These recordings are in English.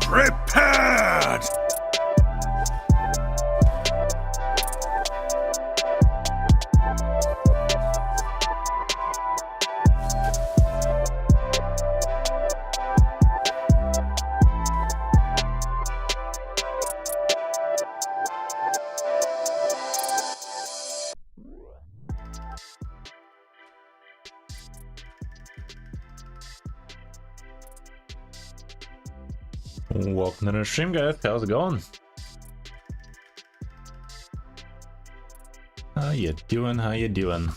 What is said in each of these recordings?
prepared! Welcome to the stream, guys. How's it going? How you doing? How you doing?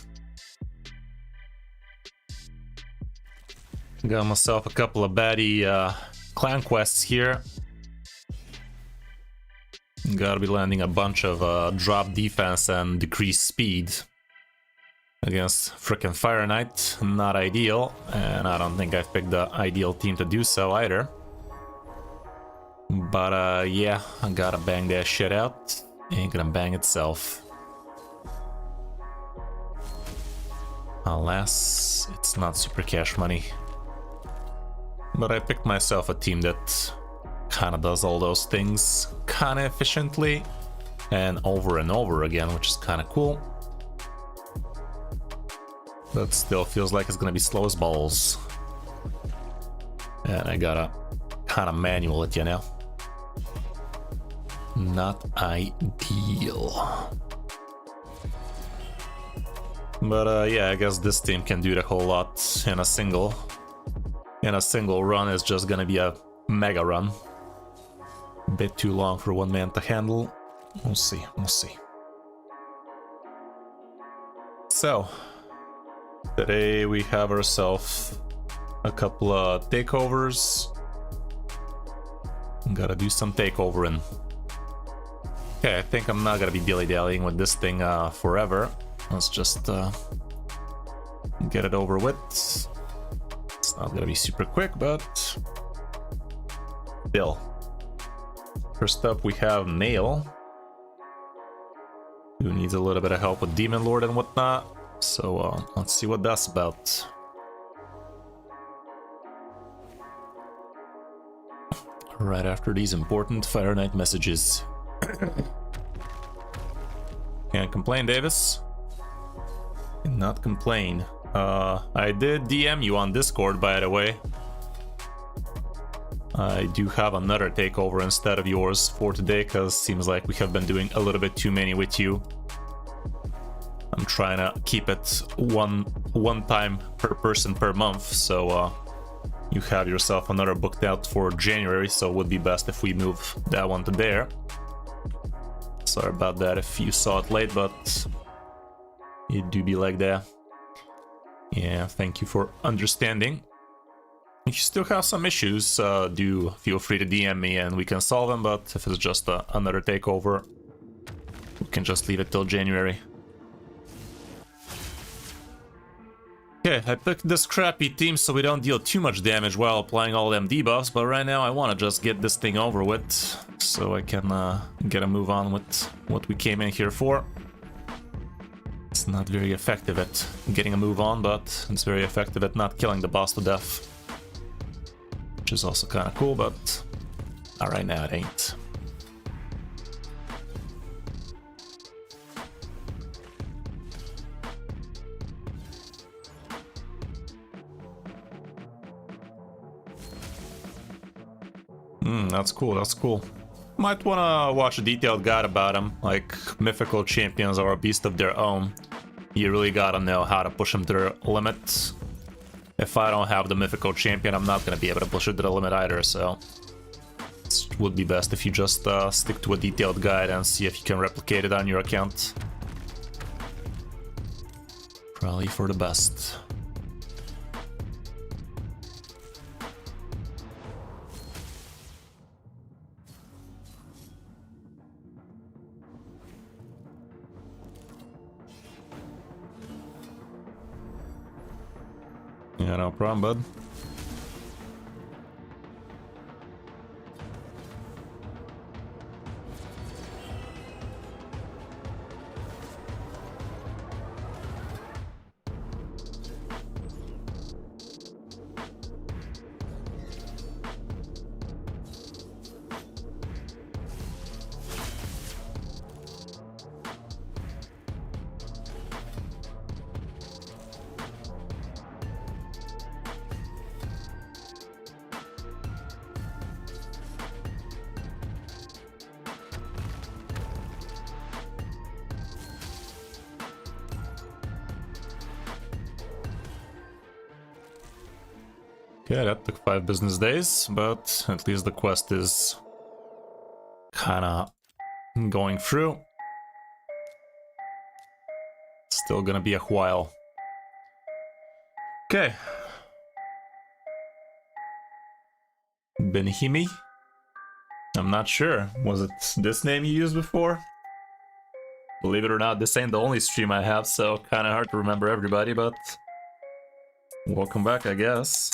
Got myself a couple of baddie clan quests here. Gotta be landing a bunch of drop defense and decreased speed against frickin' Fire Knight. Not ideal, and I don't think I've picked the ideal team to do so either. But yeah, I gotta bang that shit out. Ain't gonna bang itself. Alas, it's not super cash money. But I picked myself a team that kinda does all those things kinda efficiently and over again, which is kinda cool. But still feels like it's gonna be slow as balls. And I gotta kinda manual it, you know? Not ideal. But yeah, I guess this team can do the whole lot in a single. In a single run is just gonna be a mega run. Bit too long for one man to handle. We'll see, we'll see. So, today we have ourselves a couple of takeovers. Gotta do some takeovering. Okay, I think I'm not gonna be dilly-dallying with this thing forever. Let's just get it over with. It's not gonna be super quick, but still. First up, we have Nail, who needs a little bit of help with Demon Lord and whatnot. So let's see what that's about. Right after these important Fire Knight messages. Can't complain, Davis. Cannot complain. I did DM you on Discord, by the way. I do have another takeover instead of yours for today, because seems like we have been doing a little bit too many with you. I'm trying to keep it one time per person per month, so you have yourself another booked out for January, so it would be best if we move that one to there. Sorry about that if you saw it late, but it do be like that. Yeah, thank you for understanding. If you still have some issues, do feel free to DM me and we can solve them, but if it's just another takeover, we can just leave it till January. Okay, I picked this crappy team so we don't deal too much damage while applying all them debuffs, but right now I want to just get this thing over with, so I can get a move on with what we came in here for. It's not very effective at getting a move on, but it's very effective at not killing the boss to death. Which is also kind of cool, but right now it ain't. That's cool, that's cool. Might wanna watch a detailed guide about them. Like, mythical champions are a beast of their own. You really gotta know how to push them to their limit. If I don't have the mythical champion, I'm not gonna be able to push it to the limit either, so it would be best if you just stick to a detailed guide and see if you can replicate it on your account. Probably for the best. Yeah, no problem, bud. Okay, that took 5 business days, but at least the quest is kinda going through. Still gonna be a while. Okay. Benhimi? I'm not sure. Was it this name you used before? Believe it or not, this ain't the only stream I have, so kinda hard to remember everybody, but welcome back, I guess.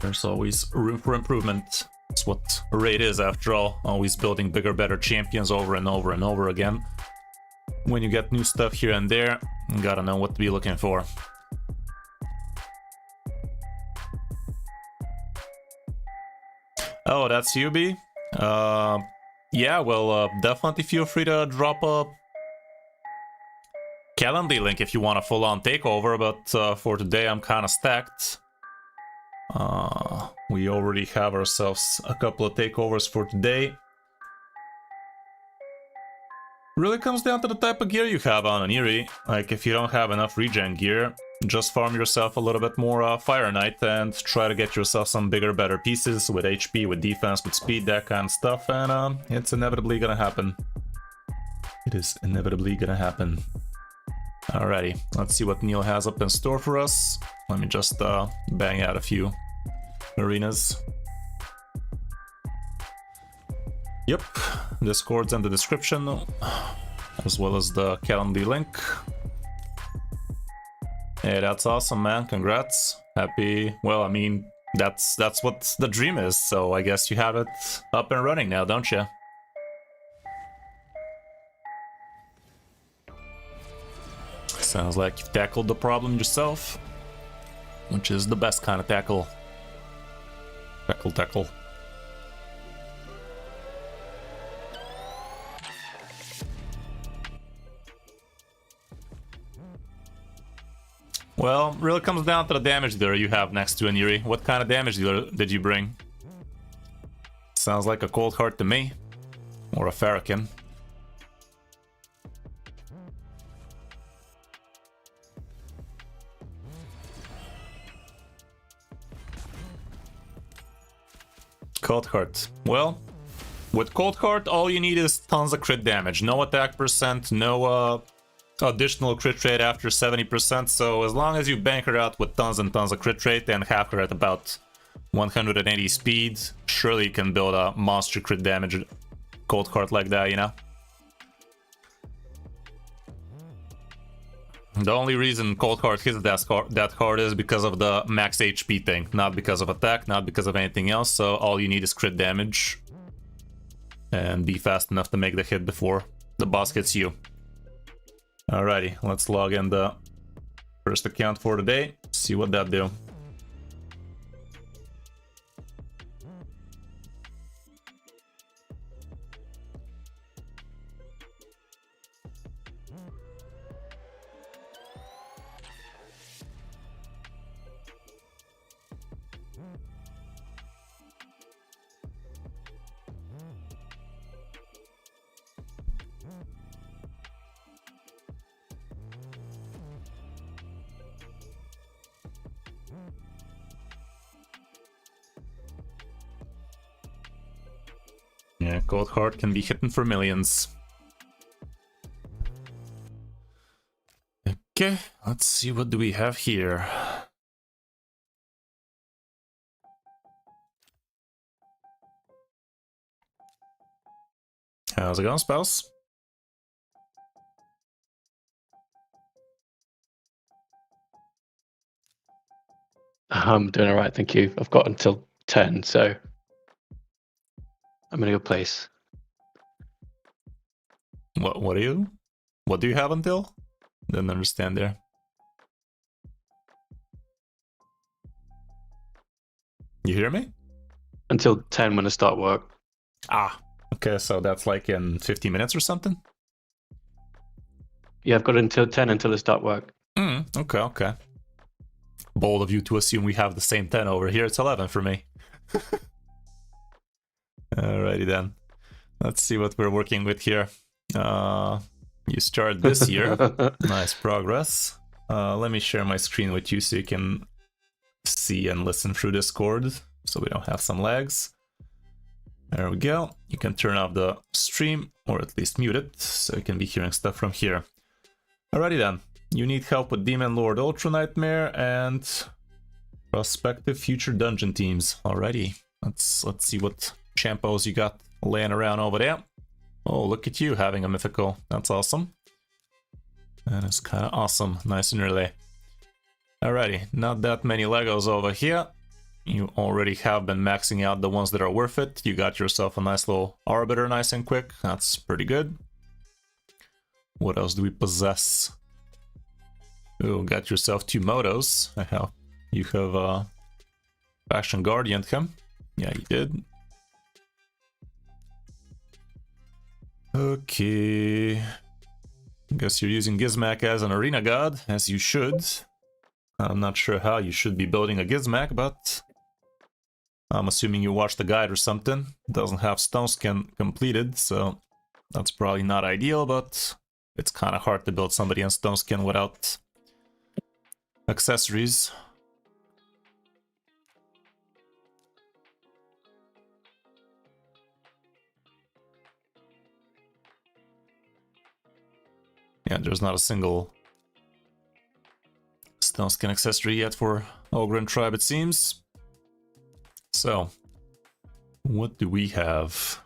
There's always room for improvement. That's what Raid is, after all. Always building bigger, better champions over and over and over again. When you get new stuff here and there, you gotta know what to be looking for. Oh, that's you, B? Yeah, well, definitely feel free to drop a Calendly link if you want a full-on takeover, but for today I'm kinda stacked. We already have ourselves a couple of takeovers for today. Really comes down to the type of gear you have on an Eerie. Like, if you don't have enough regen gear, just farm yourself a little bit more Fire Knight and try to get yourself some bigger, better pieces with HP, with defense, with speed, that kind of stuff, and it's inevitably gonna happen. It is inevitably gonna happen. Alrighty, let's see what Neil has up in store for us. Let me just bang out a few arenas. Yep, Discord's in the description, as well as the Calendly link. Hey, that's awesome, man. Congrats. Happy. Well, I mean, that's what the dream is, so I guess you have it up and running now, don't you? Sounds like you've tackled the problem yourself, which is the best kind of tackle. Tackle. Well, really comes down to the damage dealer you have next to an Eerie. What kind of damage dealer did you bring? Sounds like a Cold Heart to me. Or a Farrakhan. Cold Heart. Well, with Cold Heart, all you need is tons of crit damage. No attack percent, no additional crit rate after 70%, so as long as you bank her out with tons and tons of crit rate and have her at about 180 speed, surely you can build a monster crit damage Cold Heart like that, you know? The only reason Cold Heart hits that hard is because of the max HP thing, not because of attack, not because of anything else, so all you need is crit damage. And be fast enough to make the hit before the boss hits you. Alrighty, let's log in the first account for today, see what that do. Yeah, Cold Heart can be hitting for millions. Okay, let's see, what do we have here? How's it going, spouse? I'm doing alright, thank you. I've got until 10, so I'm in a good place. What do you have until? Didn't understand there. You hear me? Until 10 when I start work. Ah, okay, so that's like in 50 minutes or something? Yeah, I've got until 10 until I start work. Okay. bold of you to assume we have the same 10 over here. It's 11 for me. Alrighty then. Let's see what we're working with here. You start this year. Nice progress. Let me share my screen with you so you can see and listen through Discord so we don't have some lags. There we go. You can turn off the stream or at least mute it so you can be hearing stuff from here. Alrighty then. You need help with Demon Lord Ultra Nightmare and prospective future dungeon teams. Alrighty. Let's see what champos you got laying around over there. Oh, look at you having a mythical. That's awesome. That is kind of awesome. Nice and early. Alrighty, not that many Legos over here. You already have been maxing out the ones that are worth it. You got yourself a nice little Arbiter nice and quick. That's pretty good. What else do we possess? Oh, got yourself 2 Motos. You have Fashion Guardian him. Yeah, you did. Okay. Guess you're using Gizmak as an arena god, as you should. I'm not sure how you should be building a Gizmak, but I'm assuming you watched the guide or something. It doesn't have Stone Skin completed, so that's probably not ideal, but it's kind of hard to build somebody in Stone Skin without accessories. Yeah, there's not a single Stone Skin accessory yet for Ogren Tribe, it seems. So, what do we have?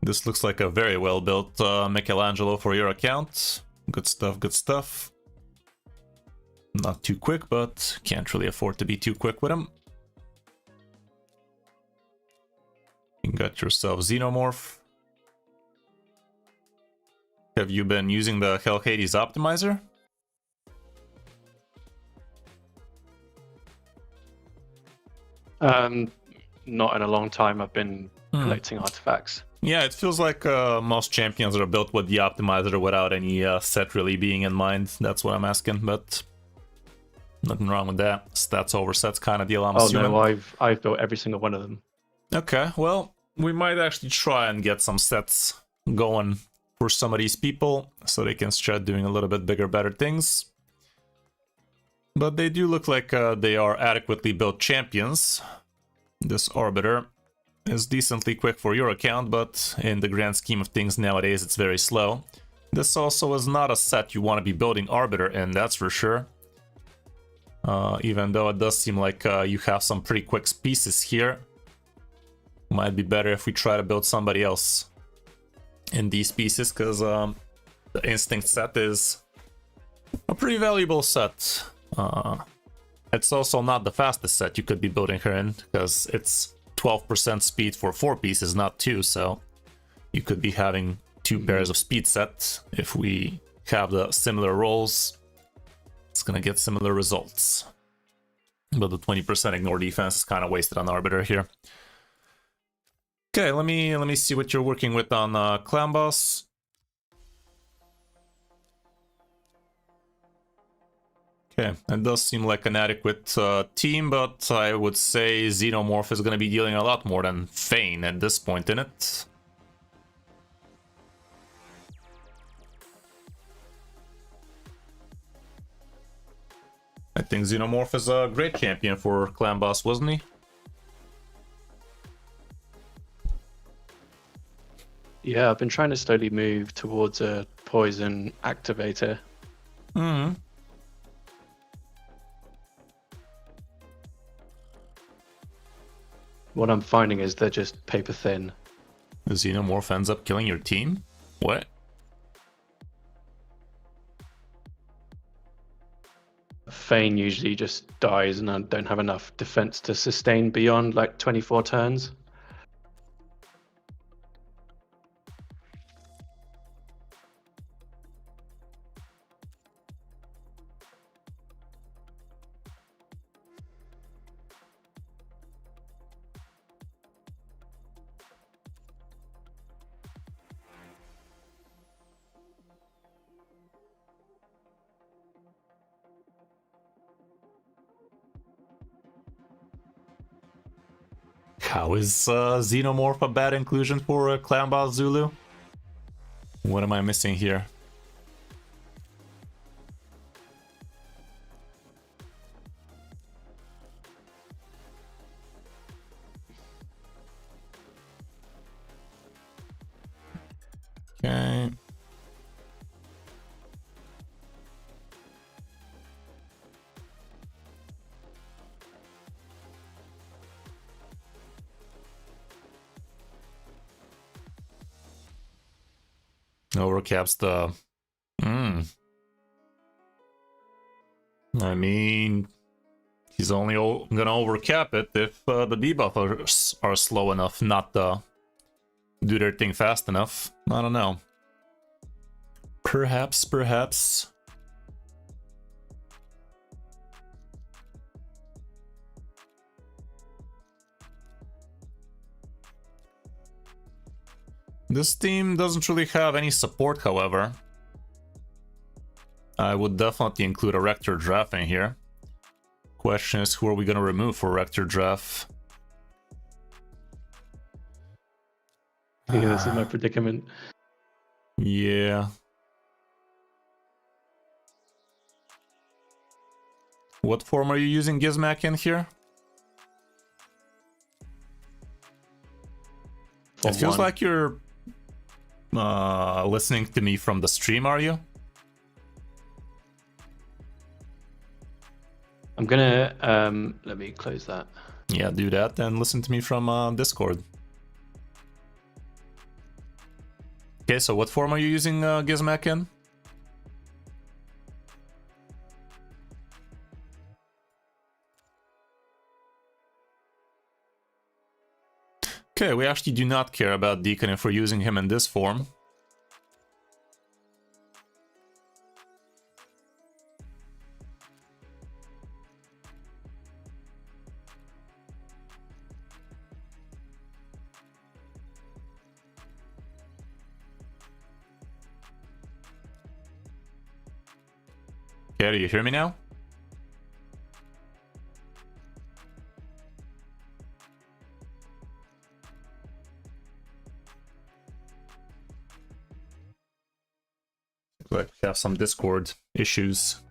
This looks like a very well built Michelangelo for your account. Good stuff, good stuff. Not too quick, but can't really afford to be too quick with him. You got yourself Xenomorph. Have you been using the Hell Hades optimizer? Not in a long time. I've been collecting artifacts. Yeah, it feels like most champions are built with the optimizer without any set really being in mind. That's what I'm asking, but nothing wrong with that. Stats over sets kind of deal, I'm assuming. No, I've built every single one of them. Okay, well, we might actually try and get some sets going for some of these people so they can start doing a little bit bigger, better things. But they do look like they are adequately built champions. This Arbiter is decently quick for your account, but in the grand scheme of things nowadays it's very slow. This also is not a set you want to be building Arbiter in, that's for sure. Even though it does seem like you have some pretty quick pieces here. Might be better if we try to build somebody else in these pieces, because the Instinct set is a pretty valuable set. It's also not the fastest set you could be building her in, because it's 12% speed for 4 pieces, not 2, so you could be having 2 pairs of speed set. If we have the similar rolls, it's gonna get similar results. But the 20% ignore defense is kind of wasted on Arbiter here. Okay, let me see what you're working with on Clan Boss. Okay, it does seem like an adequate team, but I would say Xenomorph is going to be dealing a lot more than Fane at this point in it. I think Xenomorph is a great champion for Clan Boss, wasn't he? Yeah, I've been trying to slowly move towards a poison activator. What I'm finding is they're just paper thin. The Xenomorph ends up killing your team? What? Fane usually just dies and I don't have enough defense to sustain beyond like 24 turns. How is Xenomorph a bad inclusion for Clan Boss Zulu? What am I missing here? Okay. Overcaps the... I mean... He's only gonna overcap it if the debuffers are slow enough not to do their thing fast enough. I don't know. Perhaps. This team doesn't really have any support, however. I would definitely include a Rector Drath in here. Question is, who are we gonna remove for Rector Drath? Yeah, this is my predicament. Yeah. What form are you using Gizmac in here? It feels like you're listening to me from the stream, are you? I'm gonna let me close that. Yeah, do that and listen to me from Discord. Okay, so what form are you using Gizmac in? Okay, we actually do not care about Deacon if we're using him in this form. Okay, do you hear me now? Like we have some Discord issues.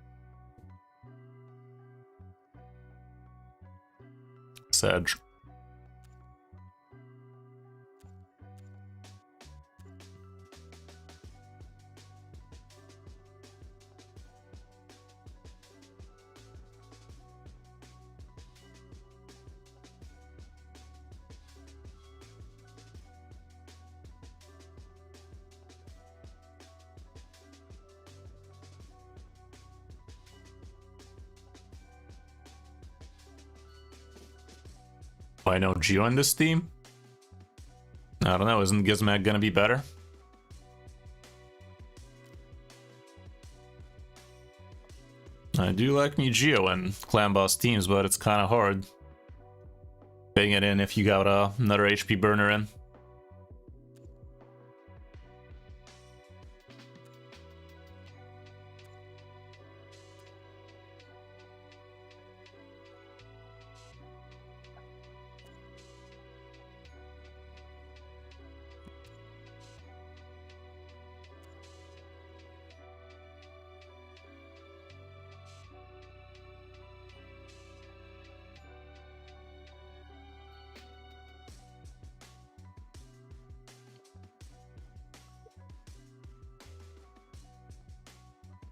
Sedge. I know Geo in this team. I don't know, isn't Gizmac gonna be better? I do like me Geo in Clan Boss teams, but it's kind of hard putting it in if you got another HP burner in.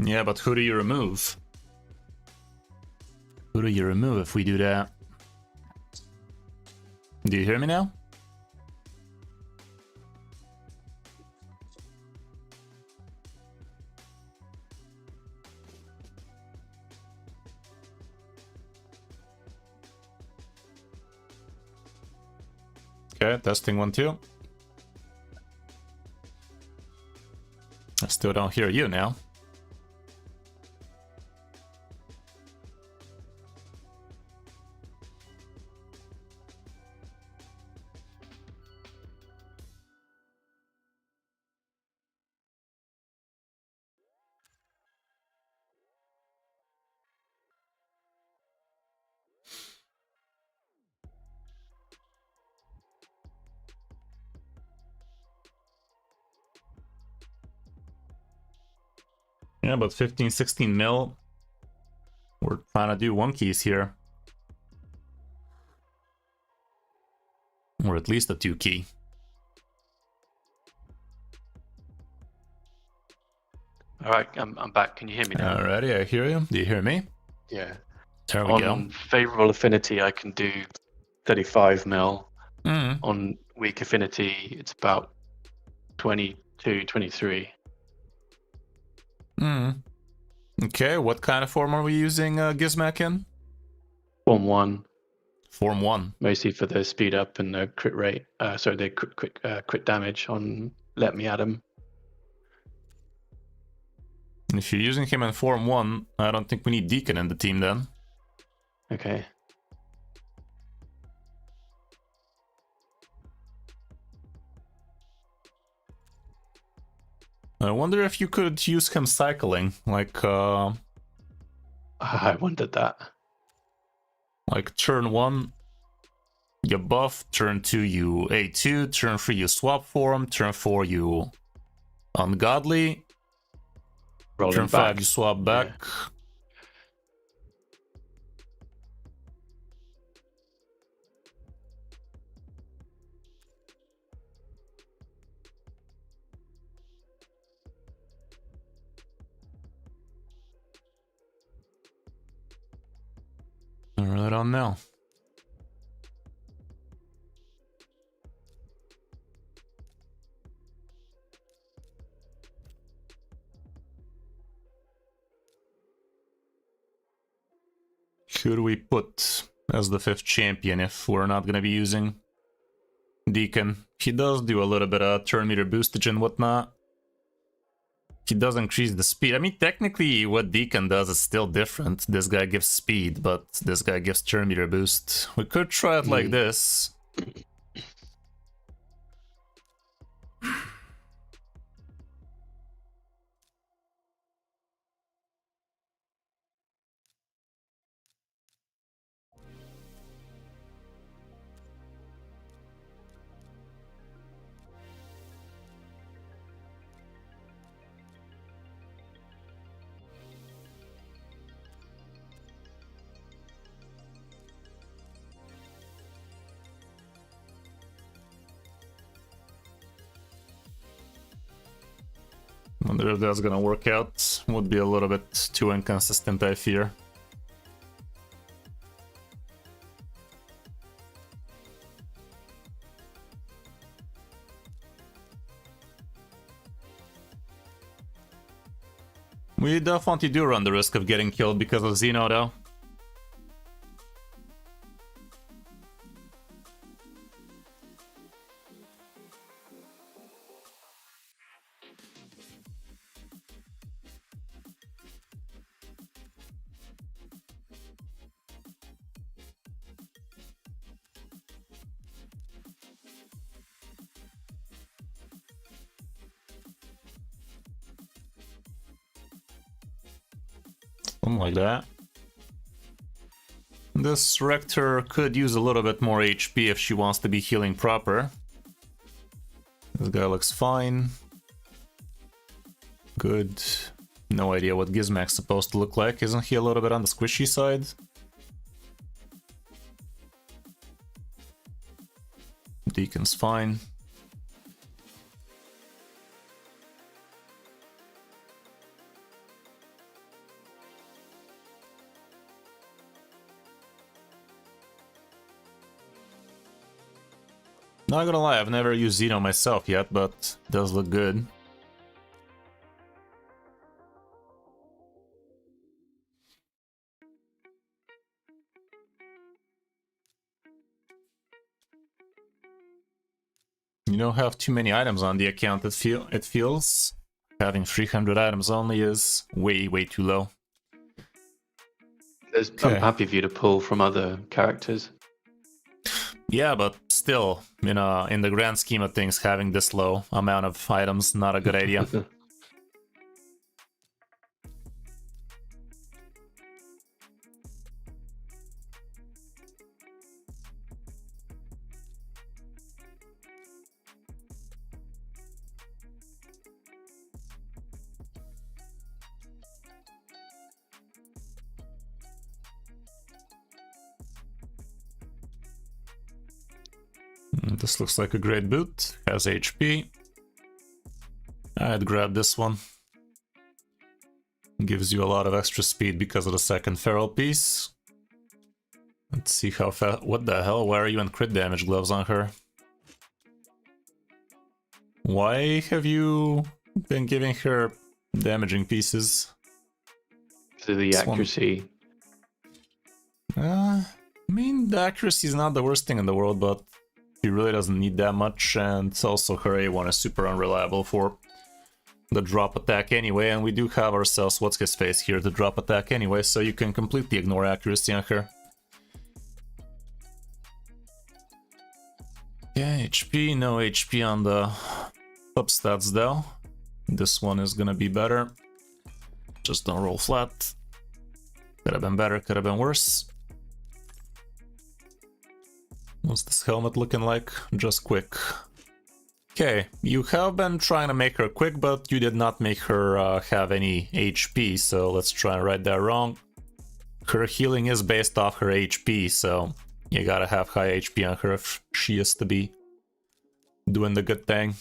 Yeah, but who do you remove? Who do you remove if we do that? Do you hear me now? Okay, testing 1, 2. I still don't hear you now. Yeah, but 15, 16 mil. We're trying to do 1 keys here. Or at least a 2 key. All right, I'm back. Can you hear me now? Alrighty, I hear you. Do you hear me? Yeah. There we go. On favorable affinity, I can do 35 mil. Mm. On weak affinity, it's about 22, 23. Mm. Okay, what kind of form are we using Gizmac in? Form 1, Form 1. mostly for the speed up and the crit rate. Sorry, the crit damage on Let Me At Him. If you're using him in Form 1, I don't think we need Deacon in the team then. Okay. I wonder if you could use him cycling, like I wondered that. like turn 1, you buff, turn 2 you A2, turn 3 you swap form, turn 4 you ungodly, Rolling turn back. 5 you swap back. Yeah. I really don't know. Should we put as the 5th champion if we're not gonna be using Deacon? He does do a little bit of turn meter boostage and whatnot. He does increase the speed. I mean, technically what Deacon does is still different. This guy gives speed, but this guy gives turn meter boost. We could try it like this. Wonder if that's gonna work out. Would be a little bit too inconsistent, I fear. We definitely do run the risk of getting killed because of Xeno, though. Something like that. This Rector could use a little bit more HP if she wants to be healing proper. This guy looks fine. Good. No idea what Gizmac's supposed to look like. Isn't he a little bit on the squishy side? Deacon's fine. Not gonna lie, I've never used Xeno myself yet, but it does look good. You don't have too many items on the account, it feels. Having 300 items only is way too low. I'm happy for you to pull from other characters. Yeah, but still, in the grand scheme of things, having this low amount of items, not a good idea. This looks like a great boot. Has HP. I'd grab this one. Gives you a lot of extra speed because of the second feral piece. Let's see how fast. What the hell? Why are you in crit damage gloves on her? Why have you been giving her damaging pieces? To the accuracy. I mean, the accuracy is not the worst thing in the world, but she really doesn't need that much, and also her A1 is super unreliable for the drop attack anyway, and we do have ourselves what's his face here to drop attack anyway, so you can completely ignore accuracy on her. Yeah, HP, no HP on the substats though. This one is gonna be better. Just don't roll flat. Could have been better, could have been worse. What's this helmet looking like? Just quick. Okay, you have been trying to make her quick, but you did not make her have any HP, so let's try and write that wrong. Her healing is based off her HP, so you gotta have high HP on her if she is to be doing the good thing.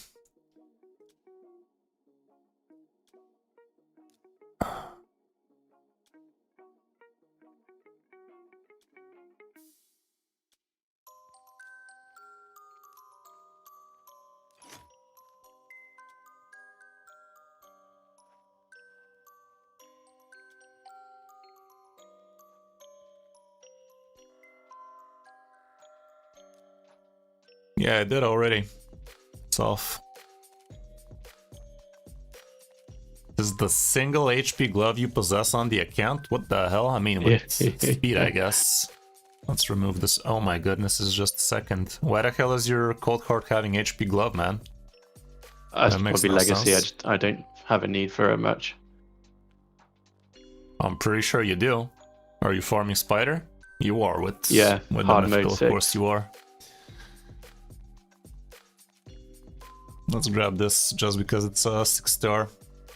Yeah, I did already. It's off. Is the single HP glove you possess on the account? What the hell? I mean, with speed, I guess. Let's remove this. Oh my goodness, it's just a second. Why the hell is your Cold Heart having HP glove, man? That's probably legacy. I don't have a need for it much. I'm pretty sure you do. Are you farming Spider? You are with hard the mode mythical, 6. of course you are. Let's grab this just because it's a 6-star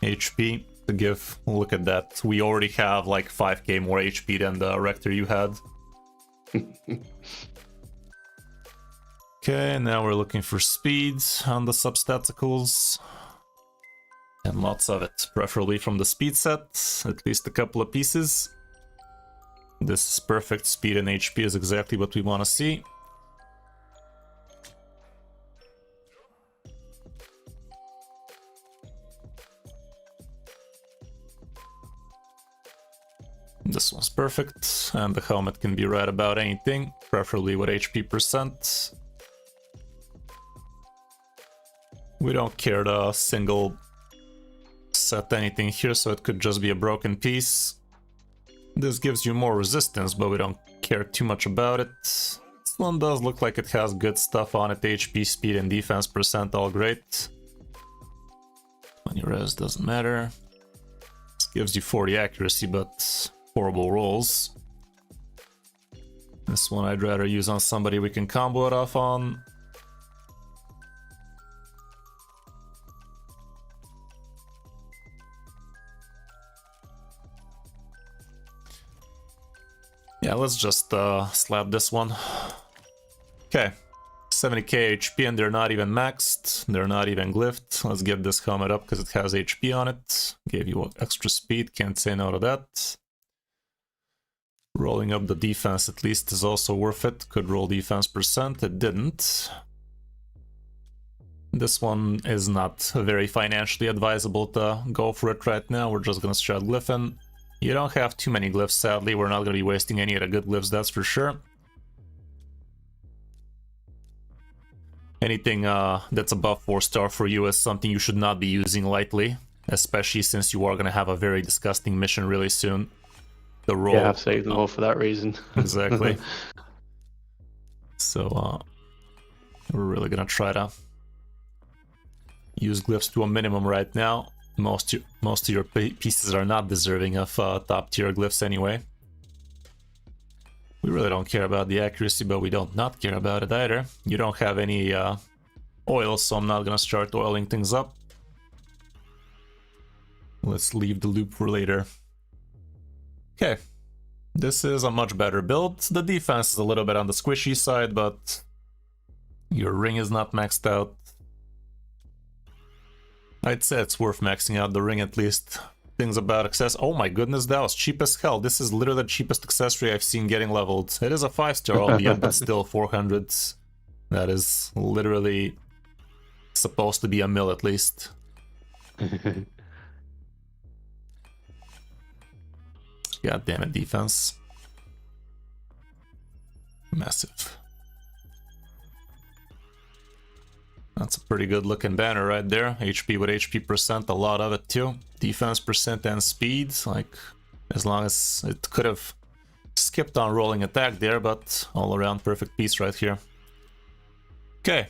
HP to give. Look at that. We already have like 5k more HP than the Rector you had. Okay, now we're looking for speed on the substaticals. And lots of it, preferably from the speed set, at least a couple of pieces. This is perfect. Speed and HP is exactly what we want to see. This one's perfect, and the helmet can be right about anything, preferably with HP percent. We don't care to single set anything here, so it could just be a broken piece. This gives you more resistance, but we don't care too much about it. This one does look like it has good stuff on it, HP, speed, and defense percent, all great. 20 res doesn't matter. This gives you 40 accuracy, but horrible rolls. This one I'd rather use on somebody we can combo it off on. Yeah, let's just slap this one. Okay, 70k HP and they're not even maxed, they're not even glyphed. Let's get this helmet up because it has HP on it. Gave you extra speed, can't say no to that. Rolling up the defense at least is also worth it. Could roll defense percent, it didn't. This one is not very financially advisable to go for it right now. We're just gonna strat glyphin. You don't have too many glyphs, sadly. We're not gonna be wasting any of the good glyphs, that's for sure. Anything that's above 4-star for you is something you should not be using lightly, especially since you are gonna have a very disgusting mission really soon. The roll. Yeah, I've saved them all for that reason. Exactly. So we're really gonna try to use glyphs to a minimum right now. Most of your pieces are not deserving of top tier glyphs anyway. We really don't care about the accuracy, but we don't not care about it either. You don't have any oil, so I'm not gonna start oiling things up. Let's leave the loop for later. Okay, this is a much better build. The defense is a little bit on the squishy side, but Your ring is not maxed out. I'd say it's worth maxing out the ring at least. Things about access. Oh my goodness, that was cheap as hell. This is literally the cheapest accessory I've seen getting leveled. It is a 5-star albeit, but still 400. That is literally supposed to be a mill at least. God damn it, defense. Massive. That's a pretty good looking banner right there. HP with HP percent, a lot of it too. Defense percent and speed, like as long as it could have skipped on rolling attack there, but all around perfect piece right here. Okay,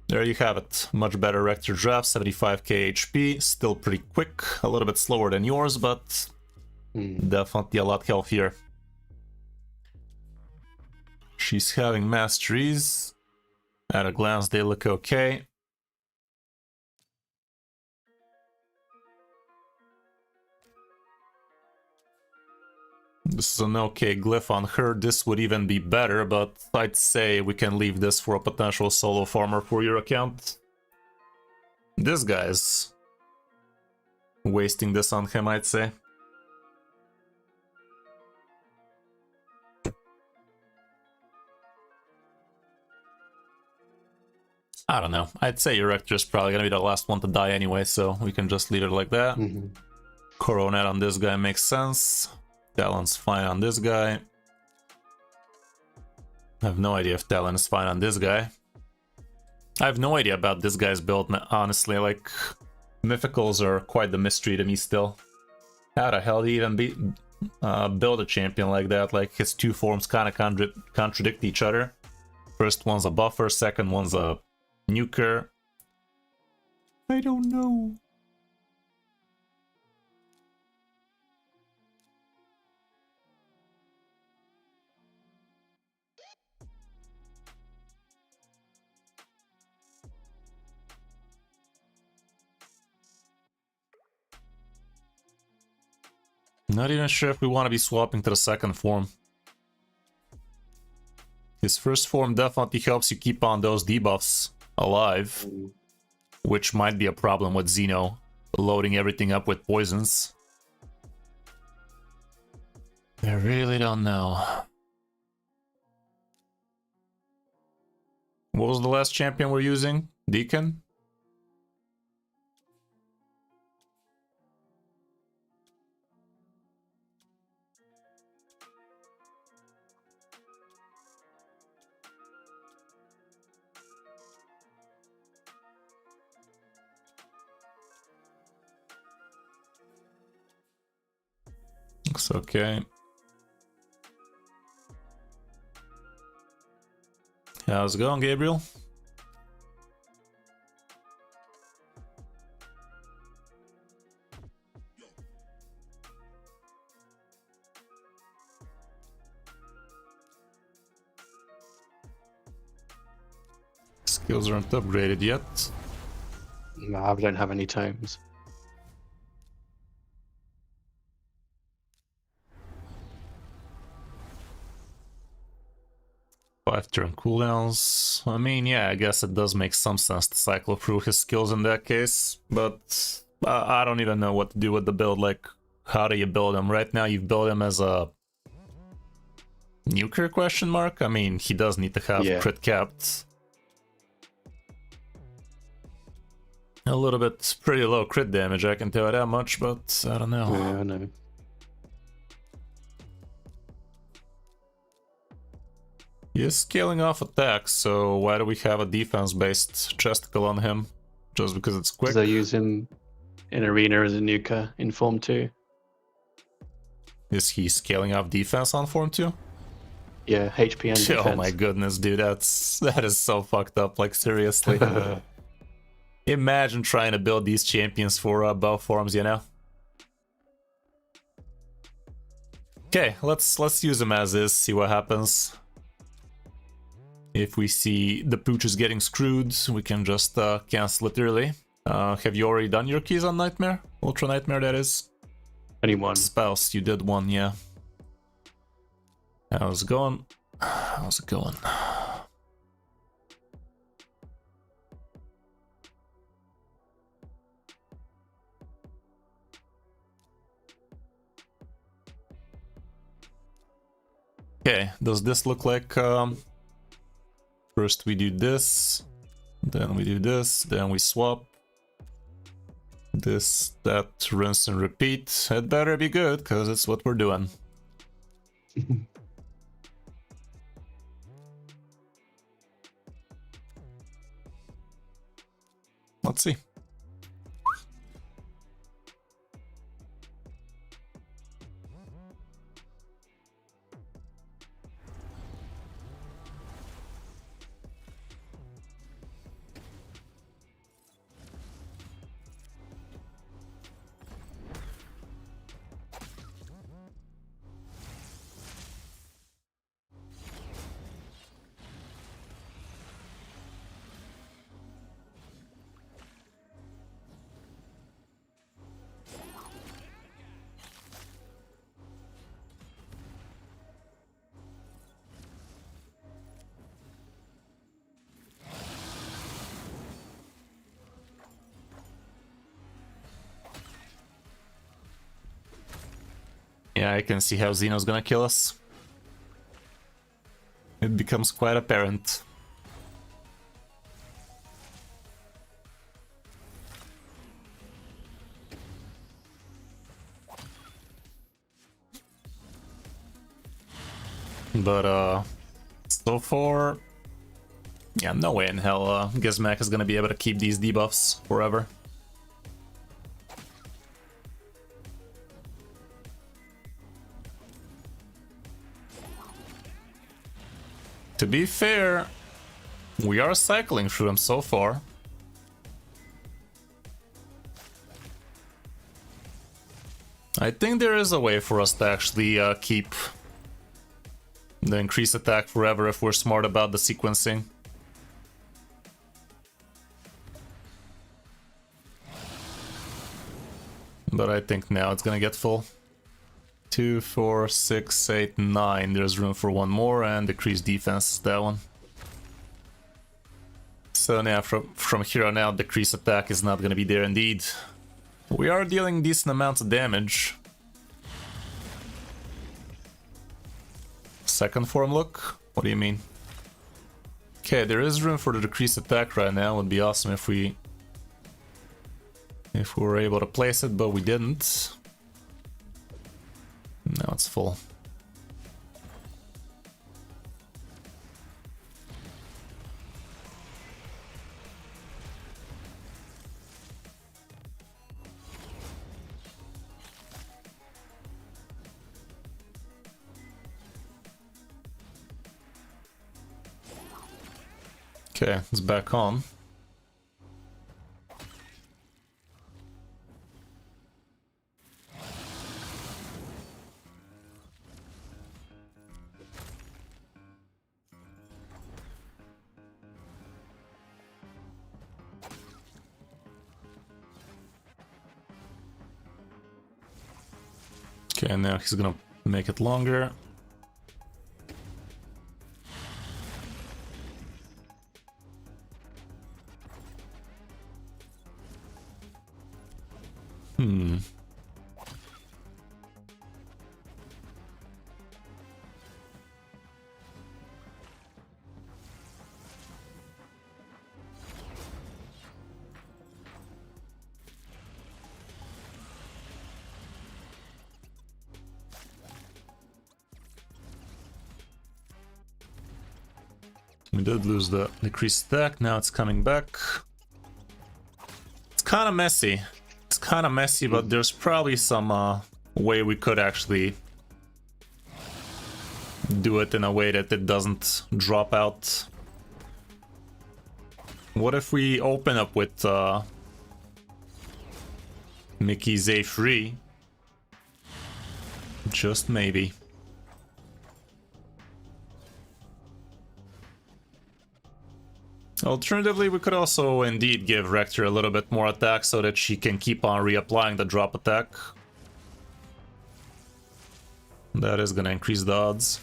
there you have it. Much better Rector Drath, 75k HP, still pretty quick, a little bit slower than yours, but definitely a lot healthier. She's having masteries. At a glance, they look okay. This is an okay glyph on her. This would even be better, but I'd say we can leave this for a potential solo farmer for your account. This guy's wasting this on him, I'd say. I don't know. I'd say your Rector is probably gonna be the last one to die anyway, so we can just leave it like that. Coronet on this guy makes sense. Talon's fine on this guy. I have no idea if Talon is fine on this guy. I have no idea about this guy's build, honestly. Like, mythicals are quite the mystery to me still. How the hell do you even build a champion like that? Like, his two forms kind of contradict each other. First one's a buffer, second one's a nuker. I don't know. Not even sure if we want to be swapping to the second form. His first form definitely helps you keep on those debuffs alive, which might be a problem with Xeno loading everything up with poisons. I really don't know. What was the last champion we're using? Deacon? Looks okay. How's it going, Gabriel? Skills aren't upgraded yet. No, I don't have any tomes. Five turn cooldowns. I mean, yeah, I guess it does make some sense to cycle through his skills in that case, but I don't even know what to do with the build. Like, how do you build him? Right now, you've built him as a nuker question mark? I mean, he does need to have crit capped. A little bit pretty low crit damage, I can tell you that much, but I don't know. Yeah, I know. He is scaling off attacks, so why do we have a defense-based chesticle on him? Just because it's quick? Because I use him in Arena as a nuker in Form 2. Is he scaling off defense on Form 2? Yeah, HP and defense. Oh my goodness, dude, that is so fucked up, like seriously. Imagine trying to build these champions for both forms, you know? Okay, let's use him as is, see what happens. If we see the pooch is getting screwed, we can just cancel it early. Have you already done your keys on Nightmare? Ultra Nightmare, that is? Only one. Spouse, you did one, yeah. How's it going? How's it going? Okay, does this look like... First we do this, then we do this, then we swap. This, that, rinse and repeat. It better be good, because it's what we're doing. Let's see. Yeah, I can see how Xeno's gonna kill us. It becomes quite apparent. But, so far... Yeah, no way in hell Gizmek is gonna be able to keep these debuffs forever. To be fair, we are cycling through them so far. I think there is a way for us to actually keep the increased attack forever if we're smart about the sequencing. But I think now it's gonna get full. 2, 4, 6, 8, 9. There's room for one more and decreased defense, that one. So now from here on out, decreased attack is not gonna be there indeed. We are dealing decent amounts of damage. Second form look? What do you mean? Okay, there is room for the decreased attack right now. It would be awesome if we were able to place it, but we didn't. Now it's full. Okay, it's back on. Okay, now he's gonna make it longer. We did lose the decreased attack, now it's coming back. It's kind of messy. It's kind of messy, but there's probably some way we could actually do it in a way that it doesn't drop out. What if we open up with Mickey's A3? Just maybe. Alternatively, we could also indeed give Rector a little bit more attack so that she can keep on reapplying the drop attack. That is gonna increase the odds.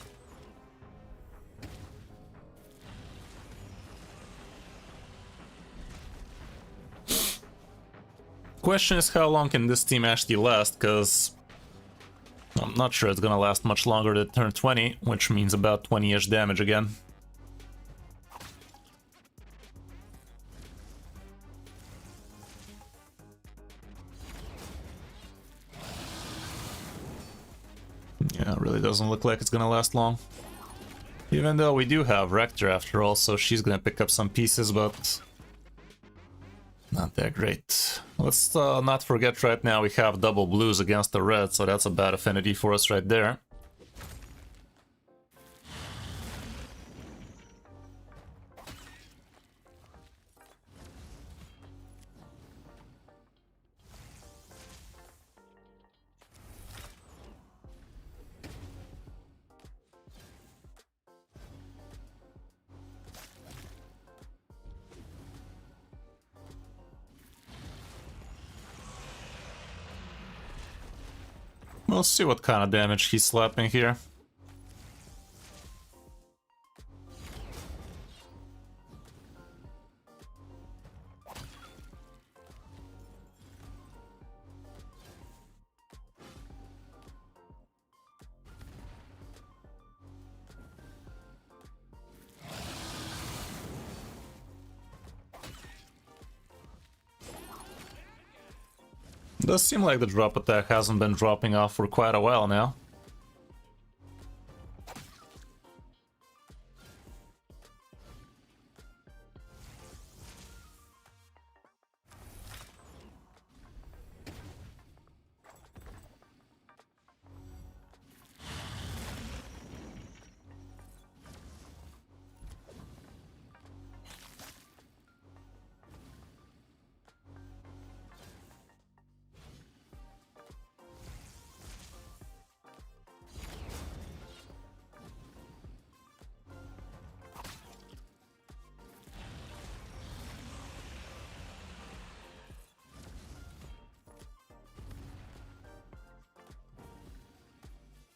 Question is how long can this team actually last, because I'm not sure it's gonna last much longer than turn 20, which means about 20-ish damage again. Yeah, it really doesn't look like it's gonna last long. Even though we do have Rector after all, so she's gonna pick up some pieces, but not that great. Let's not forget right now we have double blues against the red, so that's a bad affinity for us right there. We'll see what kind of damage he's slapping here. Does seem like the drop attack hasn't been dropping off for quite a while now.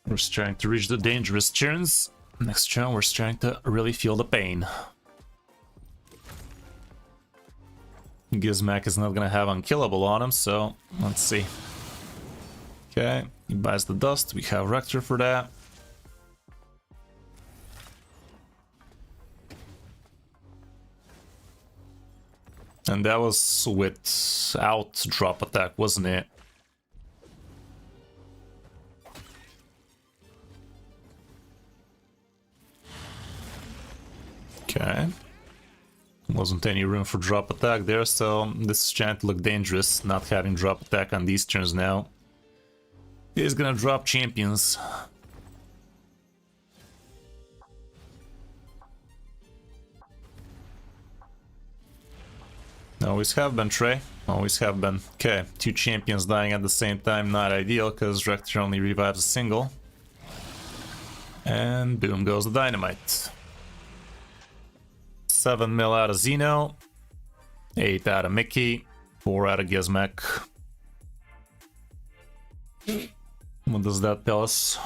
We're trying to reach the dangerous turns. Next turn, we're trying to really feel the pain. Gizmak is not gonna have unkillable on him, so let's see. Okay, he buys the dust. We have Rector for that. And that was without drop attack, wasn't it? Okay. Wasn't any room for drop attack there, so this is trying to look dangerous, not having drop attack on these turns now. He's gonna drop champions. Always have been, Trey. Always have been. Okay, two champions dying at the same time, not ideal, because Rector only revives a single. And boom goes the dynamite. 7 mil out of Xeno, 8 out of Mickey, 4 out of Gizmek. What does that tell us?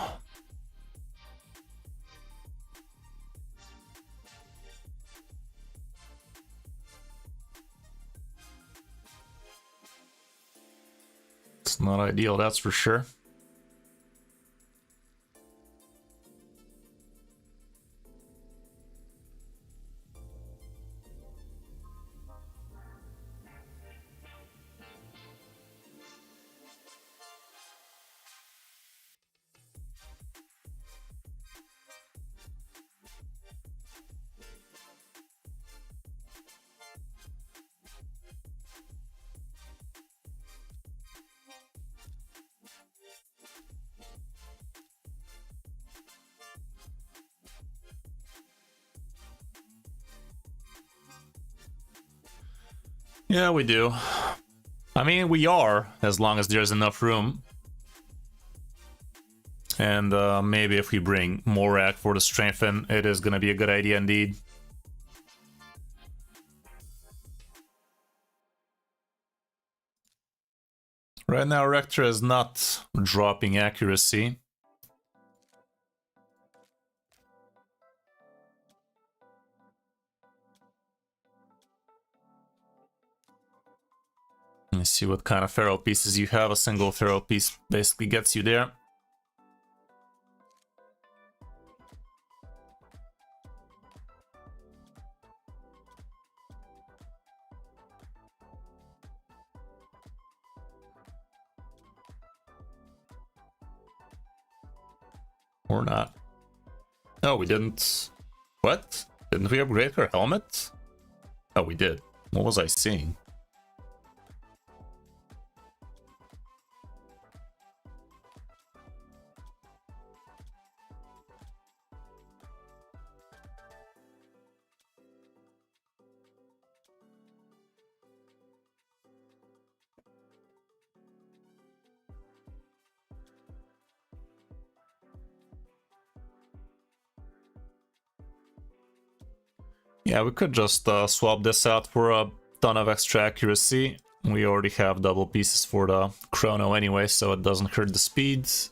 It's not ideal, that's for sure. Yeah, we do. I mean, we are, as long as there's enough room. And maybe if we bring Morak for the strengthen, it is gonna be a good idea indeed. Right now, Rector is not dropping accuracy. Let's see what kind of feral pieces you have. A single feral piece basically gets you there. Or not. Oh, we didn't... What? Didn't we upgrade her helmet? Oh, we did. What was I seeing? Yeah, we could just swap this out for a ton of extra accuracy. We already have double pieces for the chrono anyway, so it doesn't hurt the speeds.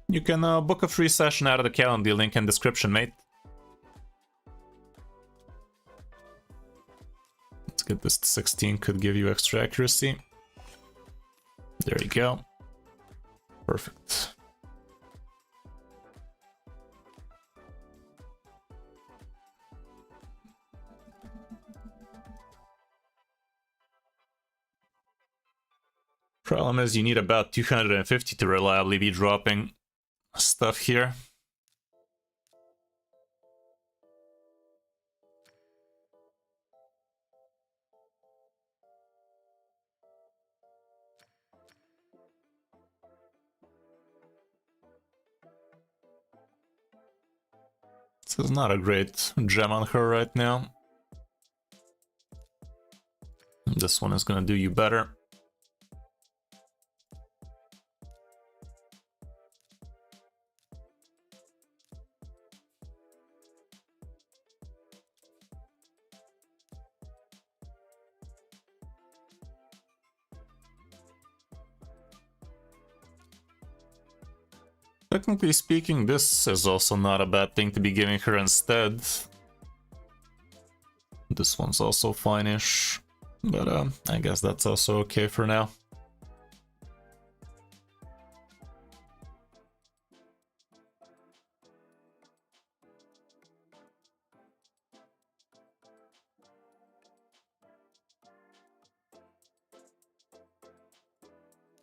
You can book a free session out of the calendar link in description, mate. Let's get this to 16, could give you extra accuracy. There you go. Perfect. Problem is you need about 250 to reliably be dropping stuff here. This is not a great gem on her right now. This one is gonna do you better. Technically speaking, this is also not a bad thing to be giving her instead. This one's also fine-ish, but I guess that's also okay for now.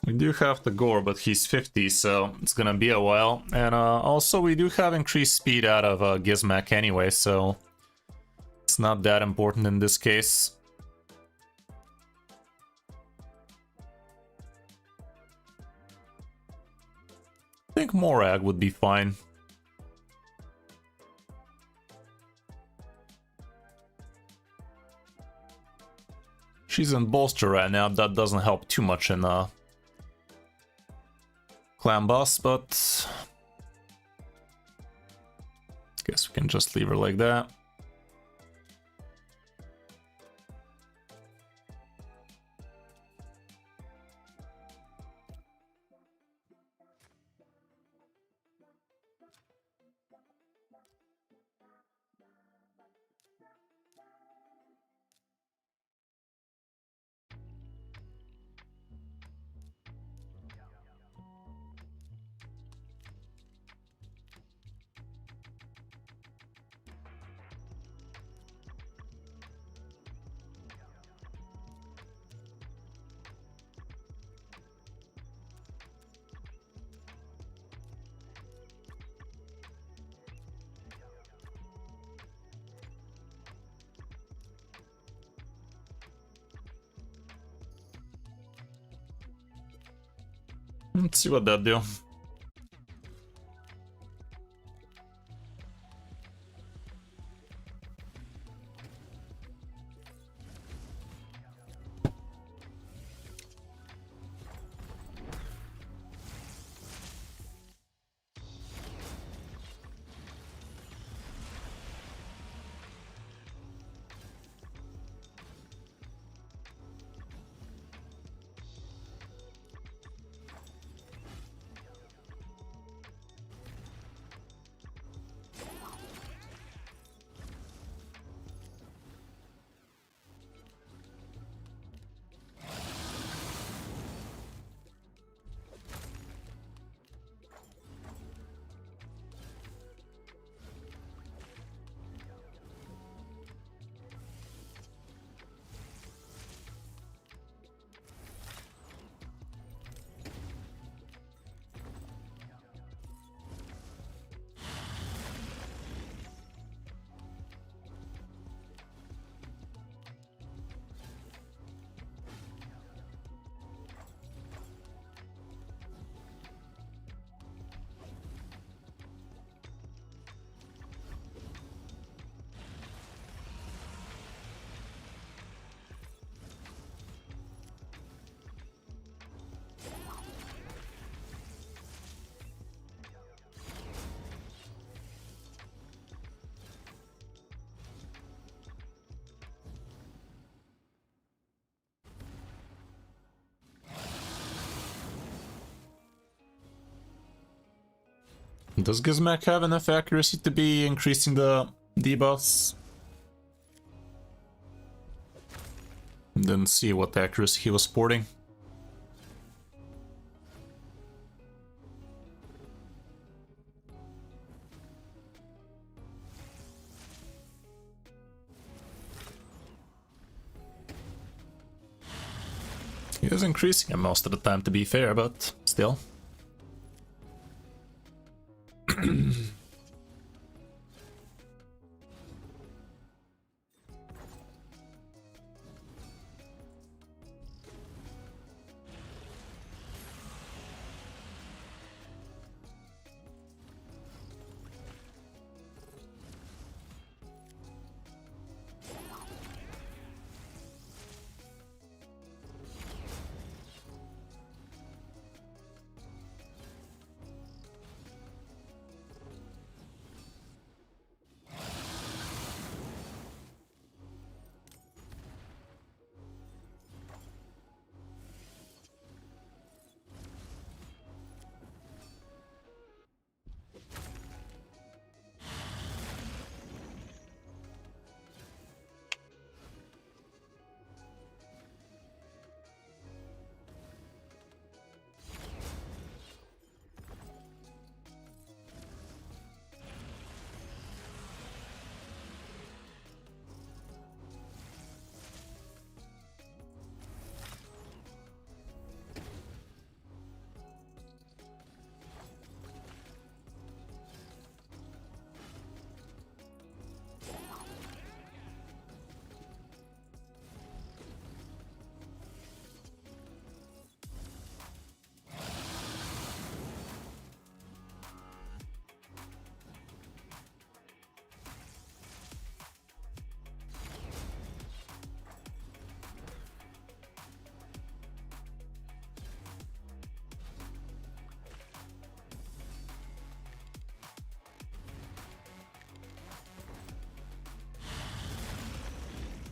We do have the gore, but he's 50, so it's gonna be a while. And also we do have increased speed out of Gizmak anyway, so it's not that important in this case. I think Morag would be fine. She's in bolster right now, that doesn't help too much in Clan Boss, but guess we can just leave her like that. Let's see what that do. Does Gizmek have enough accuracy to be increasing the debuffs? Didn't see what accuracy he was sporting. He is increasing it most of the time, to be fair, but still.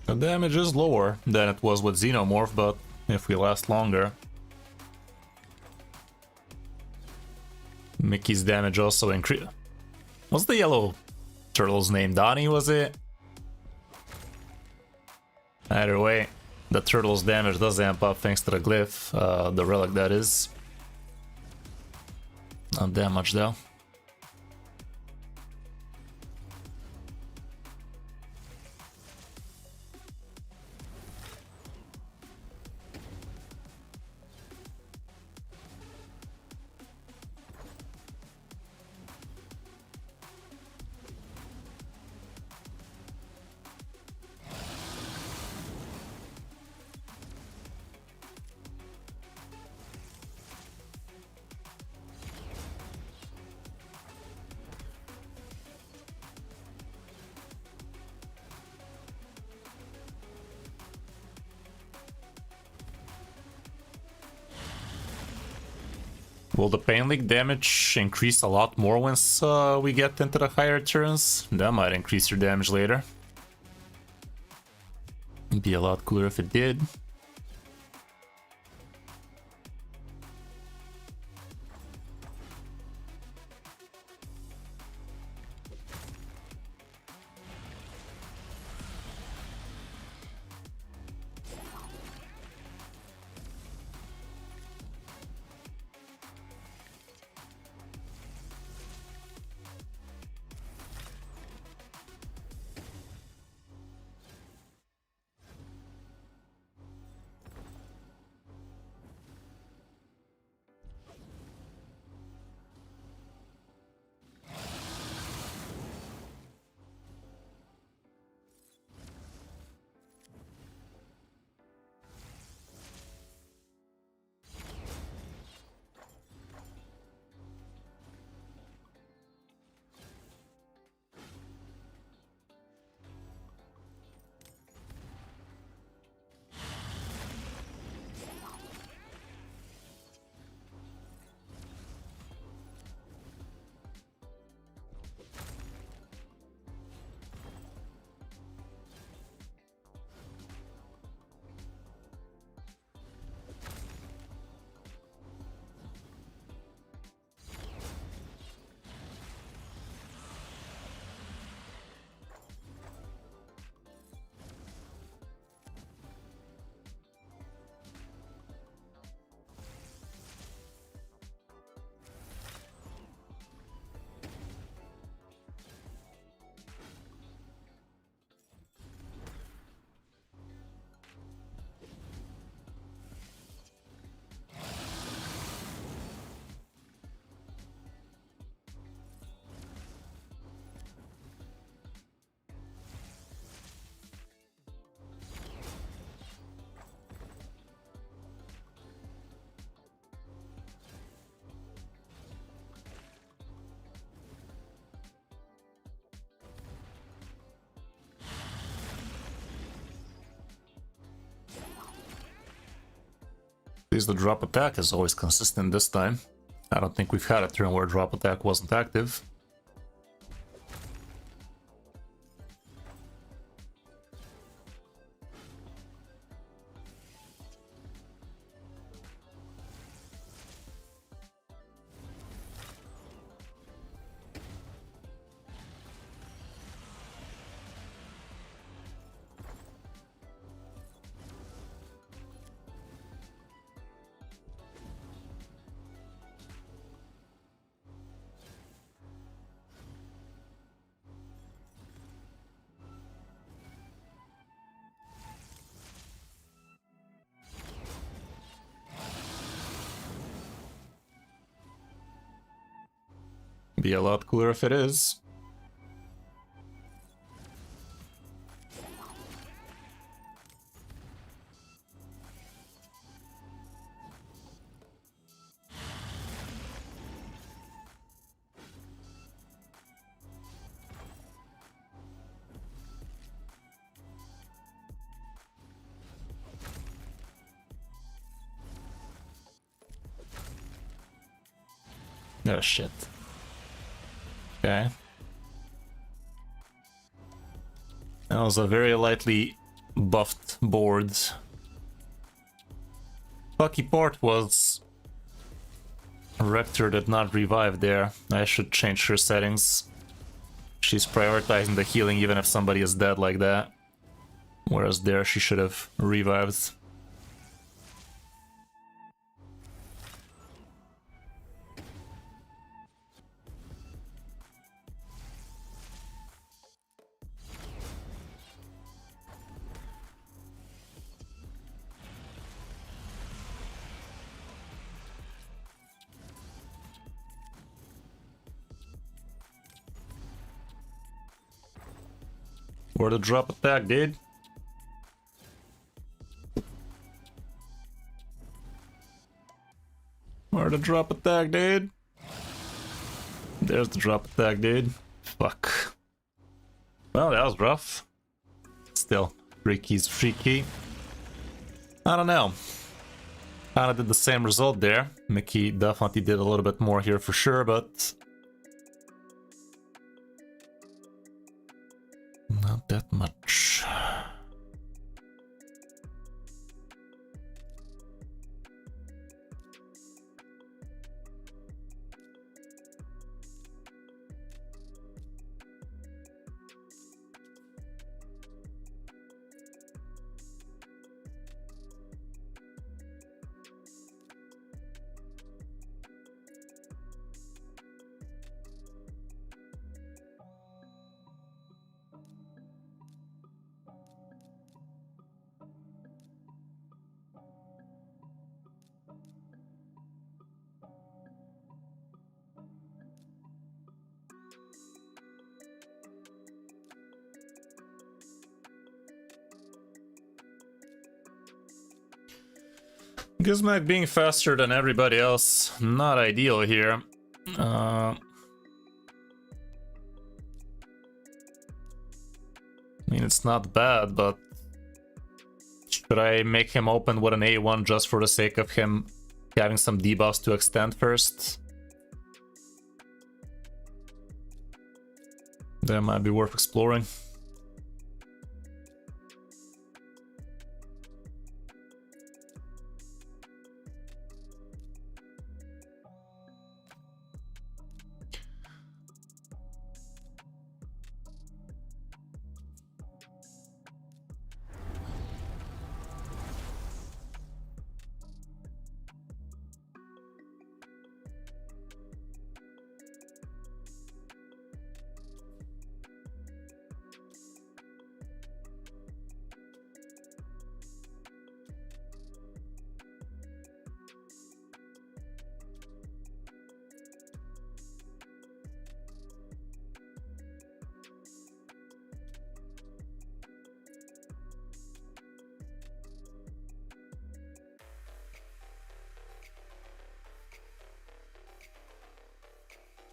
The damage is lower than it was with Xenomorph, but if we last longer... Mickey's damage also increased. What's the yellow turtle's name? Donnie, was it? Either way, the turtle's damage does amp up thanks to the glyph, the relic that is. Not that much though. Will the Pain Leak damage increase a lot more once we get into the higher turns? That might increase your damage later. It'd be a lot cooler if it did. least the drop attack is always consistent this time. I don't think we've had a turn where drop attack wasn't active. Be a lot cooler if it is. Oh shit. Okay. That was a very lightly buffed board. Lucky part was Rector did not revive there. I should change her settings. She's prioritizing the healing even if somebody is dead like that. Whereas there she should have revived. Where the drop attack, dude? Where the drop attack, dude? There's the drop attack, dude. Fuck. Well, that was rough. Still, freaky's freaky. I don't know. Kinda did the same result there. Mickey definitely did a little bit more here for sure, but not that much. Gizmac being faster than everybody else, not ideal here. I mean, it's not bad, but should I make him open with an A1 just for the sake of him having some debuffs to extend first? That might be worth exploring.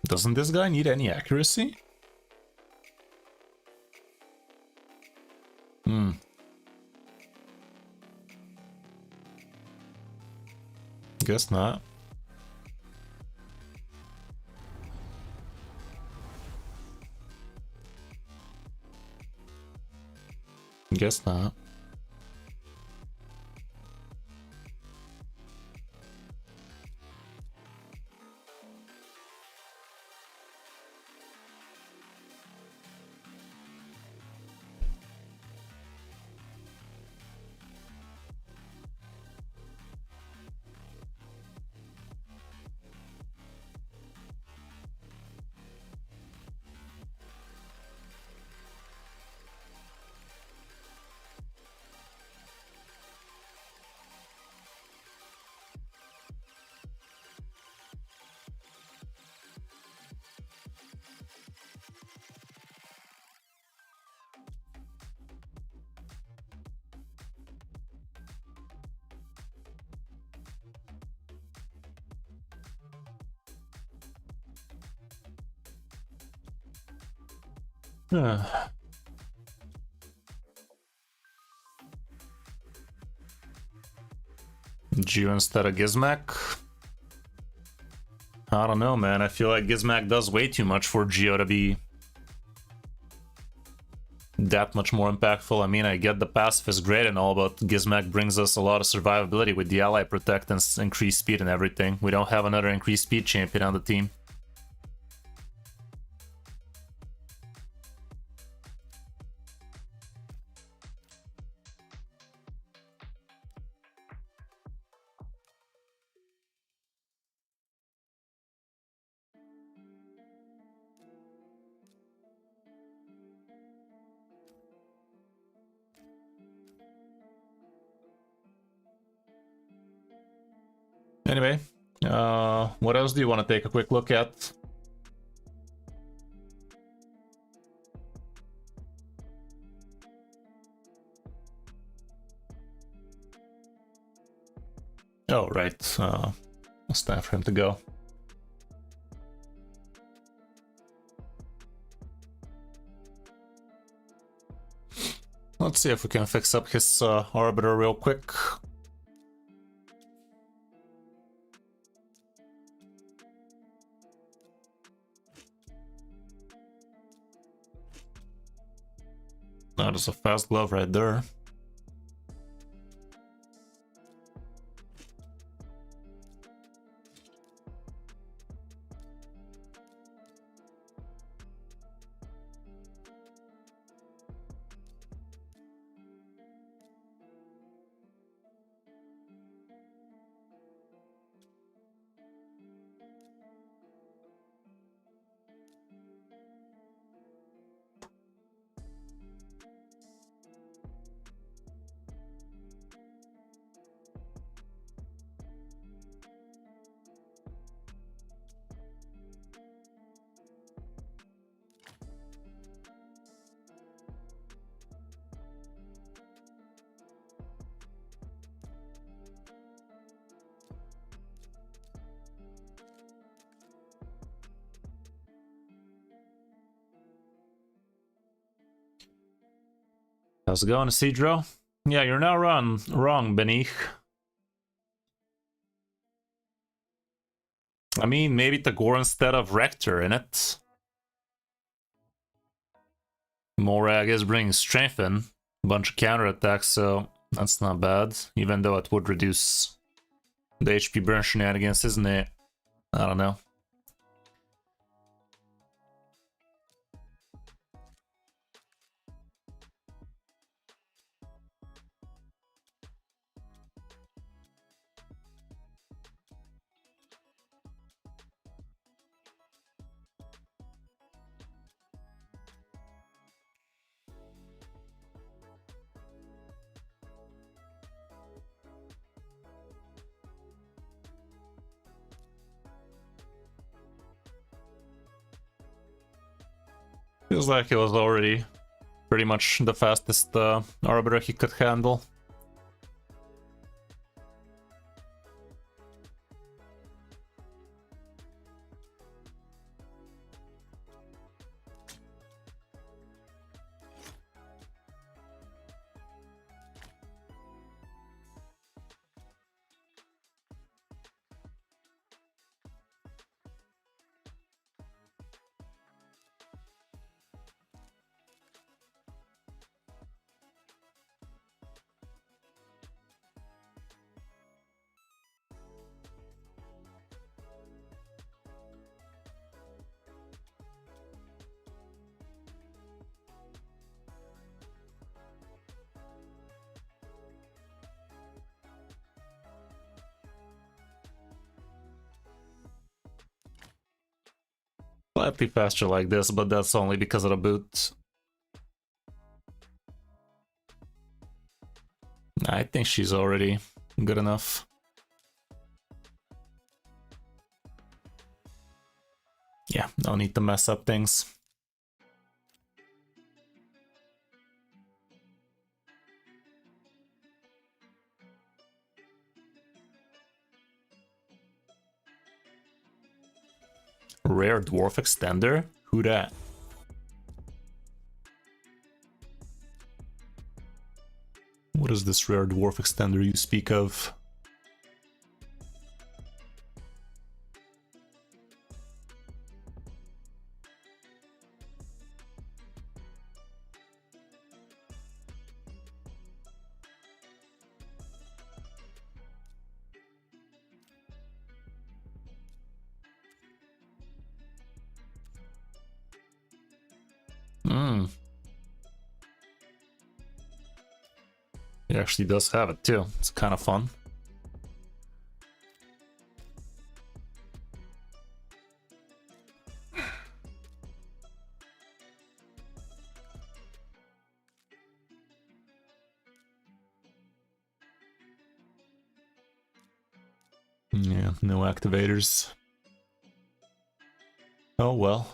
Doesn't this guy need any accuracy? Guess not. Guess not. Geo instead of Gizmak? I don't know, man. I feel like Gizmak does way too much for Geo to be that much more impactful. I mean, I get the passive is great and all, but Gizmak brings us a lot of survivability with the ally protect and increased speed and everything. We don't have another increased speed champion on the team. Anyway, what else do you want to take a quick look at? Oh, right. It's time for him to go. Let's see if we can fix up his Arbiter real quick. That is a fast glove right there. How's it going, Isidro? Yeah, you're not wrong, Benich. I mean, maybe Takeover instead of Rector in it. More, I guess, brings strength in. A bunch of counterattacks, so that's not bad. Even though it would reduce the HP burn shenanigans, isn't it? I don't know. Feels like it was already pretty much the fastest Arbiter he could handle. Slightly faster like this, but that's only because of the boot. I think she's already good enough. Yeah, no need to mess up things. Rare dwarf extender? Who dat? What is this rare dwarf extender you speak of? He actually does have it too. It's kind of fun. Yeah, no activators. Oh well.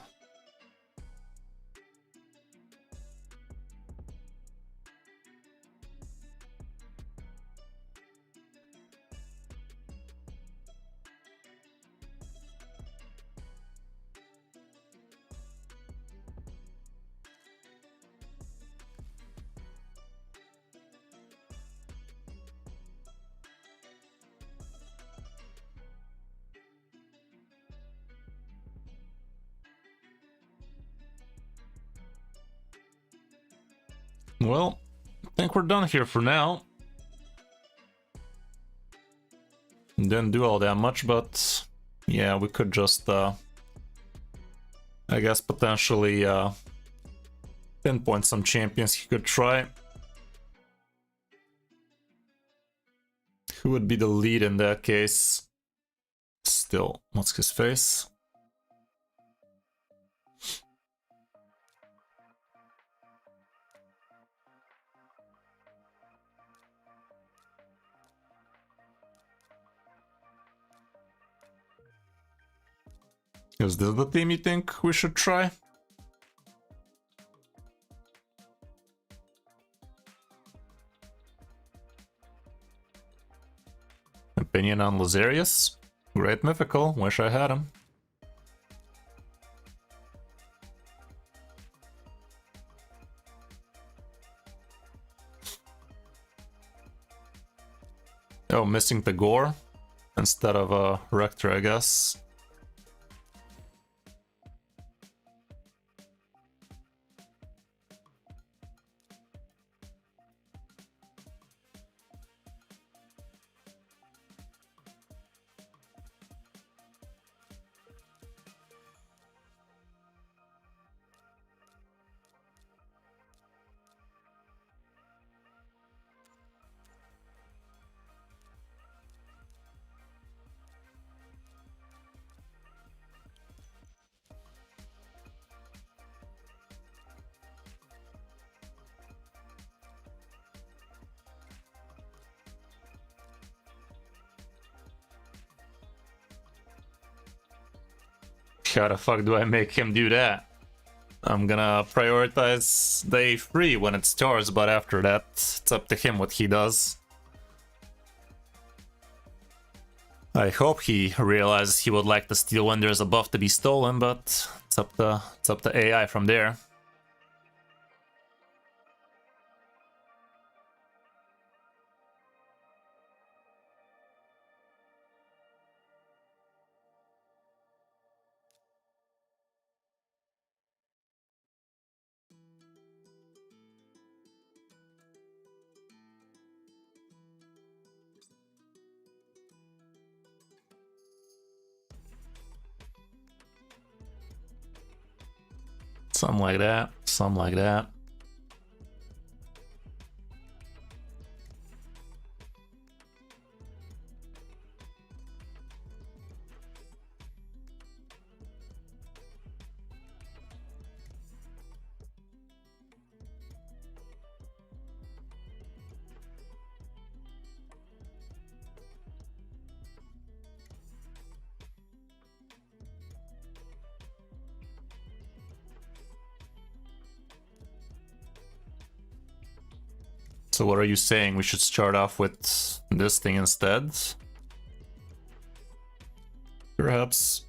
Well, I think we're done here for now. Didn't do all that much, but yeah, we could just, I guess, potentially pinpoint some champions you could try. Who would be the lead in that case? Still, what's his face? Is this the team you think we should try? Opinion on Lazarius? Great mythical, wish I had him. Oh, missing the gore instead of a Rector, I guess. How the fuck do I make him do that? I'm gonna prioritize day 3 when it starts, but after that, it's up to him what he does. I hope he realizes he would like to steal when there's a buff to be stolen, but it's up to AI from there. Something like that. Something like that. So what are you saying? We should start off with this thing instead? Perhaps.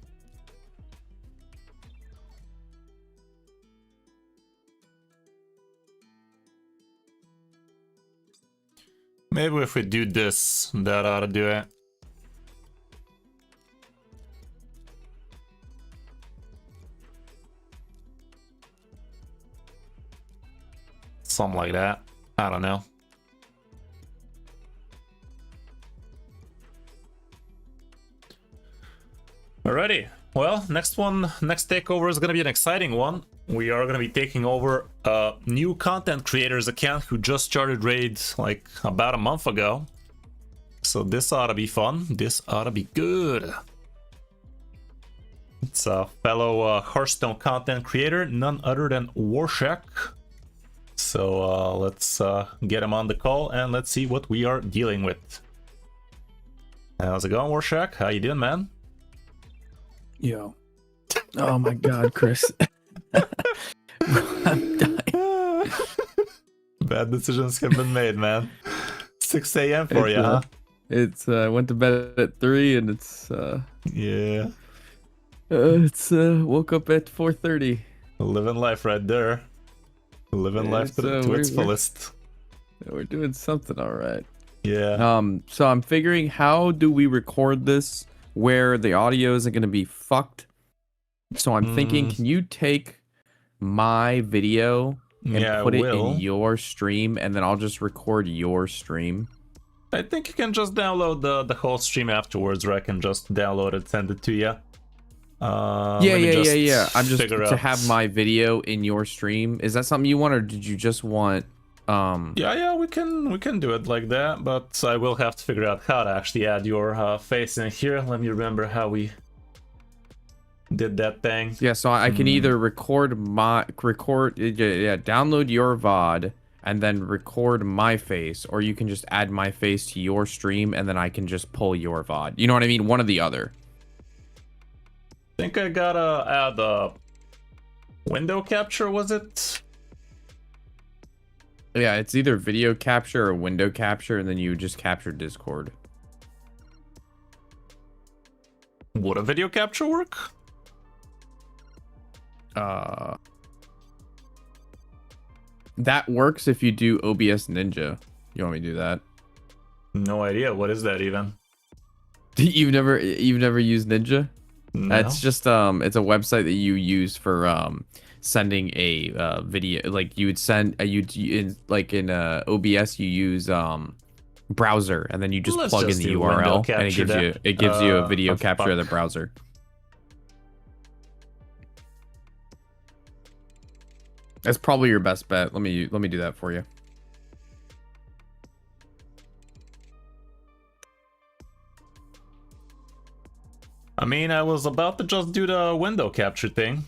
Maybe if we do this, that ought to do it. Something like that. I don't know. Alrighty. Well, next takeover is gonna be an exciting one. We are gonna be taking over a new content creator's account who just started Raid like about a month ago. So this ought to be fun. This ought to be good. It's a fellow Hearthstone content creator, none other than Warshak. So let's get him on the call and let's see what we are dealing with. How's it going, Warshak? How you doing, man? Yo. Oh my god, Chris. I'm dying. Bad decisions have been made, man. 6 a.m. for you, huh? It's I went to bed at 3 and it's yeah. It's woke up at 4:30. Living life right there. Living life to its fullest. We're doing something all right. Yeah. So I'm figuring, how do we record this where the audio isn't going to be fucked? So I'm thinking, can you take my video and put it in your stream, and then I'll just record your stream? I think you can just download the whole stream afterwards, or I can just download it, send it to you. Yeah. I'm just to have my video in your stream. Is that something you want, or did you just want? Yeah, we can do it like that, but I will have to figure out how to actually add your face in here. Let me remember how we did that thing. Yeah, so I can either download your VOD and then record my face, or you can just add my face to your stream and then I can just pull your VOD. You know what I mean? One or the other. I think I gotta add a window capture, was it? Yeah, it's either video capture or window capture, and then you just capture Discord. Would a video capture work? That works if you do OBS Ninja. You want me to do that? No idea. What is that even? You've never used Ninja? No. It's just it's a website that you use for sending a video. Like you would send in OBS you use browser, and then you just plug in the URL and it gives you a video capture of the browser. That's probably your best bet. Let me do that for you. I mean, I was about to just do the window capture thing.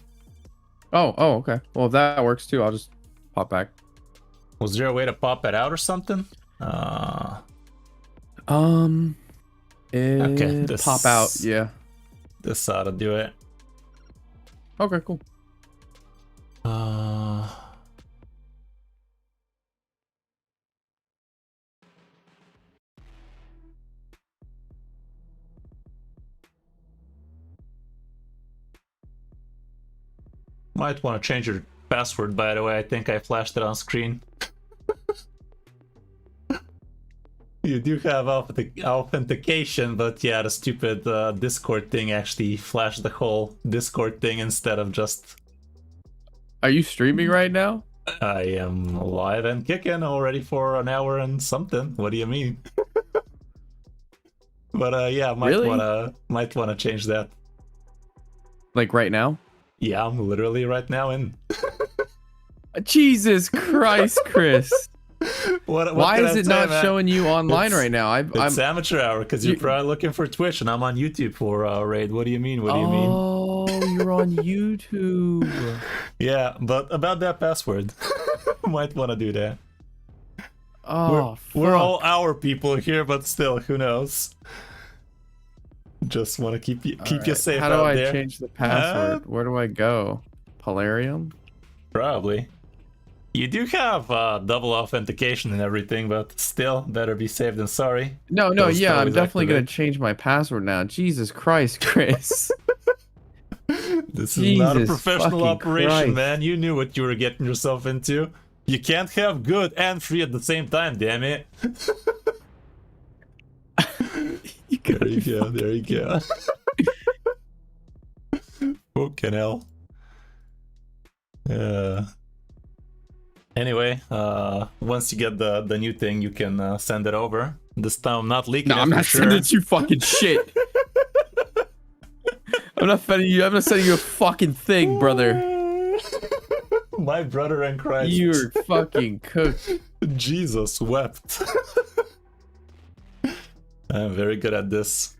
Oh, okay. Well, if that works too, I'll just pop back. Was there a way to pop it out or something? Okay, this, pop out. Yeah. This ought to do it. Okay, cool. Might want to change your password, by the way. I think I flashed it on screen. You do have authentication, but yeah, the stupid Discord thing actually flashed the whole Discord thing instead of just... Are you streaming right now? I am live and kicking already for an hour and something. What do you mean? But yeah, might wanna change that. Like right now? Yeah, I'm literally right now in. Jesus Christ, Chris. Why is it not showing you online right now? It's amateur hour because you're probably looking for Twitch and I'm on YouTube for Raid. What do you mean? What do you mean? Oh, you're on YouTube. Yeah, but about that password, might want to do that. Oh, we're all our people here, but still, who knows? Just want to keep you safe. How do I change the password? Where do I go? Polarium? Probably. You do have double authentication and everything, but still, better be safe than sorry. No, Those yeah, I'm always definitely gonna activate. change my password now. Jesus Christ, Chris. This is not a Jesus professional fucking operation, Christ. man. You knew what you were getting yourself into. You can't have good and free at the same time, damn it. There you go, there you go. Fucking hell. Anyway, once you get the new thing, you can send it over. This time I'm not leaking No, it I'm for not sure. sending you fucking shit. I'm not sending you a fucking thing, brother. My brother in Christ. You're fucking cooked. Jesus wept. I'm very good at this.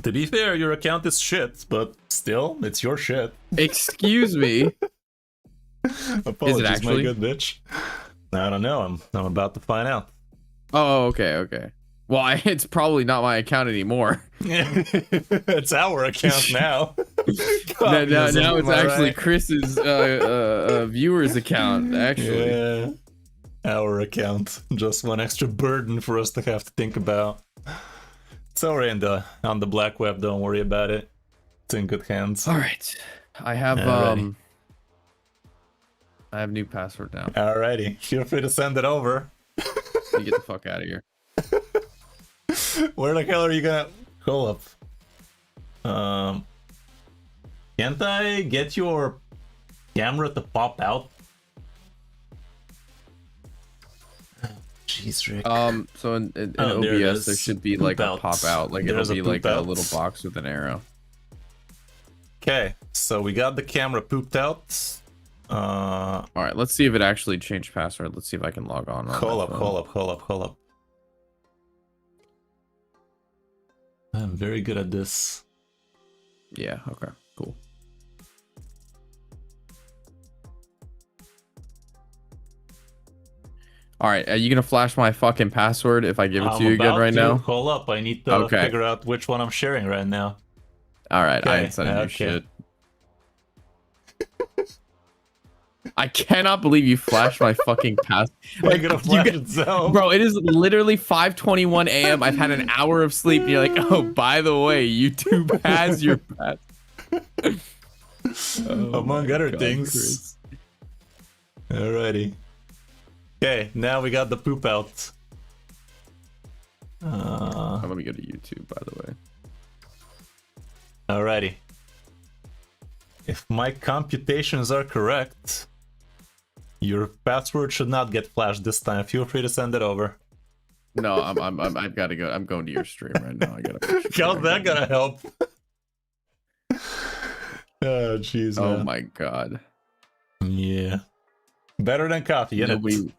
To be fair, your account is shit, but still, it's your shit. Excuse me. Apologies, actually? my good bitch. I don't know. I'm about to find out. Oh, okay. Well, it's probably not my account anymore. It's our account now. Now it's actually right? Chris's viewer's account, actually. Yeah, our account. Just one extra burden for us to have to think about. It's already on the black web. Don't worry about it. It's in good hands. All right, I have Alrighty. I have new password now. Alrighty, feel free to send it over. You get the fuck out of here. Where the hell are you gonna hold up? Can't I get your camera to pop out? Jeez, Rick. So in Oh, there it OBS is. there should be Poop like out. a pop out, like There's it'll a be like poop a out. little box with an arrow. Okay, so we got the camera pooped out. All right, let's see if it actually changed password. Let's see if I can log on. Hold up. I'm very good at this. Yeah. Okay. Cool. All right, are you gonna flash my fucking password if I give it to you again right now? Hold up, I need to Okay. figure out which one I'm sharing right now. All right, I Okay, ain't sending you okay. shit. I cannot believe you flashed my fucking pass. I'm gonna flash itself. Bro, it is literally 5:21 a.m. I've had an hour of sleep. And you're like, oh, by the way, YouTube has your pass. Among my other God, things. Chris. Alrighty. Okay, now we got the poop out. Oh, let me go to YouTube, by the way. Alrighty. If my computations are correct, your password should not get flashed this time. Feel free to send it over. No, I've got to go. I'm going to your stream right now. I gotta. How's that gonna help? Oh, jeez, Oh man. my God. Yeah. Better than coffee, innit? Nobody.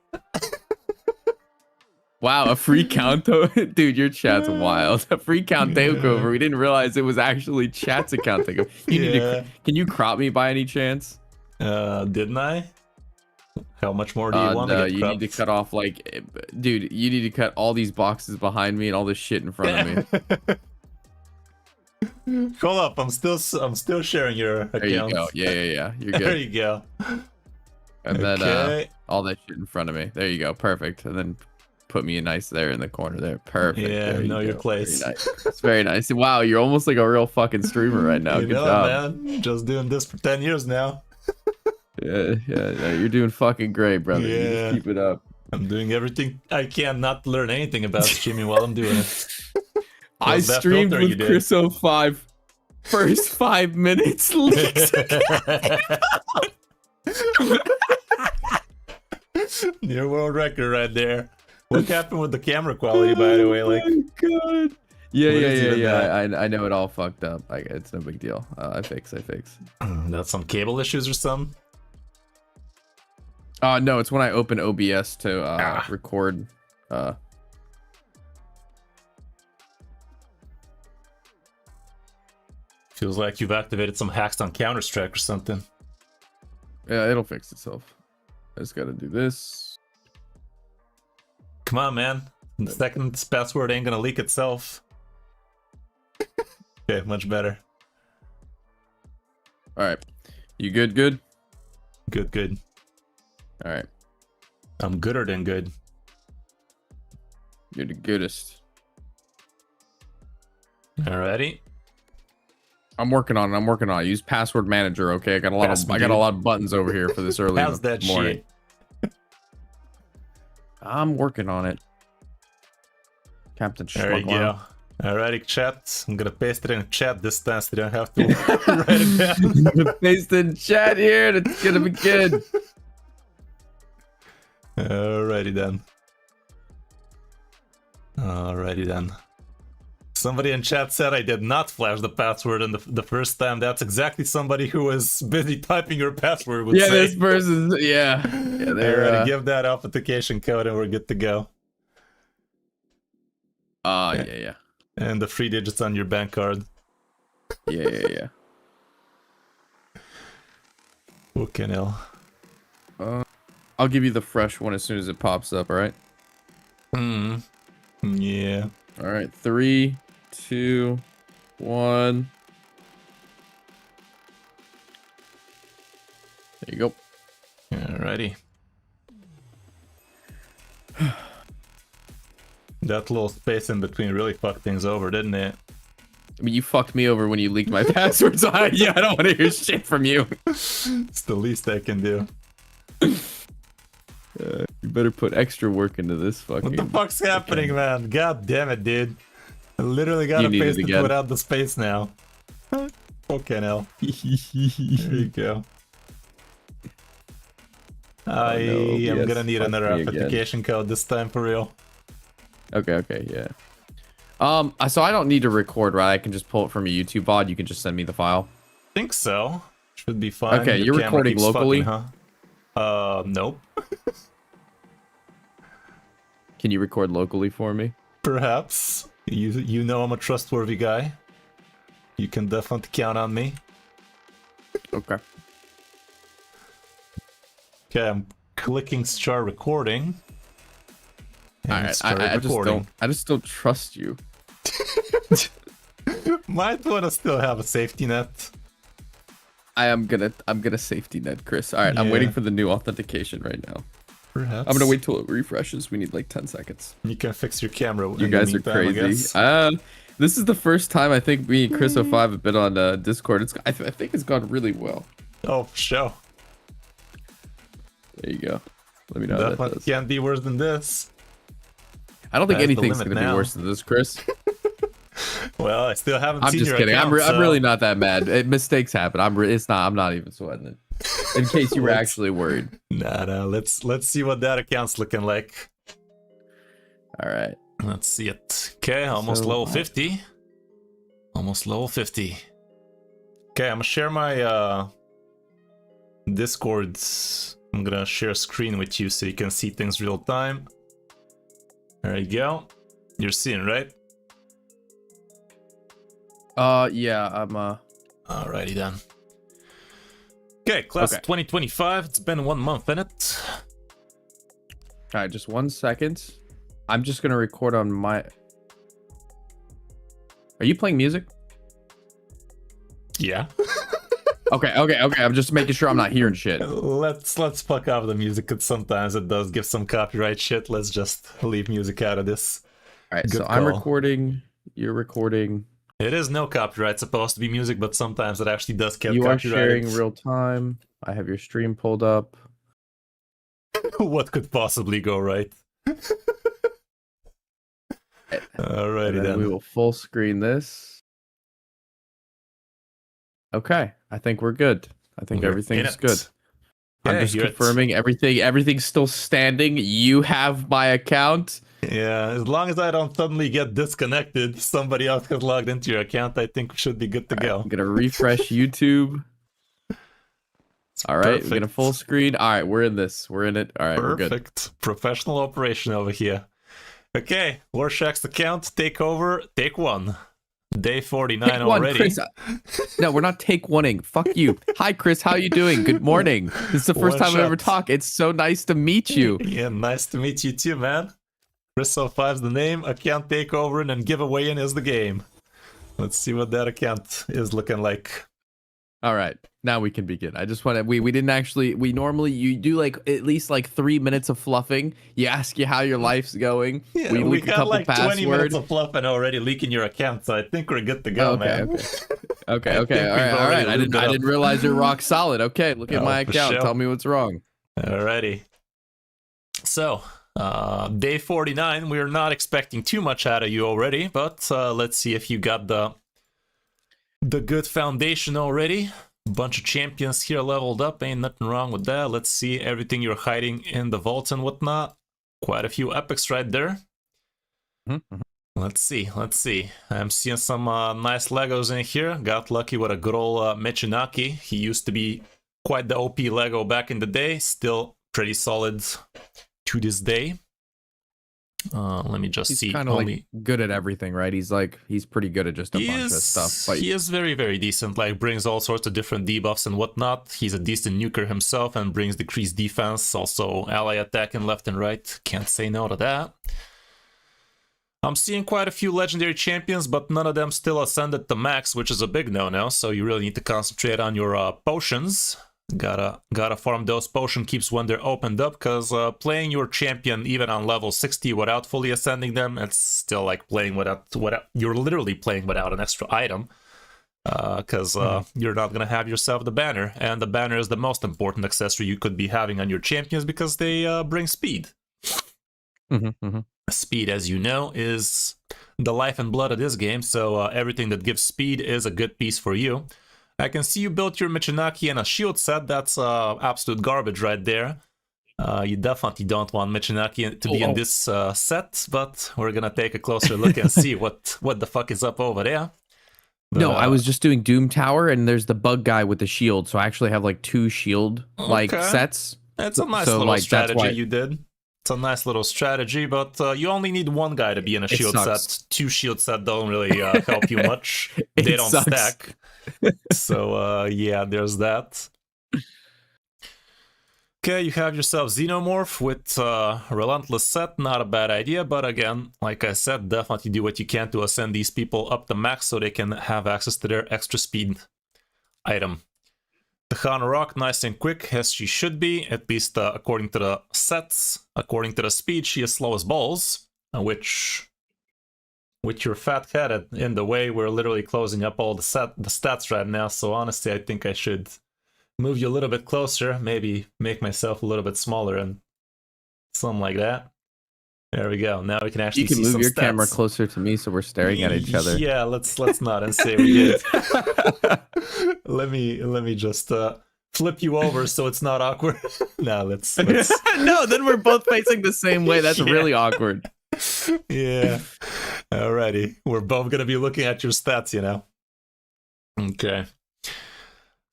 Wow, a free count, dude. Your chat's wild. A free count takeover. We didn't realize it was actually chat's account takeover. You need to. Can you crop me by any chance? Didn't I? How much more do you want to No, get you cropped? need to cut off like, dude. You need to cut all these boxes behind me and all this shit in front of me. Hold up, I'm still sharing your account. There you go. Yeah. You're There good. you go. And then Okay. all that shit in front of me. There you go. Perfect. And then put me nice there in the corner there. Perfect. Yeah, there you know your go. place. Very nice. It's very nice. Wow, you're almost like a real fucking streamer right now. You Good know, job. man. Just doing this for 10 years now. Yeah, you're doing fucking great, brother. You Yeah. just keep it up. I'm doing everything I can not to learn anything about streaming while I'm doing it. I What's that streamed filter you with did? Chris 05. First 5 minutes leaks. New world record right there. What happened with the camera quality, by the way? Like, Oh my God. Yeah. What is even that? I know it all fucked up. It's no big deal. I fix. that's some cable issues or something? No, it's when I open OBS to record. Feels like you've activated some hacks on Counter-Strike or something. Yeah, it'll fix itself. I just gotta do this. Come on, man. The second this password ain't gonna leak itself. Okay, much better. All right. You good? Good. Good. All right. I'm gooder than good. You're the goodest. Alrighty. I'm working on it. Use password manager, okay? I got a lot of buttons over here for this early How's that morning. shit? I'm working on it. Captain There you Schmuggler. go. Alrighty, chat. I'm gonna paste it in chat this time so you don't have to write it down. Paste in chat here. It's gonna be good. Alrighty then. Somebody in chat said I did not flash the password in the first time. That's exactly somebody who was busy typing your password would say. This person's yeah. Alrighty, give that authentication code and we're good to go. Yeah. And the 3 digits on your bank card. Yeah. Fucking hell. I'll give you the fresh one as soon as it pops up, alright? Yeah. Alright, 3, 2, 1. There you go. Alrighty. That little space in between really fucked things over, didn't it? I mean, you fucked me over when you leaked my password, so I don't want to hear shit from you. It's the least I can do. You better put extra work into this fucking... What the fuck's happening, man? God damn it, dude. I literally gotta paste it without the space now. Fucking hell. There you go. I am gonna need another authentication code this time for real. Okay, yeah. So I don't need to record, right? I can just pull it from a YouTube VOD. You can just send me the file. Think so. Should be fine. Okay, you're recording locally? Nope. Can you record locally for me? Perhaps. You know I'm a trustworthy guy. You can definitely count on me. Okay. Okay, I'm clicking start recording. Alright, I just don't trust you. Might wanna still have a safety net. I'm gonna safety net, Chris. Alright, I'm waiting for the new authentication right now. Perhaps. I'm gonna wait till it refreshes. We need like 10 seconds. You can fix your camera. You guys are crazy. This is the first time I think me and Chris 05 have been on Discord. I think it's gone really well. Oh, for sure. There you go. Let me know how that does. Can't be worse than this. I don't think anything's gonna be worse than this, Chris. Well, I still haven't seen your account. I'm just kidding. I'm really not that mad. Mistakes happen. I'm not even sweating it. In case you were actually worried. Nah. Let's see what that account's looking like. All right. Let's see it. Okay, almost level 50. Almost level 50. Okay, I'm gonna share my Discord. I'm gonna share a screen with you so you can see things real time. There you go. You're seeing, right? Yeah, I'm Alrighty then. Okay, class of 2025. It's been 1 month in it. All right, just 1 second. I'm just gonna record on my... Are you playing music? Yeah. Okay. I'm just making sure I'm not hearing shit. Let's fuck off the music, because sometimes it does give some copyright shit. Let's just leave music out of this. All right, so I'm recording. You're recording. It is no copyright supposed to be music, but sometimes it actually does get copyrighted. You are sharing real time. I have your stream pulled up. What could possibly go right? Alrighty then. We will full screen this. Okay, I think we're good. I think everything's good. I'm just confirming everything's still standing. You have my account. Yeah, as long as I don't suddenly get disconnected, somebody else has logged into your account, I think we should be good to go. I'm gonna refresh YouTube. All right, we're gonna full screen. All right, we're in this. We're in it. All right, we're good. Perfect. Professional operation over here. Okay, Warshak's account, Takeover, take 1. Day 49 take one, already. Chris. No, we're not take one-ing. Fuck you. Hi, Chris. How you doing? Good morning. This is the first time I've ever talked. It's so nice to meet you. Yeah, nice to meet you too, man. Chris 05's the name, account takeover, and then giveaway in is the game. Let's see what that account is looking like. All right, now we can begin. I just want to. We didn't actually. We normally you do like at least like 3 minutes of fluffing. You ask you how your life's going. Yeah, we we leak a got couple like 20 minutes passwords. of fluff and already leaking your account, so I think we're good to go, Oh, okay, man. okay. Okay, I okay. think All we've right, all already right. I lubed it didn't up. realize you're rock solid. Okay, look at Oh, my for account. sure. Tell me what's wrong. Alrighty. So, day 49, we're not expecting too much out of you already, but let's see if you got the good foundation already. Bunch of champions here leveled up, ain't nothing wrong with that. Let's see everything you're hiding in the vaults and whatnot. Quite a few epics right there. Mm-hmm. Let's see. I'm seeing some nice Legos in here. Got lucky with a good old Michinaki. He used to be quite the OP Lego back in the day. Still pretty solid to this day. Let me just see. He's kind of like good at everything, right? He's pretty good at just a bunch of stuff. But he is very, very decent. Like, brings all sorts of different debuffs and whatnot. He's a decent nuker himself and brings decreased defense. Also, ally attacking left and right. Can't say no to that. I'm seeing quite a few legendary champions, but none of them still ascended to max, which is a big no-no. So you really need to concentrate on your potions. Gotta farm those potion keeps when they're opened up, because playing your champion even on level 60 without fully ascending them, it's still like playing without you're literally playing without an extra item, because you're not gonna have yourself the banner, and the banner is the most important accessory you could be having on your champions because they bring speed. Speed, as you know, is the life and blood of this game, so everything that gives speed is a good piece for you. I can see you built your Michinaki and a shield set. That's absolute garbage right there. You definitely don't want Michinaki to be in this set, but we're gonna take a closer look and see what the fuck is up over there. But, no, I was just doing Doom Tower, and there's the bug guy with the shield, so I actually have like 2 shield sets. It's a nice little strategy you did. It's a nice little strategy, but you only need 1 guy to be in a shield set. 2 shield set don't really help you much. They don't stack. So yeah, there's that. Okay, you have yourself Xenomorph with Relentless set. Not a bad idea, but again, like I said, definitely do what you can to ascend these people up to max so they can have access to their extra speed item. Tahana Rock, nice and quick, as she should be, at least according to the sets. According to the speed, she is slow as balls, which, with your fat head in the way, we're literally closing up all the stats right now, so honestly, I think I should move you a little bit closer, maybe make myself a little bit smaller and something like that. There we go. Now we can actually see some stats. You can move your camera closer to me so we're staring at each other. Yeah, let's not and say we did. let me just flip you over so it's not awkward. No, let's No, then we're both facing the same way. That's really awkward. Yeah. Alrighty. We're both gonna be looking at your stats, you know. Okay.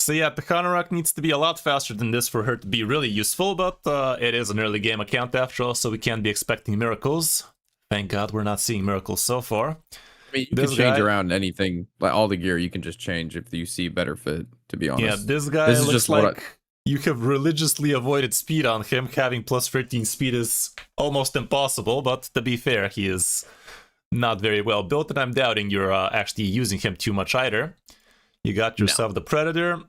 So yeah, the Counter-Rock needs to be a lot faster than this for her to be really useful, but it is an early game account after all, so we can't be expecting miracles. Thank God we're not seeing miracles so far. I mean, you can change around anything, like all the gear you can just change if you see better fit, to be honest. Yeah, this guy looks just like you have religiously avoided speed on him. Having plus 13 speed is almost impossible, but to be fair, he is not very well built, and I'm doubting you're actually using him too much either. You got yourself the Predator.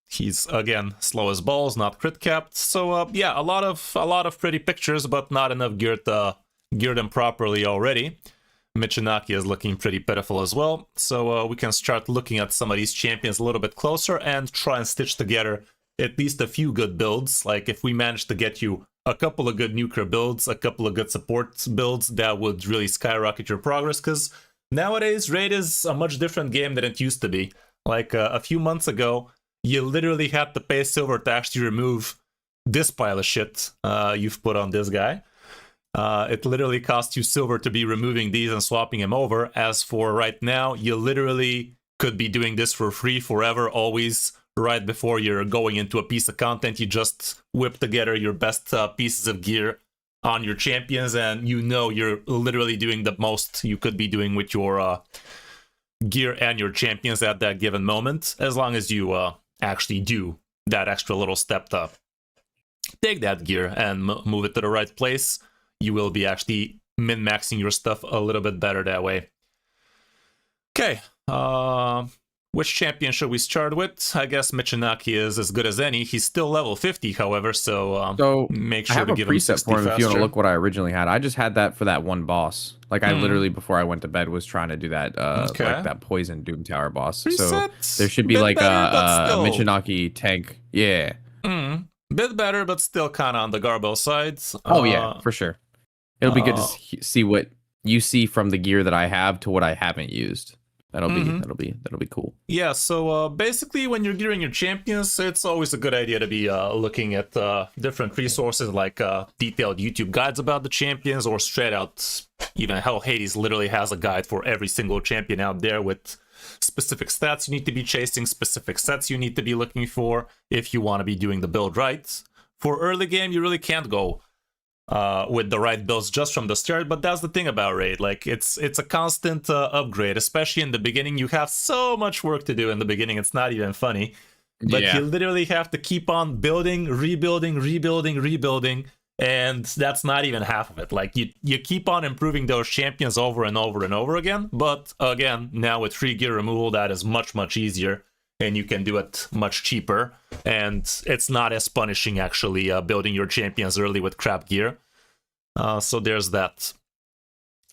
He's again slow as balls, not crit capped. So yeah, a lot of pretty pictures, but not enough gear to gear them properly already. Michinaki is looking pretty pitiful as well. So we can start looking at some of these champions a little bit closer and try and stitch together at least a few good builds. Like if we manage to get you a couple of good nuclear builds, a couple of good support builds, that would really skyrocket your progress. Because nowadays, Raid is a much different game than it used to be. Like a few months ago, you literally had to pay silver to actually remove this pile of shit you've put on this guy. It literally cost you silver to be removing these and swapping him over. As for right now, you literally could be doing this for free forever, always. Right before you're going into a piece of content, you just whip together your best pieces of gear on your champions, and you know you're literally doing the most you could be doing with your gear and your champions at that given moment, as long as you actually do that extra little step to take that gear and move it to the right place. You will be actually min-maxing your stuff a little bit better that way. Okay, Which champion should we start with? I guess Michinaki is as good as any. He's still level 50, however, so So make I sure have to a give him preset 60 for him if you want faster. to look what I originally had. I just had that for that one boss. Like I literally before I went to bed was trying to do that like that poison Doom Tower boss. So Presets, there should be bit like better, but a still. Michinaki tank. Yeah. Bit better, but still kind of on the Garbo side. Oh yeah, for sure. It'll be good to see what you see from the gear that I have to what I haven't used. That'll be cool. Yeah, so basically when you're gearing your champions, it's always a good idea to be looking at different resources like detailed YouTube guides about the champions, or straight out, even Hell Hades literally has a guide for every single champion out there with specific stats you need to be chasing, specific sets you need to be looking for if you want to be doing the build right. For early game, you really can't go with the right builds just from the start, but that's the thing about Raid. Like it's a constant upgrade, especially in the beginning. You have so much work to do in the beginning, it's not even funny. But you literally have to keep on building, rebuilding, and that's not even half of it. Like you keep on improving those champions over and over and over again, but again, now with free gear removal, that is much easier, and you can do it much cheaper, and it's not as punishing actually building your champions early with crap gear. So there's that.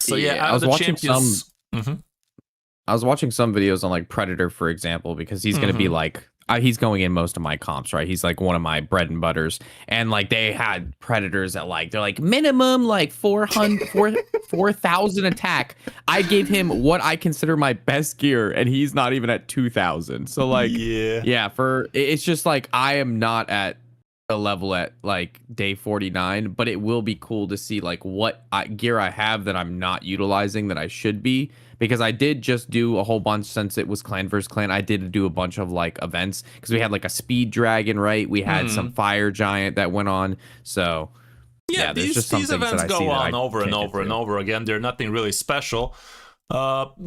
So yeah, I was watching champions... I was watching some videos on like Predator, for example, because he's going to be like, he's going in most of my comps, right? He's like one of my bread and butters. And like they had Predators at like, they're like minimum like 4,000 attack. I gave him what I consider my best gear and he's not even at 2,000. So like, it's just like, I am not at a level at like day 49, but it will be cool to see like what gear I have that I'm not utilizing that I should be, because I did just do a whole bunch since it was clan versus clan. I did do a bunch of like events because we had like a speed dragon, right? We had some fire giant that went on. So yeah, there's just some these things events that I go see on that over and over and over again. They're nothing really special.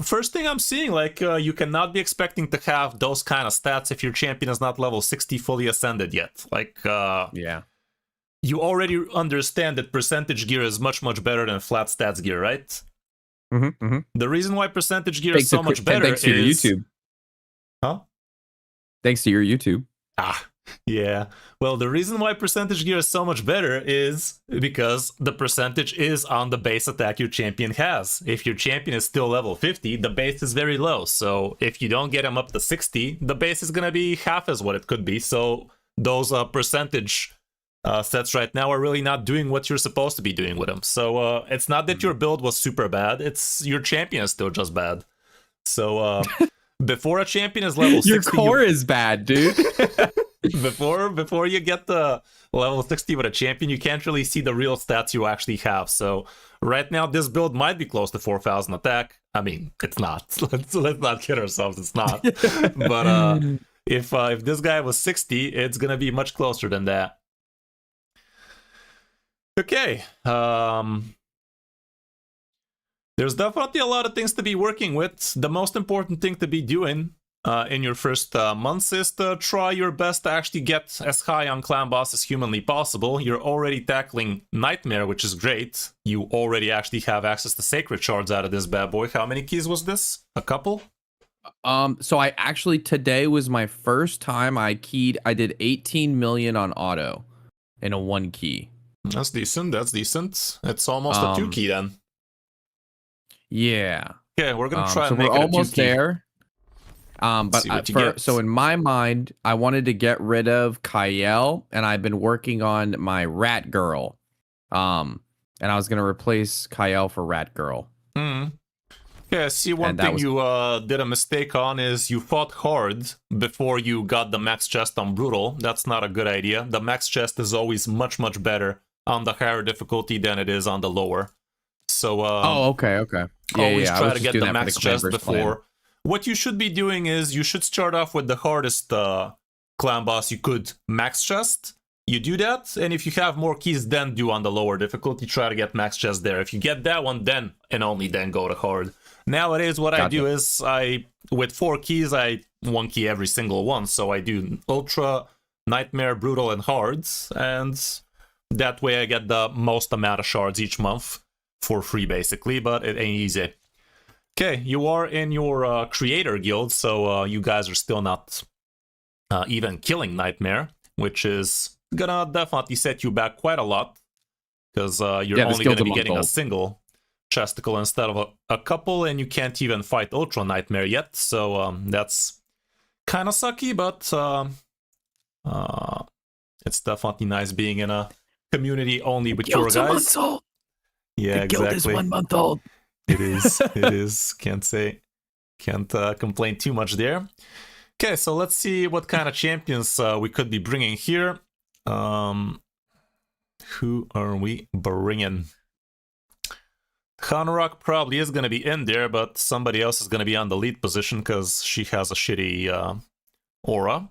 First thing I'm seeing, like you cannot be expecting to have those kind of stats if your champion is not level 60 fully ascended yet. Like you already understand that percentage gear is much better than flat stats gear, right? The reason why percentage gear is so much better thanks to your YouTube. Thanks to your YouTube. Yeah. Well, the reason why percentage gear is so much better is because the percentage is on the base attack your champion has. If your champion is still level 50, the base is very low. So if you don't get him up to 60, the base is going to be half as what it could be. So those percentage sets right now are really not doing what you're supposed to be doing with them. So it's not that your build was super bad. It's your champion is still just bad. So before a champion is level 60... Your core is bad, dude. Before you get the level 60 with a champion, you can't really see the real stats you actually have. So right now, this build might be close to 4,000 attack. I mean, it's not. Let's not kid ourselves. It's not. But if this guy was 60, it's gonna be much closer than that. Okay. There's definitely a lot of things to be working with. The most important thing to be doing in your first months is to try your best to actually get as high on clan boss as humanly possible. You're already tackling Nightmare, which is great. You already actually have access to sacred shards out of this bad boy. How many keys was this? A couple? So I actually, today was my first time I did 18 million on auto in a 1 key. That's decent. It's almost a 2 key then. Yeah. Okay, we're gonna try and so make we're it almost there. So in my mind, I wanted to get rid of Kyle, and I've been working on my Rat Girl. And I was gonna replace Kyle for Rat Girl. Yeah, see, one thing you did a mistake on is you fought hard before you got the max chest on Brutal. That's not a good idea. The max chest is always much better on the higher difficulty than it is on the lower. So okay. Always try to get the max chest before. What you should be doing is you should start off with the hardest clan boss you could max chest. You do that, and if you have more keys, then do on the lower difficulty. Try to get max chest there. If you get that one, then and only then go to hard. Nowadays, what I do is with 4 keys, I 1 key every single one. So I do Ultra, Nightmare, Brutal, and Hards, and that way I get the most amount of shards each month for free, basically. But it ain't easy. Okay, you are in your creator guild, so you guys are still not even killing Nightmare, which is gonna definitely set you back quite a lot, because you're Yeah, this only guild's gonna a be month getting a old. single chesticle instead of a couple, and you can't even fight Ultra Nightmare yet, so that's kind of sucky, but it's definitely nice being in a community only with your guys. Old. Yeah, The guild exactly. is 1 month old. It is. It is. Can't complain too much there. Okay, so let's see what kind of champions we could be bringing here. Who are we bringing? Hanrock probably is going to be in there, but somebody else is going to be on the lead position because she has a shitty aura.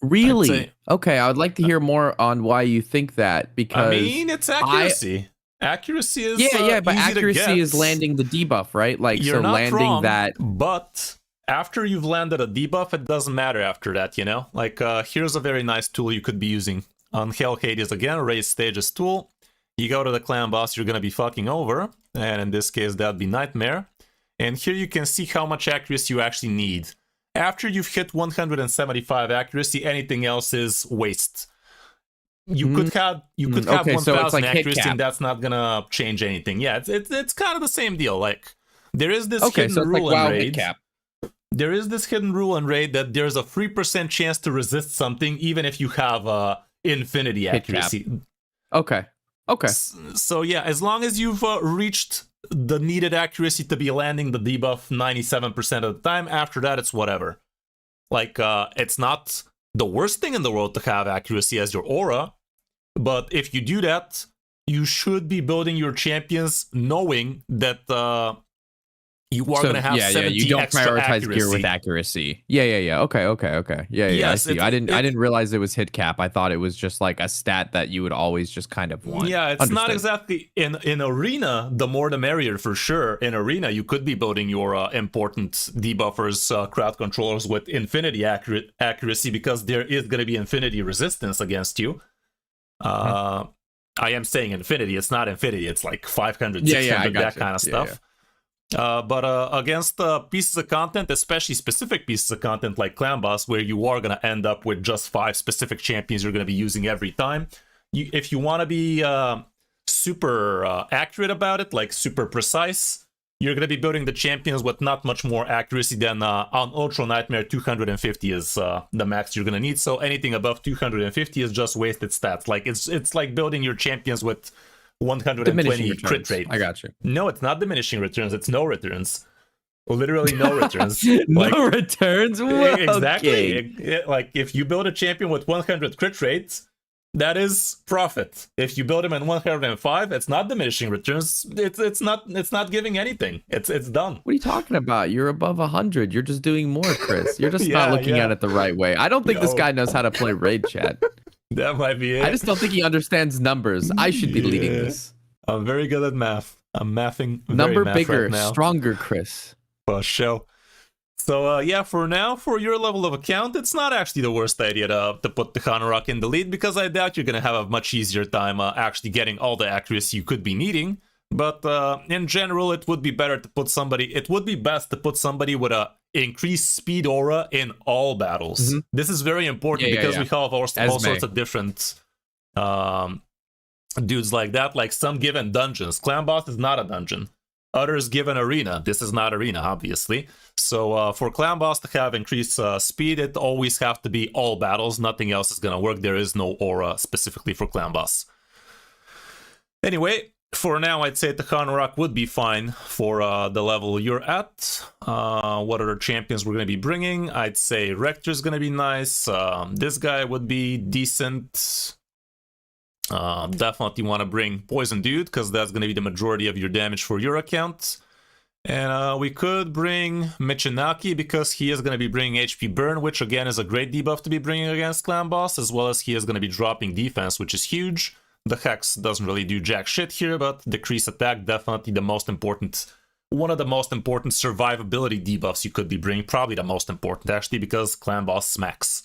Really? Okay, I would like to hear more on why you think that, because I mean, it's accuracy. Accuracy is but easy accuracy to is get. landing the debuff, right? Like, You're so not landing wrong, that. but after you've landed a debuff, it doesn't matter after that, you know? Like, here's a very nice tool you could be using. On Hell Hades again, raise stages tool. You go to the clan boss you're gonna be fucking over, and in this case that'd be Nightmare. And here you can see how much accuracy you actually need. After you've hit 175 accuracy, anything else is waste. You could have okay, 1000 so it's like hit accuracy, cap. and that's not gonna change anything. Yeah, it's kind of the same deal. Like, there is this Okay, hidden so it's like rule in WoW raid. hit cap. There is this hidden rule in raid that there's a 3% chance to resist something, even if you have infinity accuracy. Okay. So yeah, as long as you've reached the needed accuracy to be landing the debuff 97% of the time, after that it's whatever. Like, it's not the worst thing in the world to have accuracy as your aura, but if you do that, you should be building your champions knowing that you are going to have 70 you don't extra prioritize accuracy. gear with accuracy. Yeah. Okay. Yeah. Yes, I see. I didn't realize it was hit cap. I thought it was just like a stat that you would always just kind of want. Yeah, it's Understood. not exactly in arena. The more the merrier for sure. In arena, you could be building your important debuffers, crowd controllers with infinity accuracy, because there is going to be infinity resistance against you. I am saying infinity. It's not infinity. It's like 500, 600, that kind of stuff. But against pieces of content, especially specific pieces of content like Clan Boss, where you are going to end up with just 5 specific champions you're going to be using every time, if you want to be super accurate about it, like super precise, you're going to be building the champions with not much more accuracy than on Ultra Nightmare. 250 is the max you're going to need, so anything above 250 is just wasted stats. Like, it's like building your champions with 120 crit rate. I got you. No, it's not diminishing returns. It's no returns. Literally no returns. No returns? Whoa, exactly. okay. Like, if you build a champion with 100 crit rates, that is profit. If you build him in 105, it's not diminishing returns. It's not giving anything. It's done. What are you talking about? You're above 100. You're just doing more, Chris. You're just not looking at it the right way. I don't think this guy knows how to play raid chat. That might be it. I just don't think he understands numbers. I should be leading this. I'm very good at math. I'm mathing. Number math bigger, right now. stronger, Chris. For show. So yeah, for now, for your level of account, it's not actually the worst idea to put the Hanorok in the lead, because I doubt you're gonna have a much easier time actually getting all the accuracy you could be needing. But in general, it would be better to put somebody. It would be best to put somebody with a increased speed aura in all battles. Mm-hmm. This is very important because we have all sorts of different dudes like that. Like, some given dungeons, Clan Boss is not a dungeon. Others given arena. This is not arena, obviously. So for Clan Boss to have increased speed, it always have to be all battles. Nothing else is gonna work. There is no aura specifically for Clan Boss. Anyway, for now, I'd say the Hanorok would be fine for the level you're at. What other champions we're going to be bringing? I'd say Rector's going to be nice. This guy would be decent. Definitely want to bring Poison Dude, because that's going to be the majority of your damage for your account. And we could bring Michinaki, because he is going to be bringing HP Burn, which again is a great debuff to be bringing against Clan Boss, as well as he is going to be dropping defense, which is huge. The Hex doesn't really do jack shit here, but decrease attack, definitely the most important, one of the most important survivability debuffs you could be bringing. Probably the most important, actually, because Clan Boss smacks.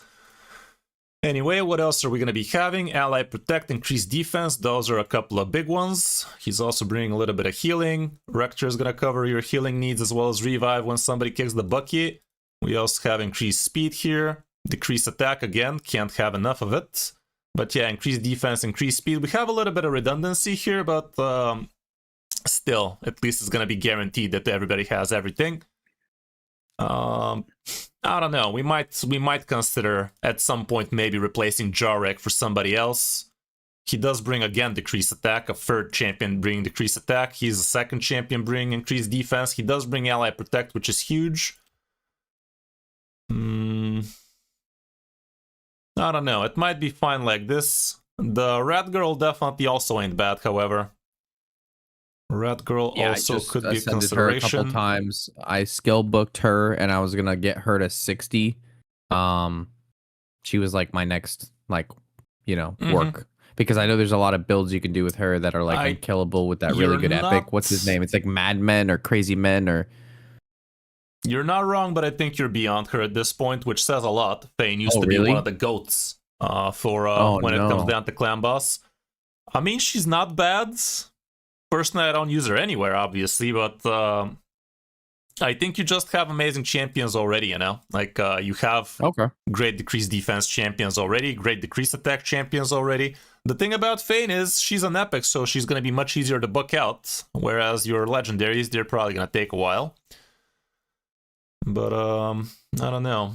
Anyway, what else are we going to be having? Ally Protect, increased defense. Those are a couple of big ones. He's also bringing a little bit of healing. Rector is going to cover your healing needs as well as revive when somebody kicks the bucket. We also have increased speed here. Decreased attack again. Can't have enough of it. But yeah, increased defense, increased speed. We have a little bit of redundancy here, but still, at least it's going to be guaranteed that everybody has everything. I don't know. We might consider at some point maybe replacing Jarek for somebody else. He does bring again decreased attack, a third champion bringing decreased attack. He's a second champion bringing increased defense. He does bring Ally Protect, which is huge. I don't know. It might be fine like this. The Rat Girl definitely also ain't bad, however. Rat Girl also could be a consideration. Her a couple times. I skill booked her, and I was gonna get her to 60. She was like my next, work, because I know there's a lot of builds you can do with her that are like unkillable with that really good epic. What's his name? It's like Mad Men or Crazy Men or. You're not wrong, but I think you're beyond her at this point, which says a lot. Thane used to be one of the goats when it comes down to clan boss. I mean, she's not bad. Personally, I don't use her anywhere, obviously, but I think you just have amazing champions already, you know? Like, you have great decreased defense champions already, great decreased attack champions already. The thing about Thane is she's an epic, so she's going to be much easier to book out, whereas your legendaries, they're probably going to take a while. But, I don't know.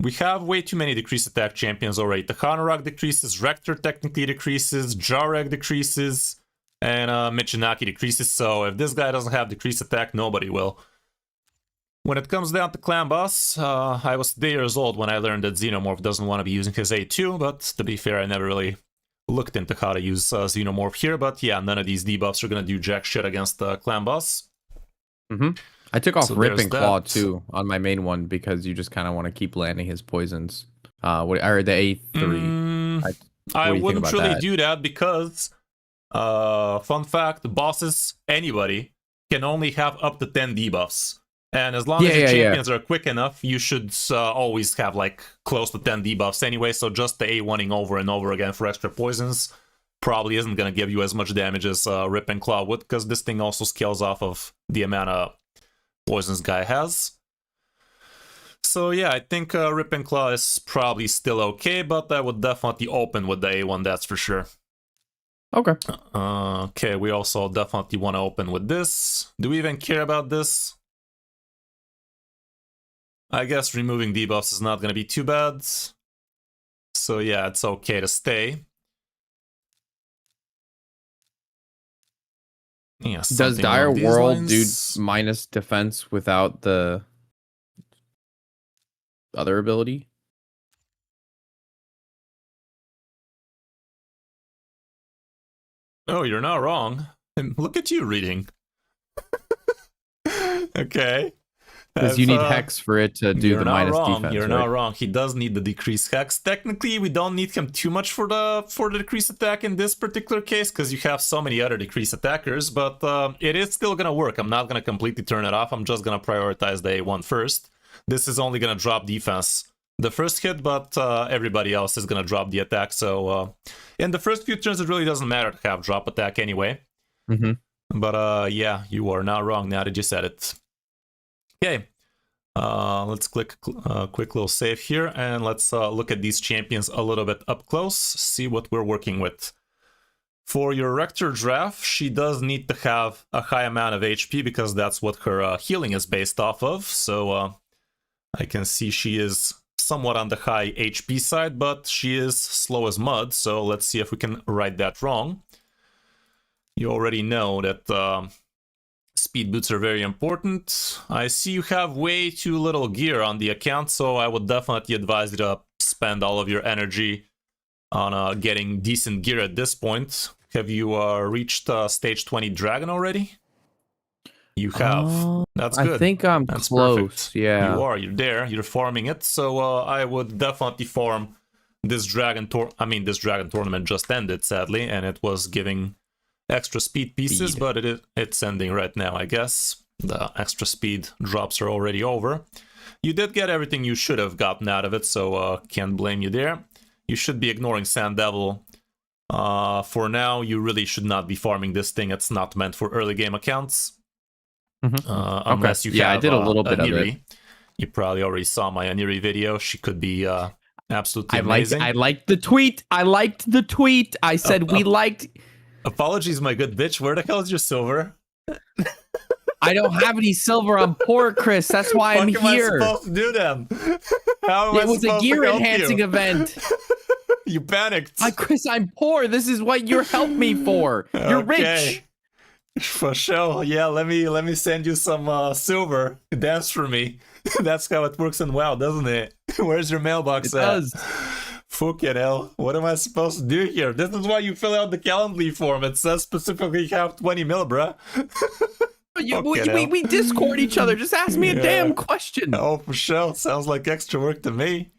We have way too many decreased attack champions already. Takanorak decreases, Rector technically decreases, Jarek decreases, and Michinaki decreases, so if this guy doesn't have decreased attack, nobody will. When it comes down to clan boss, I was 3 years old when I learned that Xenomorph doesn't want to be using his A2, but to be fair, I never really looked into how to use Xenomorph here, but yeah, none of these debuffs are going to do jack shit against the clan boss. I took off Rip and Claw too on my main one because you just kind of want to keep landing his poisons. Or the A3. I wouldn't really do that because, fun fact, bosses, anybody, can only have up to 10 debuffs. And as long as your champions are quick enough, you should always have like close to 10 debuffs anyway. So just the A1ing over and over again for extra poisons probably isn't going to give you as much damage as Rip and Claw would, because this thing also scales off of the amount of poisons guy has. So yeah, I think Rip and Claw is probably still okay, but I would definitely open with the A1, that's for sure. Okay. Okay, we also definitely want to open with this. Do we even care about this? I guess removing debuffs is not going to be too bad. So yeah, it's okay to stay. Yeah, does Dire World do minus defense without the other ability? Oh, you're not wrong. And look at you reading. Okay. Because you need Hex for it to do the minus defense. You're not wrong. He does need the decreased Hex. Technically, we don't need him too much for the decreased attack in this particular case, because you have so many other decreased attackers, but it is still going to work. I'm not going to completely turn it off. I'm just going to prioritize the A1 first. This is only going to drop defense the first hit, but everybody else is going to drop the attack. So in the first few turns, it really doesn't matter to have drop attack anyway. But yeah, you are not wrong now that you said it. Okay, let's click a quick little save here, and let's look at these champions a little bit up close, see what we're working with. For your Rector Drath, she does need to have a high amount of HP because that's what her healing is based off of, so I can see she is somewhat on the high HP side, but she is slow as mud, so let's see if we can right that wrong. You already know that speed boots are very important. I see you have way too little gear on the account, so I would definitely advise you to spend all of your energy on getting decent gear at this point. Have you reached stage 20 dragon already? You have. That's good. I think I'm close. Perfect. Yeah, you are. You're there. You're farming it. So I would definitely farm this dragon this dragon tournament just ended, sadly, and it was giving extra speed pieces, but it's ending right now, I guess. The extra speed drops are already over. You did get everything you should have gotten out of it, so can't blame you there. You should be ignoring Sand Devil. For now, you really should not be farming this thing. It's not meant for early game accounts. Unless you have I did a little bit of Aniri. it. You probably already saw my Aniri video. She could be absolutely amazing. I liked the tweet. I said we liked. Apologies, my good bitch. Where the hell is your silver? I don't have any silver. I'm poor, Chris. That's why I'm What am I here. supposed to do then? How am I It was a supposed to gear help enhancing you? event. You panicked. Chris, I'm poor. This is what you're helping me for. You're rich. For sure. Yeah, let me send you some silver. Dance for me. That's how it works in WoW, doesn't it? Where's your mailbox It at? does. Fucking hell. What am I supposed to do here? This is why you fill out the Calendly form. It says specifically you have 20 mil, bruh. We Discord each other. Just ask me a damn question. Oh, for sure. Sounds like extra work to me.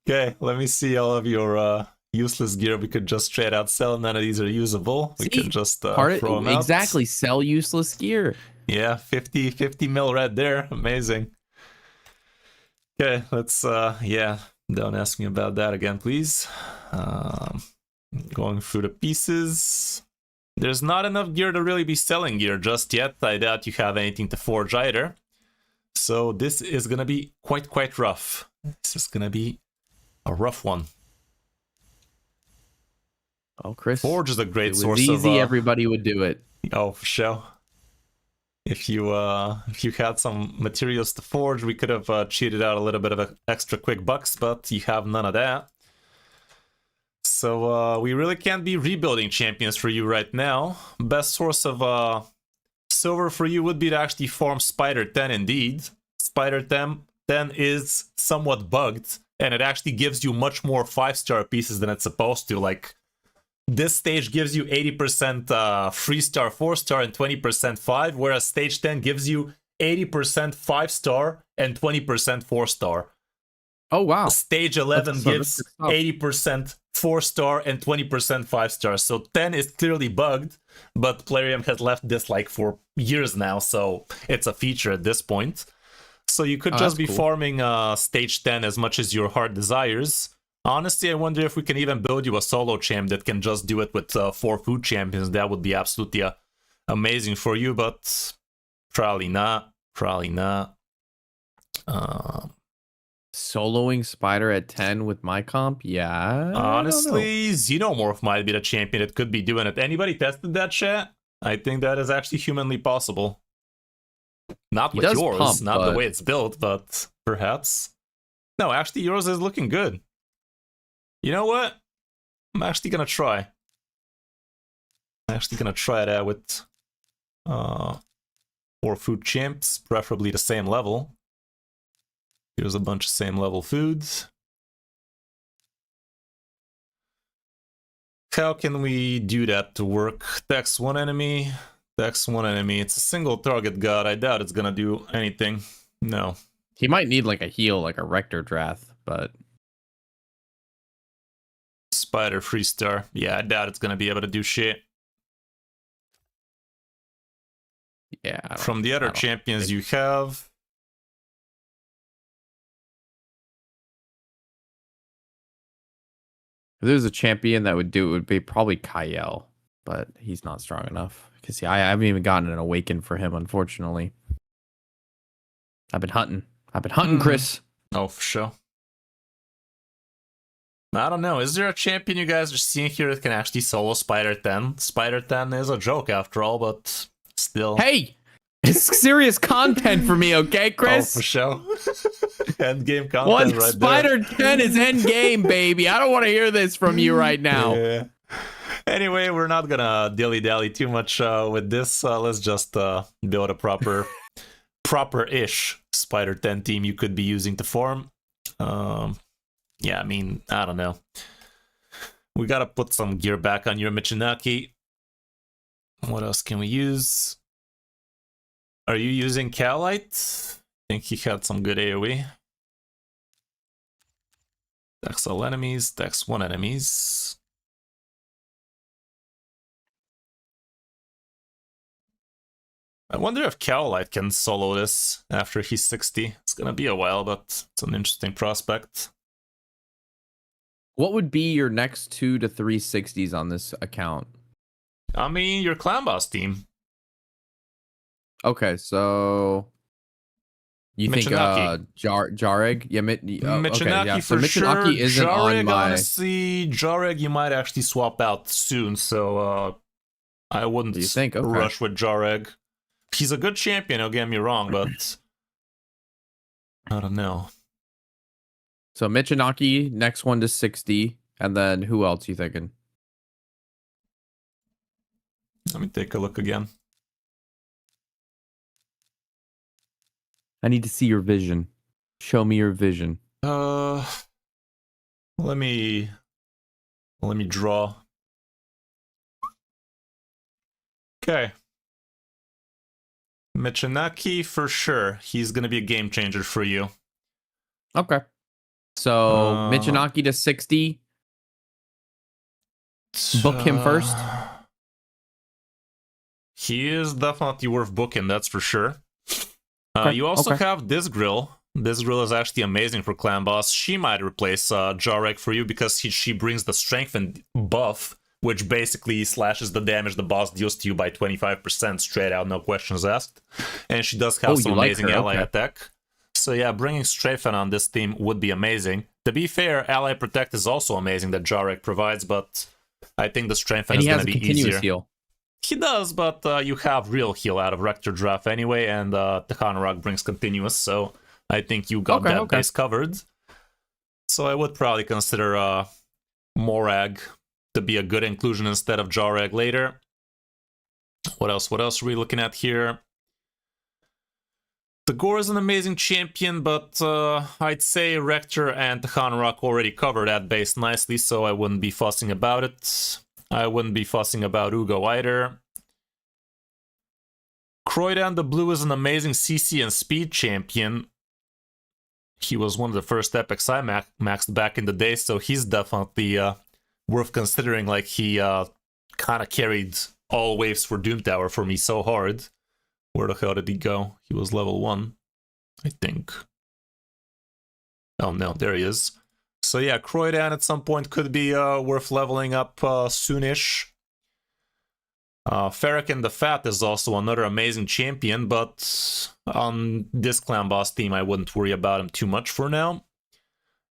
Okay, let me see all of your useless gear. We could just straight out sell. None of these are usable. We can just throw them out. Exactly. Sell useless gear. Yeah, 50 mil right there. Amazing. Okay, let's yeah, don't ask me about that again, please. Going through the pieces. There's not enough gear to really be selling gear just yet. I doubt you have anything to forge either. So this is gonna be quite rough. This is gonna be a rough one. Oh, Chris. Forge is a great It was source easy. of Everybody would do it. Oh, for sure. If you had some materials to forge, we could have cheated out a little bit of extra quick bucks, but you have none of that. So we really can't be rebuilding champions for you right now. Best source of silver for you would be to actually farm Spider 10 indeed. Spider 10 is somewhat bugged, and it actually gives you much more 5-star pieces than it's supposed to. Like, this stage gives you 80% 3-star, 4-star, and 20% 5, whereas stage 10 gives you 80% 5-star and 20% 4-star. Oh, wow. Stage 11 gives 80% 4-star and 20% 5-star. So 10 is clearly bugged, but Plarium has left this like for years now, so it's a feature at this point. So you could just be farming stage 10 as much as your heart desires. Honestly, I wonder if we can even build you a solo champ that can just do it with 4 food champions. That would be absolutely amazing for you, but probably not. Probably not. Soloing Spider at 10 with my comp? Yeah. Honestly, Xenomorph might be the champion that could be doing it. Anybody tested that, chat? I think that is actually humanly possible. Not with yours, not the way it's built, but perhaps. No, actually, yours is looking good. You know what? I'm actually gonna try. I'm actually gonna try that with 4 food champs, preferably the same level. Here's a bunch of same level foods. How can we do that to work? Dex 1 enemy. Dex 1 enemy. It's a single target god. I doubt it's gonna do anything. No. He might need like a heal, like a Rector Drath, but... Spider 3-star. Yeah, I doubt it's gonna be able to do shit. Yeah. From the other champions you have... If there's a champion that would do it, would be probably Kyle, but he's not strong enough. Because I haven't even gotten an awaken for him, unfortunately. I've been hunting, Chris. Oh, for sure. I don't know. Is there a champion you guys are seeing here that can actually solo Spider 10? Spider 10 is a joke after all, but still. Hey! It's serious content for me, okay, Chris? Oh, for sure. End game content One right Spider there. 10 is end game, baby. I don't want to hear this from you right now. Yeah. Anyway, we're not gonna dilly-dally too much with this. Let's just build a proper-ish Spider 10 team you could be using to farm. Yeah, I mean, I don't know. We gotta put some gear back on your Michinaki. What else can we use? Are you using Calite? I think he had some good AoE. Dex all enemies, Dex 1 enemies. I wonder if Cowlight can solo this after he's 60. It's gonna be a while, but it's an interesting prospect. What would be your next 2 to 3 60s on this account? I mean, your clan boss team. Okay, so you think Jareg? Yeah, Michinaki okay, yeah. So for Michinaki sure. isn't Jareg, on my. honestly, Jareg you might actually swap out soon, so I wouldn't You think? Okay. rush with Jareg. He's a good champion, don't get me wrong, but I don't know. So Michinaki, next one to 60, and then who else you thinking? Let me take a look again. I need to see your vision. Show me your vision. Let me draw. Okay. Michinaki for sure. He's gonna be a game changer for you. Okay. So Michinaki to 60. Book him first. He is definitely worth booking, that's for sure. Okay, You also okay. have this grill. This grill is actually amazing for clan boss. She might replace Jarek for you because she brings the strengthened buff, which basically slashes the damage the boss deals to you by 25% straight out, no questions asked. And she does have some amazing ally attack. So yeah, bringing Strafen on this team would be amazing. To be fair, ally protect is also amazing that Jarek provides, but I think the Strafen is going to be easier. Heal. He does, but you have real heal out of Rector Drath anyway, and the Hanorok brings continuous, so I think you got that base covered. So I would probably consider Morag to be a good inclusion instead of Jareg later. What else are we looking at here? The Gore is an amazing champion, but I'd say Rector and Hanorok already covered that base nicely, so I wouldn't be fussing about it. I wouldn't be fussing about Ugo either. Croydan the Blue is an amazing CC and speed champion. He was one of the first epics I maxed back in the day, so he's definitely worth considering. Like, he kind of carried all waves for Doom Tower for me so hard. Where the hell did he go? He was level 1, I think. Oh no, there he is. So yeah, Croydan at some point could be worth leveling up soonish. Ferrican the Fat is also another amazing champion, but on this clan boss team I wouldn't worry about him too much for now.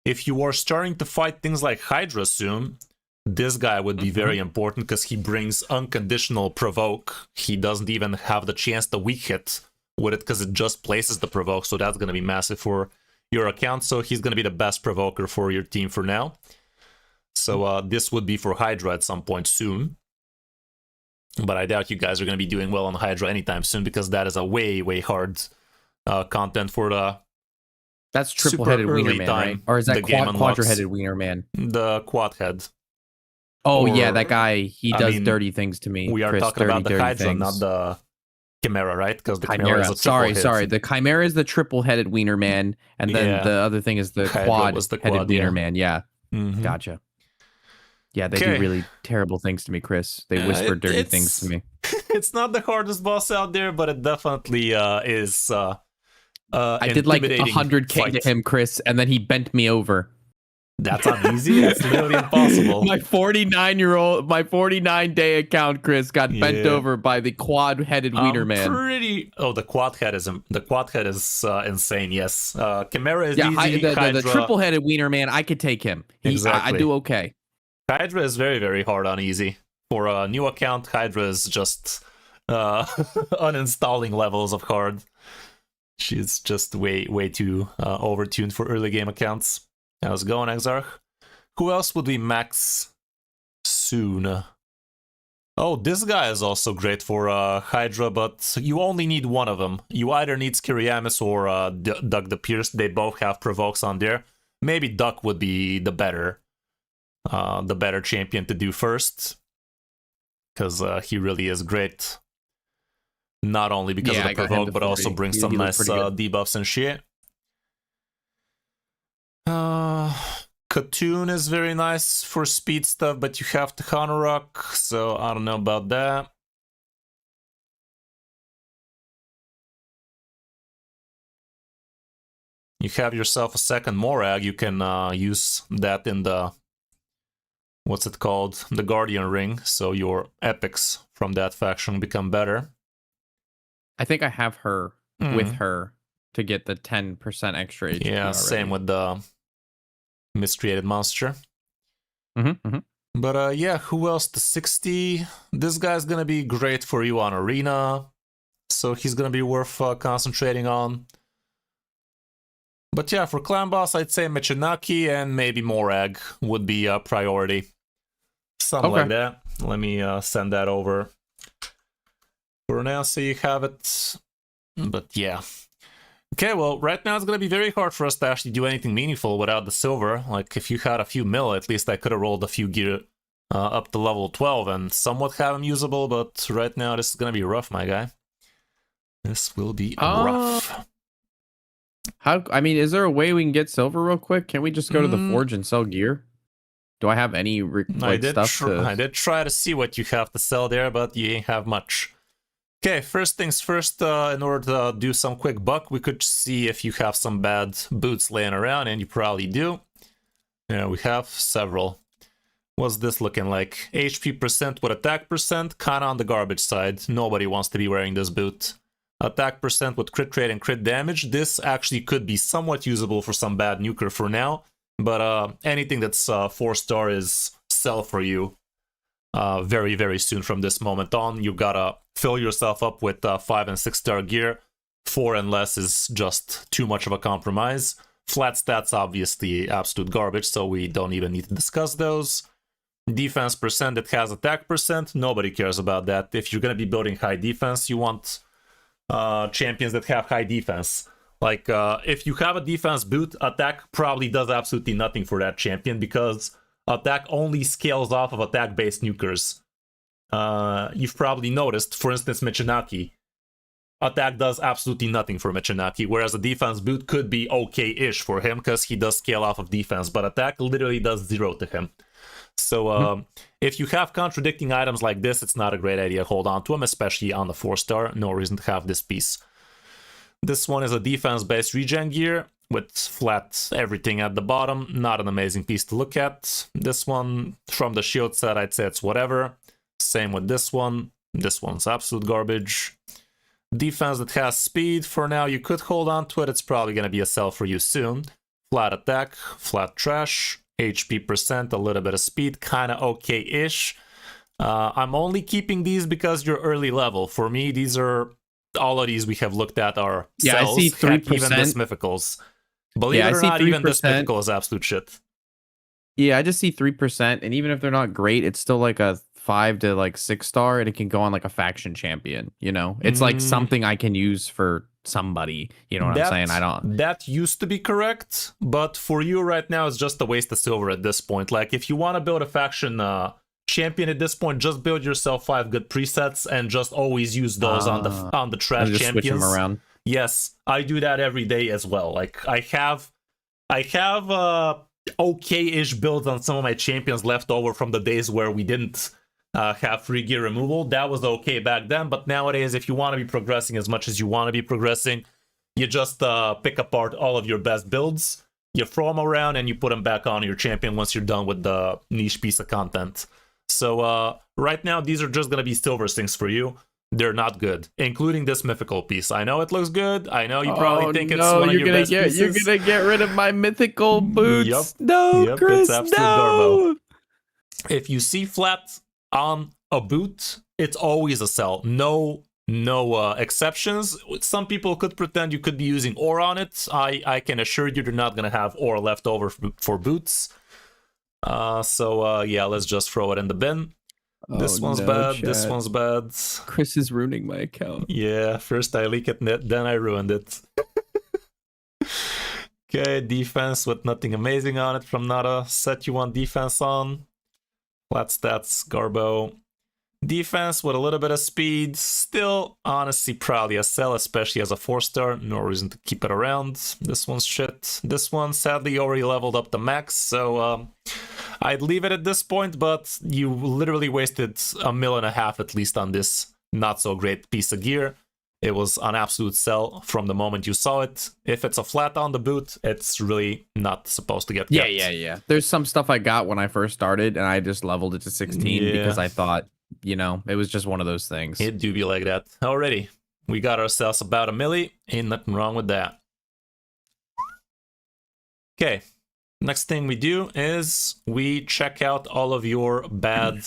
If you are starting to fight things like Hydra soon, this guy would be very important because he brings unconditional provoke. He doesn't even have the chance to weak hit with it because it just places the provoke, so that's going to be massive for your account. So he's going to be the best provoker for your team for now. So this would be for Hydra at some point soon. But I doubt you guys are going to be doing well on Hydra anytime soon because that is a way, way hard content for the That's triple-headed Wiener Man, right? Or is that quadra-headed Wiener Man? The quad head. Oh, yeah, that guy, he does dirty things to me. We are talking about the Hydra, not the Chimera, right? Because the Chimera is a sorry. The Chimera is the triple-headed Wiener Man, and then the other thing is the quad-headed Wiener Man. Yeah, gotcha. Yeah, they do really terrible things to me, Chris. They whisper dirty things to me. It's not the hardest boss out there, but it definitely is. I did like 100k to him, Chris, and then he bent me over. That's not easy. That's literally impossible. My 49-day account, Chris, got bent over by the quad-headed Wiener Man. Oh, the quad head is insane. Yes, Chimera is easy. The triple-headed Wiener Man, I could take him. I do okay. Hydra is very, very hard on easy. For a new account, Hydra is just uninstalling levels of hard. She's just way too overtuned for early game accounts. How's it going, Exarch? Who else would we max soon? Oh, this guy is also great for Hydra, but you only need one of them. You either need Skiriamis or Duck the Pierce. They both have provokes on there. Maybe Duck would be the better champion to do first, because he really is great. Not only because of the provoke, but also brings some nice debuffs and shit. Katoon is very nice for speed stuff, but you have to Hanorok, so I don't know about that. You have yourself a second Morag. You can use that in the, what's it called? The Guardian Ring. So your epics from that faction become better. I think I have her with her to get the 10% extra HP. Yeah, already. same with the miscreated monster. Mm-hmm. But yeah, who else? The 60. This guy's gonna be great for you on Arena. So he's gonna be worth concentrating on. But yeah, for Clan Boss, I'd say Michinaki and maybe Morag would be a priority. Something like that. Let me send that over for now so you have it. But yeah. Okay, well, right now it's going to be very hard for us to actually do anything meaningful without the silver. Like, if you had a few mil, at least I could have rolled a few gear up to level 12 and somewhat have them usable, but right now this is going to be rough, my guy. This will be rough. I mean, is there a way we can get silver real quick? Can we just go to the forge and sell gear? Do I have any stuff I did try to see what you have to sell there, but you ain't have much. Okay, first things first, in order to do some quick buck, we could see if you have some bad boots laying around, and you probably do. Yeah, we have several. What's this looking like? HP percent with attack percent, kinda on the garbage side. Nobody wants to be wearing this boot. Attack percent with crit rate and crit damage. This actually could be somewhat usable for some bad nuker for now, but anything that's 4-star is sell for you very, very soon from this moment on. You gotta fill yourself up with 5 and 6-star gear. 4 and less is just too much of a compromise. Flat stats, obviously, absolute garbage, so we don't even need to discuss those. Defense percent that has attack percent, nobody cares about that. If you're gonna be building high defense, you want champions that have high defense. Like, if you have a defense boot, attack probably does absolutely nothing for that champion, because attack only scales off of attack-based nukers. You've probably noticed, for instance, Michinaki. Attack does absolutely nothing for Michinaki, whereas a defense boot could be okay-ish for him, because he does scale off of defense, but attack literally does 0 to him. So if you have contradicting items like this, it's not a great idea to hold on to them, especially on the 4-star. No reason to have this piece. This one is a defense-based regen gear with flat everything at the bottom. Not an amazing piece to look at. This one, from the shield set, I'd say it's whatever. Same with this one. This one's absolute garbage. Defense that has speed, for now you could hold on to it. It's probably going to be a sell for you soon. Flat attack, flat trash. HP percent, a little bit of speed, kind of okay-ish. I'm only keeping these because you're early level. For me, these are... all of these we have looked at are cells. I see 3%. Even this mythicals. Believe it or not, even this mythical is absolute shit. Yeah, I just see 3%, and even if they're not great, it's still like a 5 to 6-star, and it can go on like a faction champion, you know? It's like something I can use for somebody, you know what I'm saying? That used to be correct, but for you right now, it's just a waste of silver at this point. Like, if you want to build a faction champion at this point, just build yourself 5 good presets and just always use those on the trash just champions. Switch them around. Yes, I do that every day as well. Like, I have okay-ish builds on some of my champions left over from the days where we didn't have free gear removal. That was okay back then, but nowadays, if you want to be progressing as much as you want to be progressing, you just pick apart all of your best builds, you throw them around, and you put them back on your champion once you're done with the niche piece of content. So right now, these are just going to be silver things for you. They're not good, including this mythical piece. I know it looks good. I know you probably think it's one of your best pieces. You're going to get rid of my mythical boots. Yep. No, Chris, it's absolute no. garbo. If you see flat on a boot, it's always a sell. No exceptions. Some people could pretend you could be using ore on it. I can assure you, you're not going to have ore left over for boots. So yeah, let's just throw it in the bin. This one's bad. Chat. This one's bad. Chris is ruining my account. Yeah, first I leak it, then I ruined it. Okay, defense with nothing amazing on it from not a set you want defense on. Flat stats, garbo. Defense with a little bit of speed. Still, honestly, probably a sell, especially as a 4-star. No reason to keep it around. This one's shit. This one, sadly, already leveled up the max, so I'd leave it at this point, but you literally wasted $1.5 million at least on this not-so-great piece of gear. It was an absolute sell from the moment you saw it. If it's a flat on the boot, it's really not supposed to get kept. Yeah. There's some stuff I got when I first started, and I just leveled it to 16 because I thought, you know, it was just one of those things. It do be like that. Alrighty, we got ourselves about a milli. Ain't nothing wrong with that. Okay, next thing we do is we check out all of your bad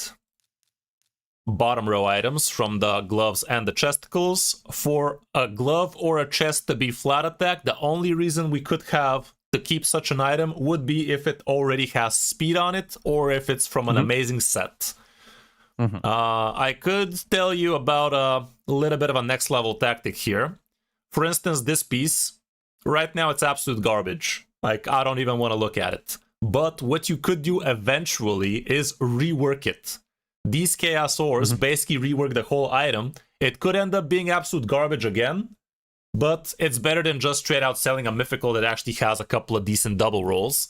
bottom row items from the gloves and the chesticles. For a glove or a chest to be flat attack, the only reason we could have to keep such an item would be if it already has speed on it or if it's from an amazing set. I could tell you about a little bit of a next level tactic here. For instance, this piece, right now it's absolute garbage. Like, I don't even want to look at it. But what you could do eventually is rework it. These Chaos Ores basically rework the whole item. It could end up being absolute garbage again, but it's better than just straight out selling a mythical that actually has a couple of decent double rolls.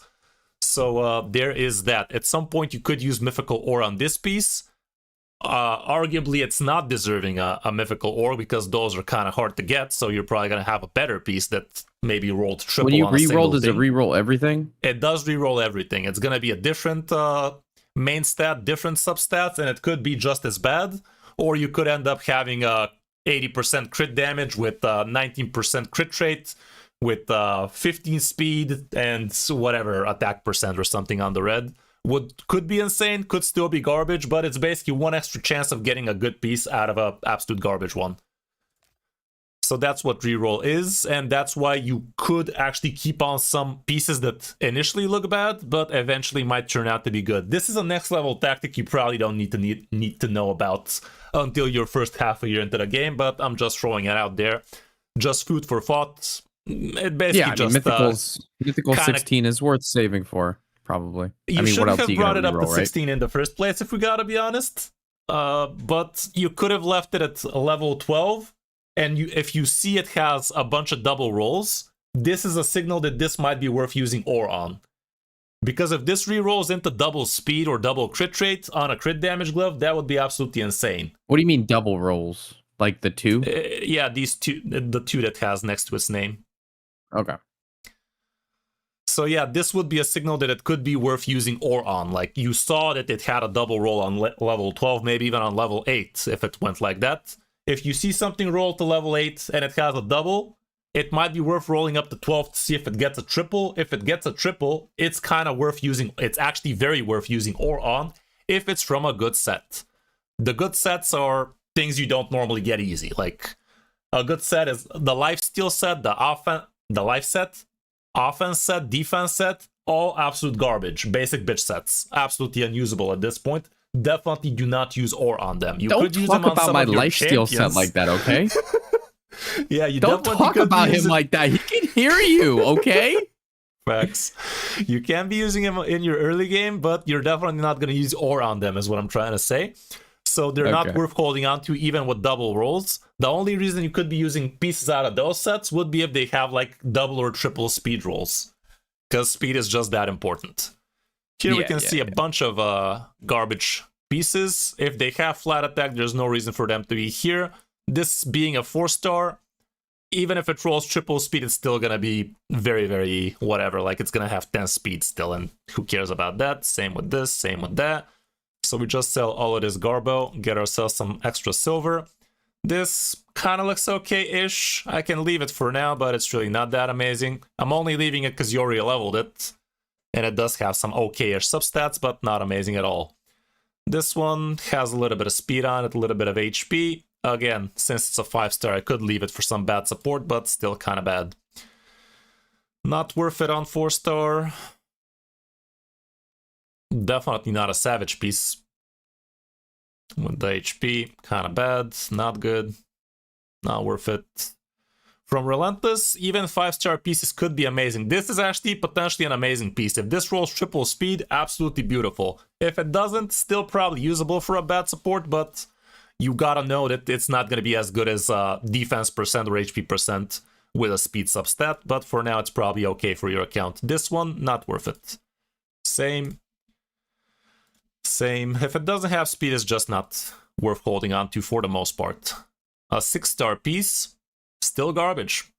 So there is that. At some point you could use mythical ore on this piece. Arguably it's not deserving a mythical ore because those are kind of hard to get, so you're probably going to have a better piece that maybe rolled triple. When you on a single re-roll, does thing. it re-roll everything? It does re-roll everything. It's going to be a different main stat, different substats, and it could be just as bad, or you could end up having a 80% crit damage with 19% crit rate, with 15 speed, and whatever attack percent or something on the red. Could be insane, could still be garbage, but it's basically one extra chance of getting a good piece out of a absolute garbage one. So that's what reroll is, and that's why you could actually keep on some pieces that initially look bad, but eventually might turn out to be good. This is a next level tactic you probably don't need to know about until your first half a year into the game, but I'm just throwing it out there. Just food for thought. It basically Mythical 16 is worth saving for, probably. You I mean, what shouldn't else have are you brought gonna it up to reroll, 16 in the first place, if we gotta be honest. But you could have left it at level 12. And if you see it has a bunch of double rolls, this is a signal that this might be worth using ore on. Because if this re-rolls into double speed or double crit rate on a crit damage glove, that would be absolutely insane. What do you mean double rolls? Like the two? Yeah, these two, the two that has next to its name. Okay. So yeah, this would be a signal that it could be worth using ore on. Like, you saw that it had a double roll on level 12, maybe even on level 8, if it went like that. If you see something roll to level 8 and it has a double, it might be worth rolling up to 12 to see if it gets a triple. If it gets a triple, it's kind of worth using. It's actually very worth using ore on if it's from a good set. The good sets are things you don't normally get easy. Like, a good set is the lifesteal set, the life set, offense set, defense set, all absolute garbage. Basic bitch sets. Absolutely unusable at this point. Definitely do not use ore on them. You Don't could use talk them on about some my of your lifesteal set champions. like that, okay? Yeah, you Don't definitely talk could about use him it. like that. He can hear you, okay? Facts. You can be using him in your early game, but you're definitely not going to use ore on them, is what I'm trying to say. So they're not worth holding on to even with double rolls. The only reason you could be using pieces out of those sets would be if they have like double or triple speed rolls. Because speed is just that important. Here we can see a bunch of garbage pieces. If they have flat attack, there's no reason for them to be here. This being a 4-star, even if it rolls triple speed, it's still gonna be very, very whatever. Like, it's gonna have 10 speed still, and who cares about that? Same with this, same with that. So we just sell all of this garbo, get ourselves some extra silver. This kind of looks okay-ish. I can leave it for now, but it's really not that amazing. I'm only leaving it because you already leveled it. And it does have some okay-ish substats, but not amazing at all. This one has a little bit of speed on it, a little bit of HP. Again, since it's a 5-star, I could leave it for some bad support, but still kind of bad. Not worth it on 4-star. Definitely not a savage piece. With the HP, kind of bad, not good, not worth it. From Relentless, even 5-star pieces could be amazing. This is actually potentially an amazing piece. If this rolls triple speed, absolutely beautiful. If it doesn't, still probably usable for a bad support, but you gotta know that it's not gonna be as good as defense percent or HP percent with a speed substat, but for now it's probably okay for your account. This one, not worth it. Same. If it doesn't have speed, it's just not worth holding on to for the most part. A 6-star piece, still garbage.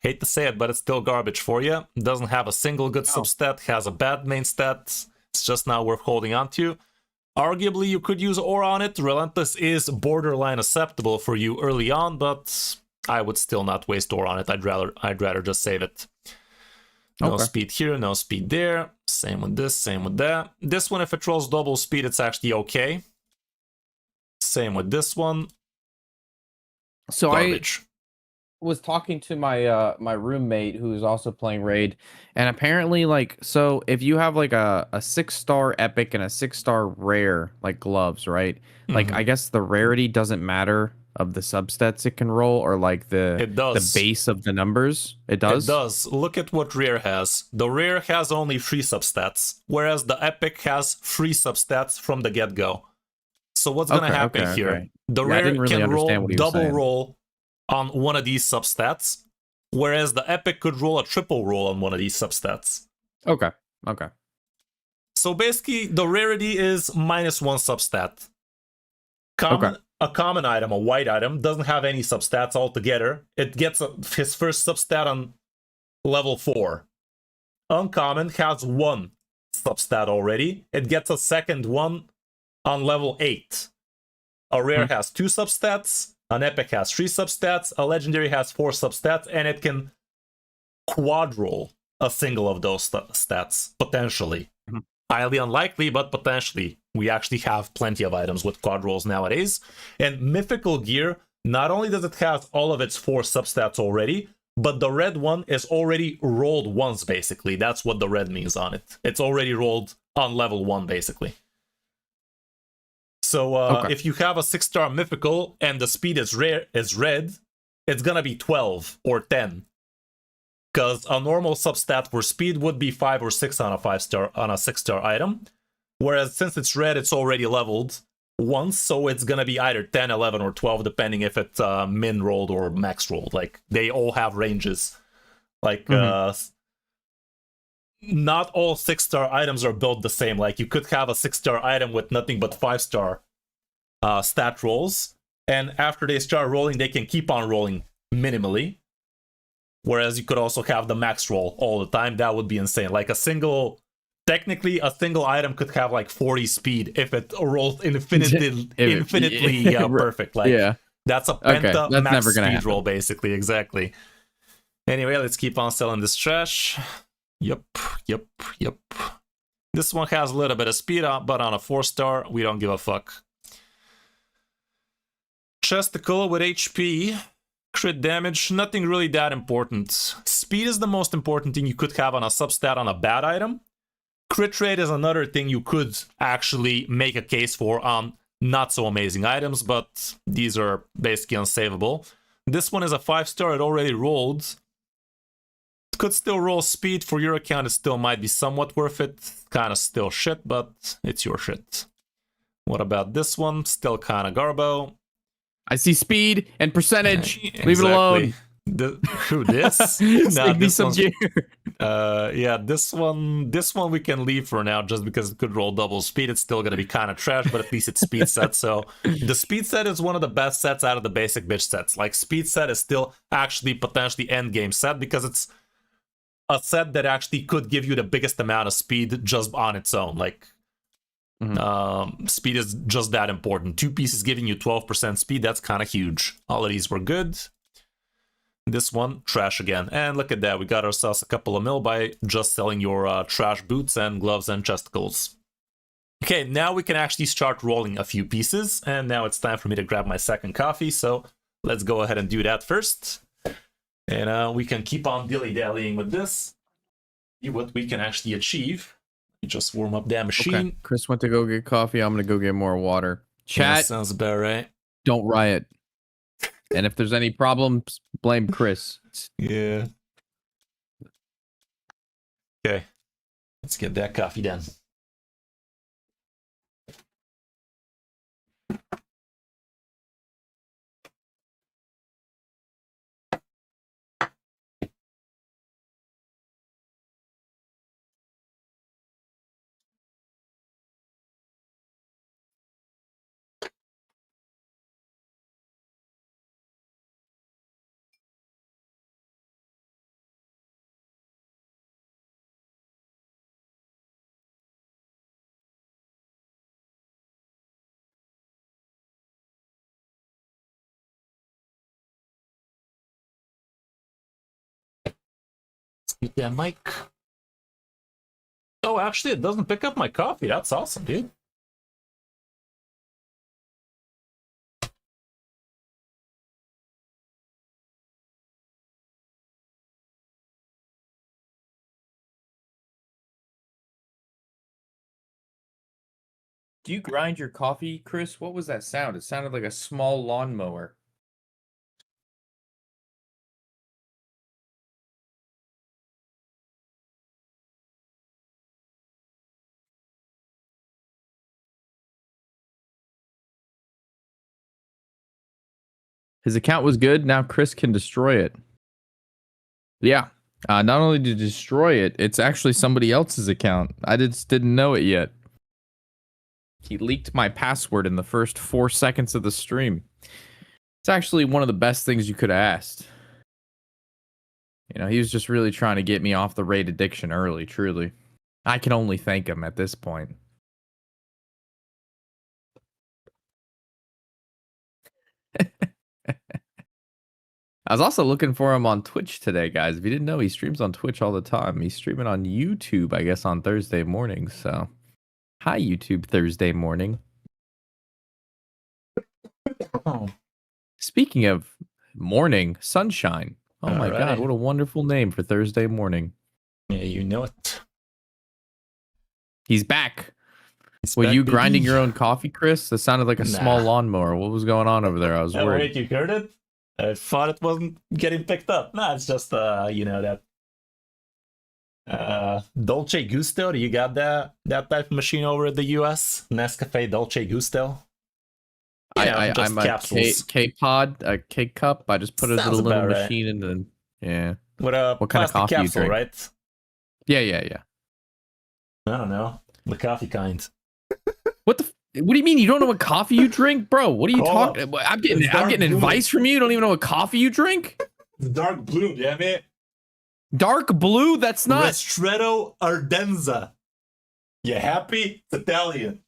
Hate to say it, but it's still garbage for you. Doesn't have a single good substat, has a bad main stat. It's just not worth holding on to. Arguably, you could use Aura on it. Relentless is borderline acceptable for you early on, but I would still not waste Aura on it. I'd rather just save it. No speed here, no speed there. Same with this, same with that. This one, if it rolls double speed, it's actually okay. Same with this one. So garbage. I was talking to my my roommate who's also playing Raid, and apparently, like, so if you have like a 6-star epic and a 6-star rare, like gloves, right? Like, I guess the rarity doesn't matter of the substats it can roll, or like the base of the numbers. It does. It does. Look at what rare has. The rare has only 3 substats, whereas the epic has 3 substats from the get-go. So what's gonna happen here? The rare can roll double roll on one of these substats, whereas the epic could roll a triple roll on one of these substats. Okay. So basically, the rarity is -1 substat. A common item, a white item, doesn't have any substats altogether. It gets his first substat on level 4. Uncommon has 1 substat already. It gets a second one on level 8. A rare has 2 substats. An epic has 3 substats. A legendary has 4 substats, and it can quad roll a single of those stats, potentially. Highly unlikely, but potentially. We actually have plenty of items with quad rolls nowadays. And mythical gear, not only does it have all of its 4 substats already, but the red one is already rolled once, basically. That's what the red means on it. It's already rolled on level 1, basically. So if you have a 6-star mythical and the speed is red, it's gonna be 12 or 10. Because a normal substat for speed would be 5 or 6 on a 5-star on a 6-star item. Whereas since it's red, it's already leveled once, so it's gonna be either 10, 11, or 12, depending if it's min rolled or max rolled. Like, they all have ranges. Like, not all 6-star items are built the same. Like, you could have a 6-star item with nothing but 5-star stat rolls, and after they start rolling, they can keep on rolling minimally. Whereas you could also have the max roll all the time. That would be insane. Like, technically, a single item could have like 40 speed if it rolls infinitely perfect. Like, that's a penta that's max never gonna speed happen. roll, basically. Exactly. Anyway, let's keep on selling this trash. Yep. This one has a little bit of speed, but on a 4-star, we don't give a fuck. Chesticle with HP. Crit damage, nothing really that important. Speed is the most important thing you could have on a substat on a bad item. Crit rate is another thing you could actually make a case for on not so amazing items, but these are basically unsavable. This one is a 5-star, it already rolled. It could still roll speed. For your account, it still might be somewhat worth it. Kind of still shit, but it's your shit. What about this one? Still kind of garbo. I see speed and percentage. Leave it alone. Who this? Nah, this one's yeah, this one we can leave for now, just because it could roll double speed. It's still gonna be kind of trash, but at least it's speed set. So the speed set is one of the best sets out of the basic bitch sets. Like, speed set is still actually potentially end game set, because it's a set that actually could give you the biggest amount of speed just on its own. Like, speed is just that important. 2 pieces giving you 12% speed, that's kind of huge. All of these were good. This one, trash again. And look at that, we got ourselves a couple of mil by just selling your trash boots and gloves and chesticles. Okay, now we can actually start rolling a few pieces, and now it's time for me to grab my second coffee, so let's go ahead and do that first. And we can keep on dilly-dallying with this, see what we can actually achieve. Just warm up that machine. Okay. Chris went to go get coffee. I'm gonna go get more water. Chat. Yeah, sounds about right. Don't riot. And if there's any problems, blame Chris. Yeah. Okay. Let's get that coffee done. Yeah, Mike. Oh, actually, it doesn't pick up my coffee. That's awesome, dude. Do you grind your coffee, Chris? What was that sound? It sounded like a small lawnmower. His account was good. Now Chris can destroy it. Yeah. Not only to destroy it, it's actually somebody else's account. I just didn't know it yet. He leaked my password in the first 4 seconds of the stream. It's actually one of the best things you could have asked. You know, he was just really trying to get me off the raid addiction early, truly. I can only thank him at this point. I was also looking for him on Twitch today, guys. If you didn't know, he streams on Twitch all the time. He's streaming on YouTube, I guess, on Thursday mornings. So, hi, YouTube Thursday morning. Oh. Speaking of morning, sunshine. Oh my God, what a wonderful name for Thursday morning. Yeah, you know it. He's back. Were you grinding your own coffee, Chris? That sounded like a small lawnmower. What was going on over there? I was worried. Wait, you heard it? I thought it wasn't getting picked up. Nah, it's just, you know, that Dolce Gusto. Do you got that type of machine over at the US? Nescafe Dolce Gusto? I'm a K-pod, a K-cup. I just put it in a little machine and then, yeah. With a what kind of coffee capsule, you drink? Right? Yeah. I don't know. The coffee kind. What do you mean you don't know what coffee you drink, bro? What are you talking? I'm getting advice from you. You don't even know what coffee you drink. It's dark blue, damn it. Dark blue? That's not Ristretto Ardenza. You happy? It's Italian.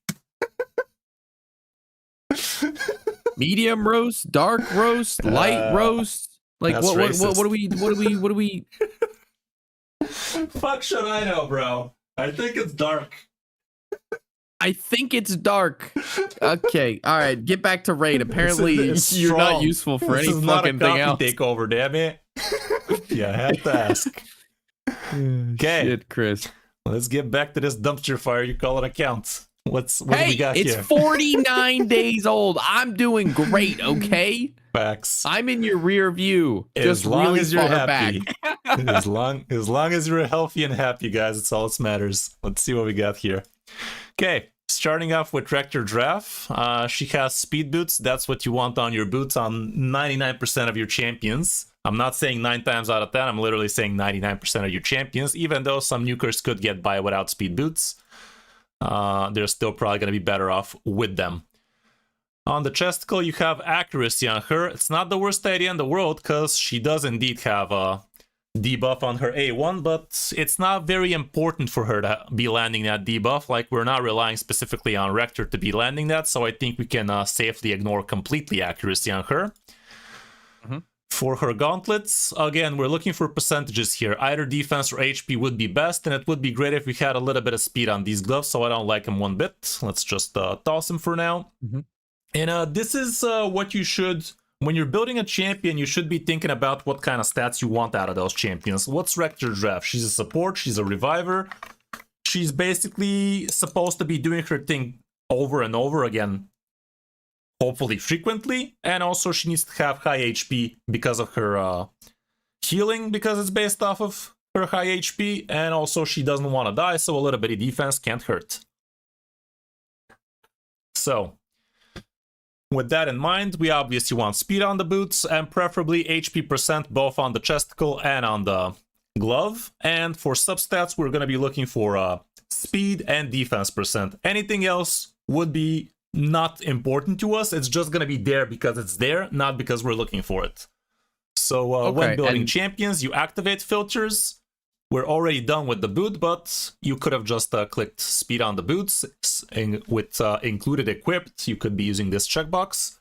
medium roast, dark roast, light roast. Like what do we? Fuck should I know, bro? I think it's dark. I think it's dark. Okay, all right. Get back to raid. Apparently, you're not useful for any fucking thing else. Takeover, damn it. Yeah, I have to ask. Okay, shit, Chris. Let's get back to this dumpster fire you call it account. What do we got here? It's 49 days old. I'm doing great. Okay. Facts. I'm in your rear view. As long as you're happy. as long as you're healthy and happy, guys, it's all that matters. Let's see what we got here. Okay, starting off with Rector Drath. She has speed boots. That's what you want on your boots on 99% of your champions. I'm not saying 9 times out of 10. I'm literally saying 99% of your champions. Even though some nukers could get by without speed boots, they're still probably going to be better off with them. On the chesticle, you have accuracy on her. It's not the worst idea in the world because she does indeed have a debuff on her A1, but it's not very important for her to be landing that debuff. Like, we're not relying specifically on Rector to be landing that, so I think we can safely ignore completely accuracy on her. For her gauntlets, again, we're looking for percentages here. Either defense or HP would be best, and it would be great if we had a little bit of speed on these gloves, so I don't like them one bit. Let's just toss them for now. And this is what you should... When you're building a champion, you should be thinking about what kind of stats you want out of those champions. What's Rector Drath? She's a support, she's a reviver. She's basically supposed to be doing her thing over and over again, hopefully frequently. And also she needs to have high HP because of her healing, because it's based off of her high HP. And also she doesn't want to die, so a little bit of defense can't hurt. So... with that in mind, we obviously want speed on the boots and preferably HP percent both on the chesticle and on the glove. And for substats, we're going to be looking for speed and defense percent. Anything else would be not important to us. It's just going to be there because it's there, not because we're looking for it. So when building champions, you activate filters. We're already done with the boot, but you could have just clicked speed on the boots with included equipped. You could be using this checkbox.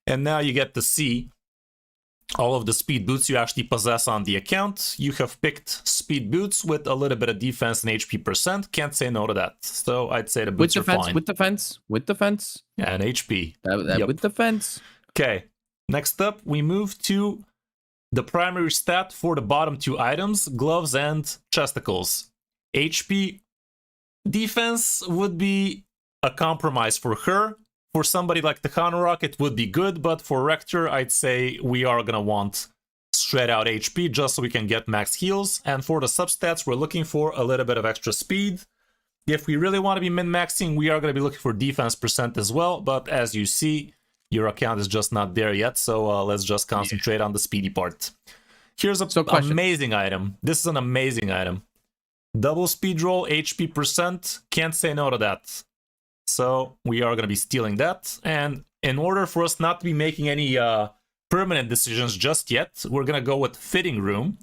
And now you get to see all of the speed boots you actually possess on the account. You have picked speed boots with a little bit of defense and HP percent. Can't say no to that. So I'd say the boots are fine. With defense. Yeah, and HP. Yep. With defense. Okay, next up, we move to the primary stat for the bottom two items, gloves and chesticles. HP defense would be a compromise for her. For somebody like the Rock, it would be good, but for Rector, I'd say we are gonna want straight out HP just so we can get max heals. And for the substats, we're looking for a little bit of extra speed. If we really want to be min-maxing, we are gonna be looking for defense percent as well, but as you see, your account is just not there yet, so let's just concentrate on the speedy part. Here's an amazing item. This is an amazing item. Double speed roll, HP percent, can't say no to that. So we are going to be stealing that. And in order for us not to be making any permanent decisions just yet, we're going to go with fitting room.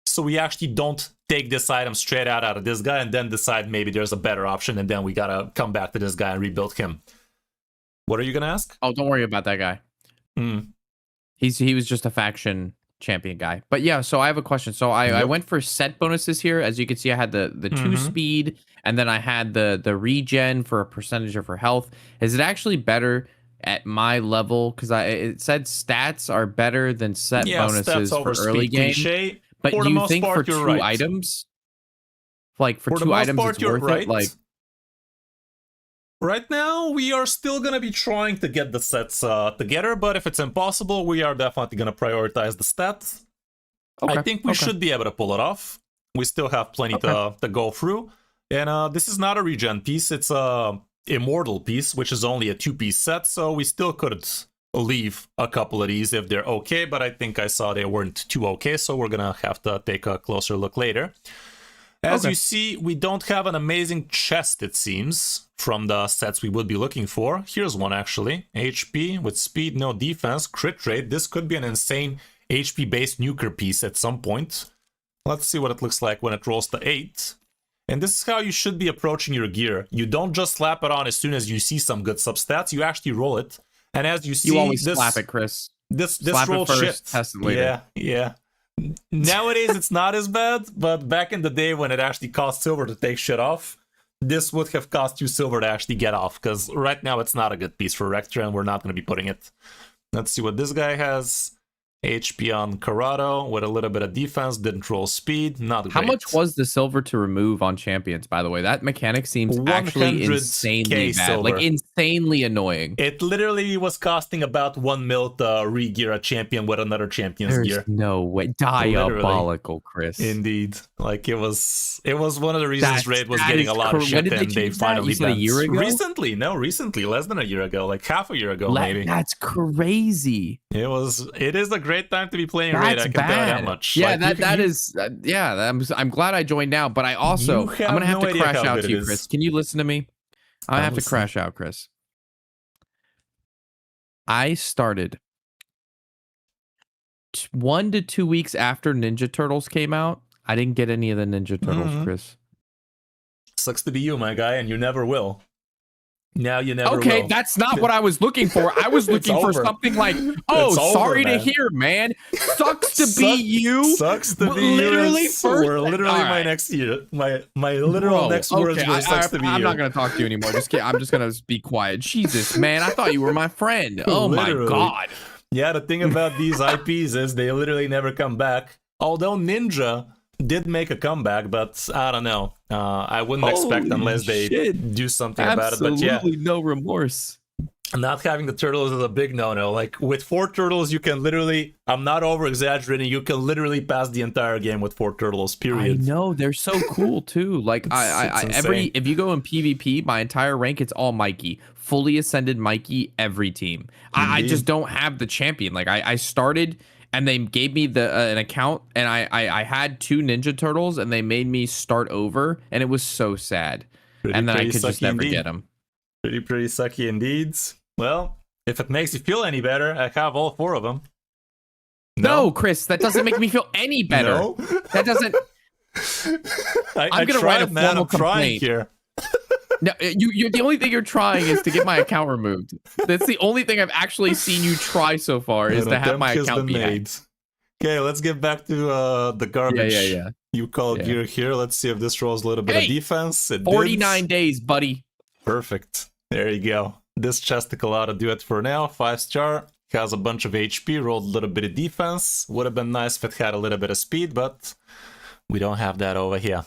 So we actually don't take this item straight out of this guy and then decide maybe there's a better option. And then we got to come back to this guy and rebuild him. What are you going to ask? Oh, don't worry about that guy. He was just a faction champion guy. But yeah, so I have a question. So I went for set bonuses here. As you can see, I had the 2 speed, and then I had the regen for a percentage of her health. Is it actually better at my level? Because it said stats are better than set bonuses for early game. Cliche. But for do you most think part, for two right. items, like for two the items, part, it's worth right. it? Like right now, we are still going to be trying to get the sets together, but if it's impossible, we are definitely going to prioritize the stats. Okay. I think we should be able to pull it off. We still have plenty to go through. And this is not a regen piece, it's a immortal piece, which is only a 2-piece set, so we still could leave a couple of these if they're okay, but I think I saw they weren't too okay, so we're going to have to take a closer look later. As you see, we don't have an amazing chest, it seems, from the sets we would be looking for. Here's one, actually. HP with speed, no defense, crit rate. This could be an insane HP-based nuker piece at some point. Let's see what it looks like when it rolls to 8. And this is how you should be approaching your gear. You don't just slap it on as soon as you see some good substats. You actually roll it. And as you see... You always slap it, Chris. This slap rolls it first, shit. Test it later. Yeah. Nowadays, it's not as bad, but back in the day when it actually cost silver to take shit off, this would have cost you silver to actually get off, because right now it's not a good piece for Rector, and we're not going to be putting it. Let's see what this guy has. HP on Corrado with a little bit of defense, didn't roll speed, not great. How much was the silver to remove on champions, by the way? That mechanic seems actually insanely bad, like insanely annoying. It literally was costing about 1 mil to re-gear a champion with another champion's gear. There's no way. Diabolical, Chris. Indeed. Like it was one of the reasons Raid was getting a lot of shit, and they finally banned. A year ago? Recently, less than a year ago, like half a year ago, maybe. That's crazy. It is a great time to be playing Raid, I can tell you that much. Yeah, like, I'm glad I joined now, but I'm gonna have to crash out to you, Chris. Can you listen to me? I have to crash out, Chris. I started 1 to 2 weeks after Ninja Turtles came out. I didn't get any of the Ninja Turtles, Chris. Sucks to be you, my guy, and you never will. Now you never will. Okay, that's not what I was looking for. I was looking for something like, sorry to hear, man. Sucks to be you. Sucks to be literally you. We're literally my next year. My literal next words were sucks to be you. I'm not going to talk to you anymore. I'm just going to be quiet. Jesus, man. I thought you were my friend. Oh, my God. Yeah, the thing about these IPs is they literally never come back. Although Ninja did make a comeback, but I don't know. I wouldn't expect unless they do something about it. But yeah, no remorse. Not having the turtles is a big no-no. Like with 4 turtles, you can literally, I'm not over-exaggerating, you can literally pass the entire game with 4 turtles, period. I know, they're so cool too. Like if you go in PvP, my entire rank, it's all Mikey. Fully ascended Mikey, every team. I just don't have the champion. Like I started and they gave me an account, and I had 2 Ninja Turtles, and they made me start over, and it was so sad. And then I could just never get them. Pretty sucky indeed. Well, if it makes you feel any better, I have all 4 of them. No, Chris, that doesn't make me feel any better. That doesn't. I'm gonna write a formal complaint here. No, you the only thing you're trying is to get my account removed. That's the only thing I've actually seen you try so far is to have my account be hacked. Okay, let's get back to the garbage you call gear here. Let's see if this rolls a little bit of defense. It 49 days, buddy. Perfect. There you go. This chesticle ought to do it for now. 5-star. Has a bunch of HP, rolled a little bit of defense. Would have been nice if it had a little bit of speed, but we don't have that over here.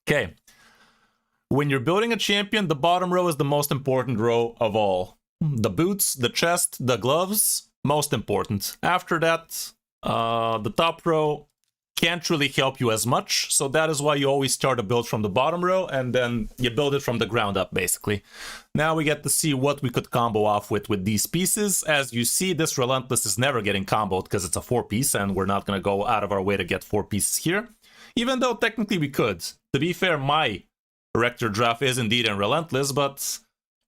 Okay. When you're building a champion, the bottom row is the most important row of all. The boots, the chest, the gloves, most important. After that, the top row can't really help you as much, so that is why you always start a build from the bottom row, and then you build it from the ground up, basically. Now we get to see what we could combo off with these pieces. As you see, this Relentless is never getting comboed because it's a 4-piece, and we're not going to go out of our way to get 4 pieces here. Even though technically we could. To be fair, my Rector Drath is indeed in Relentless, but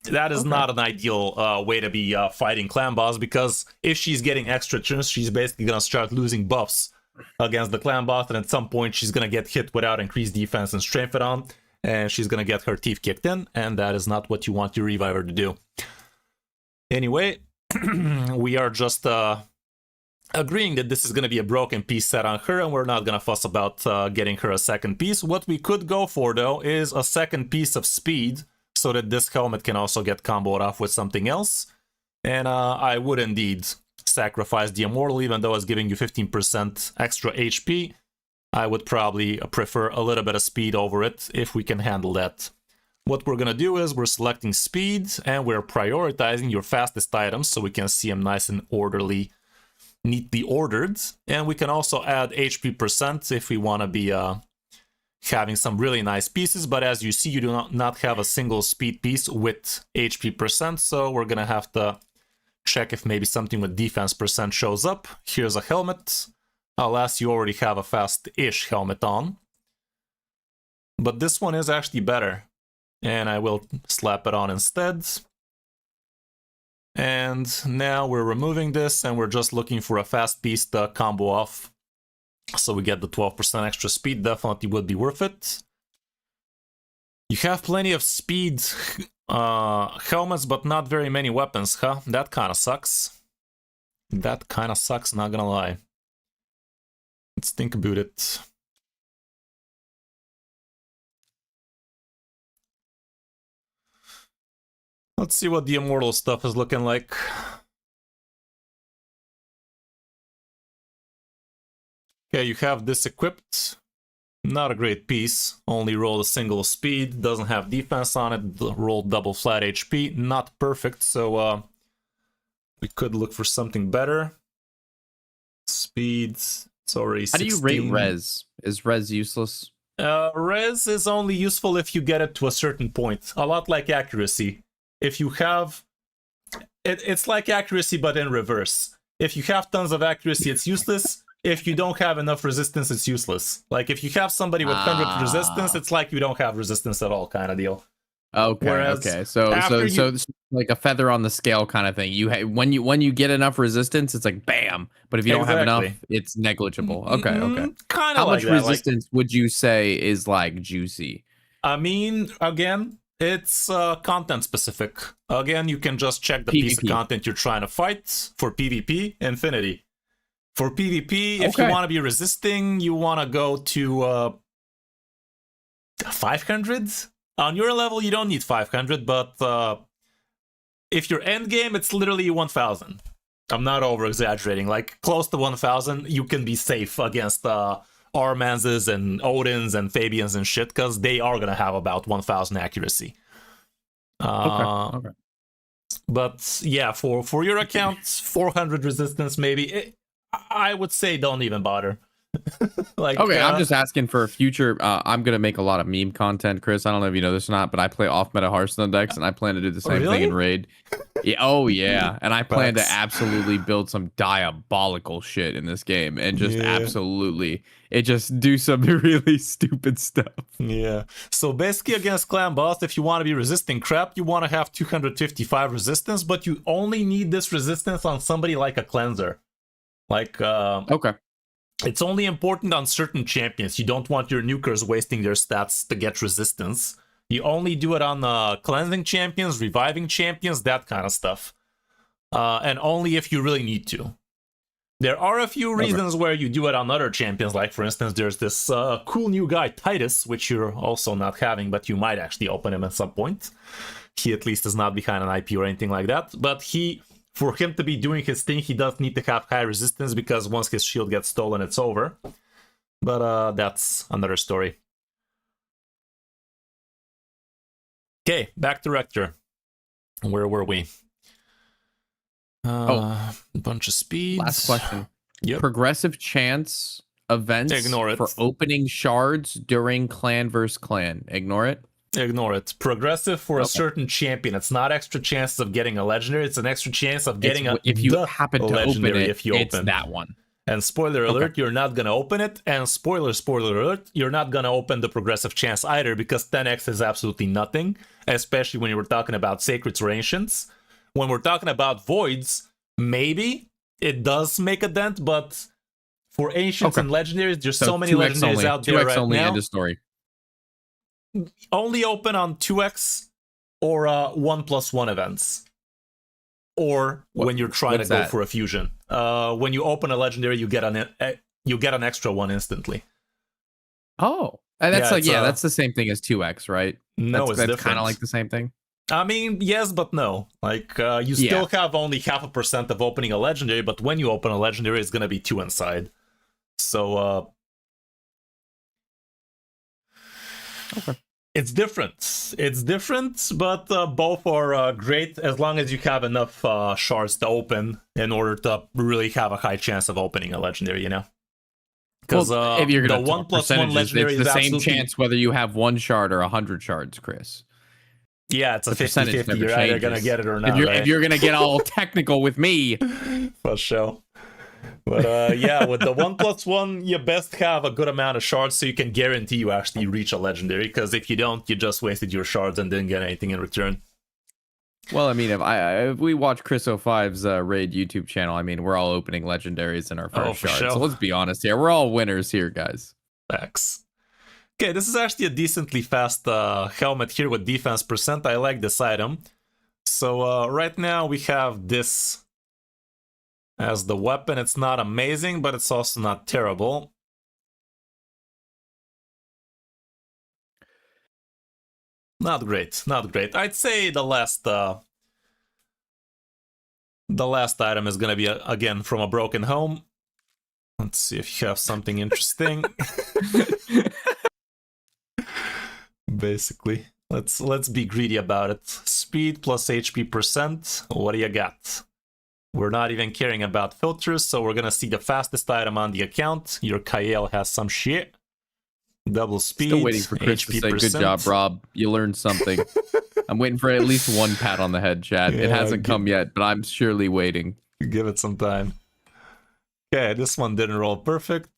that is not an ideal way to be fighting clan boss, because if she's getting extra turns, she's basically going to start losing buffs against the clan boss, and at some point she's going to get hit without increased defense and strength on, and she's going to get her teeth kicked in, and that is not what you want your reviver to do. Anyway, we are just agreeing that this is going to be a broken piece set on her, and we're not going to fuss about getting her a second piece. What we could go for, though, is a second piece of speed, so that this helmet can also get comboed off with something else. And I would indeed sacrifice the Immortal, even though it's giving you 15% extra HP. I would probably prefer a little bit of speed over it, if we can handle that. What we're going to do is we're selecting speed, and we're prioritizing your fastest items, so we can see them nice and orderly, neatly ordered. And we can also add HP percent if we want to be having some really nice pieces, but as you see, you do not have a single speed piece with HP percent, so we're going to have to check if maybe something with defense percent shows up. Here's a helmet. Alas, you already have a fast-ish helmet on. But this one is actually better, and I will slap it on instead. And now we're removing this, and we're just looking for a fast piece to combo off. So we get the 12% extra speed, definitely would be worth it. You have plenty of speed helmets, but not very many weapons, huh? That kind of sucks. That kind of sucks, not gonna lie. Let's think about it. Let's see what the Immortal stuff is looking like. Okay, you have this equipped. Not a great piece. Only rolled a single speed. Doesn't have defense on it. Rolled double flat HP. Not perfect, so we could look for something better. Speed. It's already 16. How do you rate res? Is res useless? Res is only useful if you get it to a certain point. A lot like accuracy. If you have... It's like accuracy, but in reverse. If you have tons of accuracy, it's useless. If you don't have enough resistance, it's useless. Like, if you have somebody with 100 resistance, it's like you don't have resistance at all, kind of deal. Okay, okay. So it's like a feather on the scale kind of thing. When you get enough resistance, it's like bam. But if you don't have enough, it's negligible. Okay, okay. Kind of. How much resistance would you say is like juicy? I mean, again, it's content specific. Again, you can just check the piece of content you're trying to fight. For PvP, infinity. For PvP, if you want to be resisting, you want to go to 500. On your level, you don't need 500, but if you're endgame, it's literally 1000. I'm not over-exaggerating. Like, close to 1000, you can be safe against Armanses and Odins and Fabians and shit, because they are going to have about 1000 accuracy. Okay. But yeah, for your account, 400 resistance maybe. I would say don't even bother. Like, okay, I'm just asking for a future. I'm gonna make a lot of meme content, Chris. I don't know if you know this or not, but I play off meta Hearthstone decks, and I plan to do the same thing in raid. Yeah, oh yeah, and I plan to absolutely build some diabolical shit in this game, and just absolutely just do some really stupid stuff. Yeah. So basically, against clan boss, if you want to be resisting crap, you want to have 255 resistance, but you only need this resistance on somebody like a cleanser. Like, okay. It's only important on certain champions. You don't want your nukers wasting their stats to get resistance. You only do it on cleansing champions, reviving champions, that kind of stuff. And only if you really need to. There are a few reasons where you do it on other champions, like for instance, there's this cool new guy, Titus, which you're also not having, but you might actually open him at some point. He at least is not behind an IP or anything like that, but for him to be doing his thing, he does need to have high resistance, because once his shield gets stolen, it's over. But that's another story. Okay, back to Rector. Where were we? Bunch of speeds. Last question. Yep. Progressive chance events Ignore it. for opening shards during clan versus clan. Ignore it. Ignore it. Progressive for a certain champion. It's not extra chances of getting a legendary. It's an extra chance of getting if you happen to open it. If you it's open that one. And spoiler alert, you're not gonna open it. And spoiler alert, you're not gonna open the progressive chance either, because 10x is absolutely nothing. Especially when you were talking about sacreds or ancients. When we're talking about voids, maybe it does make a dent, but for ancients and legendaries, there's so many legendaries out there right now. End of story. Only open on 2x or 1+1 events. Or when you're trying to go for a fusion. When you open a legendary, you get an extra one instantly. Oh, and that's that's the same thing as 2x, right? No, that's kind of like the same thing. I mean, yes, but no. Like, you still have only 0.5% of opening a legendary, but when you open a legendary, it's gonna be 2 inside. So, okay. It's different. It's different, but both are great as long as you have enough shards to open in order to really have a high chance of opening a legendary, you know? Because if you're gonna the 1+1 legendary it's is the same absolutely... chance whether you have 1 shard or 100 shards, Chris. Yeah, it's a 50-50. You're either gonna get it or not. If you're gonna get all technical with me, for sure. But yeah, with the 1+1, you best have a good amount of shards so you can guarantee you actually reach a legendary. Because if you don't, you just wasted your shards and didn't get anything in return. Well, I mean, if we watch Chris 05's raid YouTube channel, I mean, we're all opening legendaries in our first shard. Sure. So let's be honest here. We're all winners here, guys. Facts. Okay, this is actually a decently fast helmet here with defense percent. I like this item. So right now we have this as the weapon. It's not amazing, but it's also not terrible. Not great, not great. I'd say the last item is gonna be again from a broken home. Let's see if you have something interesting. Basically, let's be greedy about it. Speed plus HP percent. What do you got? We're not even caring about filters, so we're gonna see the fastest item on the account. Your Kael has some shit. Double speed. Still waiting for Chris HP to say, "Good job, Rob. You learned something." I'm waiting for at least one pat on the head, Chad. It hasn't come yet, but I'm surely waiting. Give it some time. Okay, this one didn't roll perfect.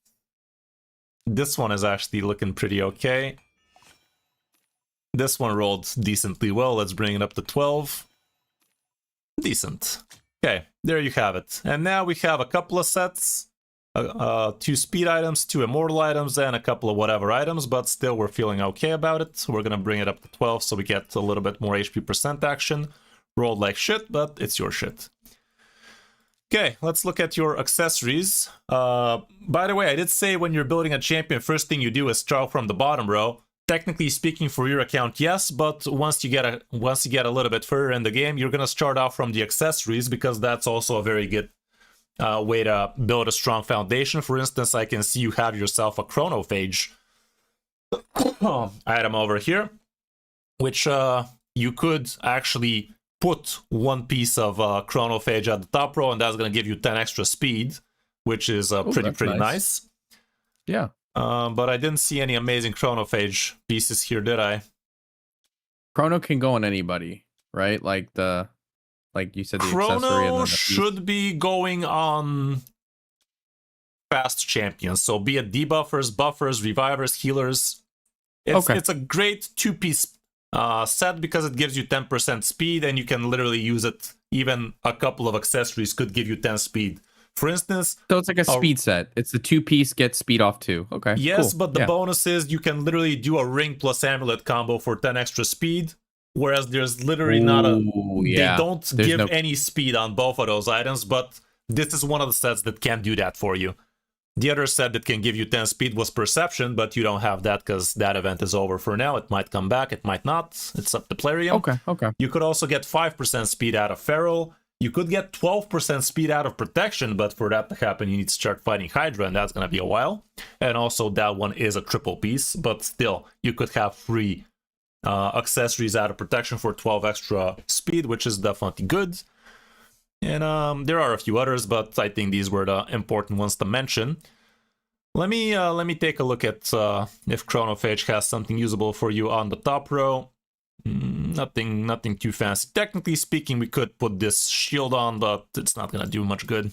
This one is actually looking pretty okay. This one rolled decently well. Let's bring it up to 12. Decent. Okay, there you have it. And now we have a couple of sets. 2 speed items, 2 immortal items, and a couple of whatever items, but still we're feeling okay about it. We're gonna bring it up to 12 so we get a little bit more HP percent action. Rolled like shit, but it's your shit. Okay, let's look at your accessories. By the way, I did say when you're building a champion, first thing you do is start from the bottom row. Technically speaking, for your account, yes, but once you get a little bit further in the game, you're gonna start off from the accessories, because that's also a very good way to build a strong foundation. For instance, I can see you have yourself a chronophage item over here, which you could actually put one piece of chronophage at the top row, and that's gonna give you 10 extra speed, which is pretty nice. Yeah. But I didn't see any amazing chronophage pieces here, did I? Chrono can go on anybody, right? Like you said, the accessory. And then Chrono the should be going on fast champions. So be it debuffers, buffers, revivers, healers. It's a great 2-piece set because it gives you 10% speed, and you can literally use it. Even a couple of accessories could give you 10 speed For instance, So it's like a speed set. It's the 2-piece get speed off 2. Okay. yes, cool. but the bonus is you can literally do a ring plus amulet combo for 10 extra speed. Whereas there's literally not a... They don't give any speed on both of those items, but this is one of the sets that can do that for you. The other set that can give you 10 speed was Perception, but you don't have that because that event is over for now. It might come back, it might not. It's up to Plarium. Okay. You could also get 5% speed out of Feral. You could get 12% speed out of Protection, but for that to happen, you need to start fighting Hydra, and that's going to be a while. And also, that one is a triple piece, but still, you could have free accessories out of Protection for 12 extra speed, which is definitely good. And there are a few others, but I think these were the important ones to mention. Let me take a look at if Chronophage has something usable for you on the top row. Nothing too fancy. Technically speaking, we could put this shield on, but it's not gonna do much good.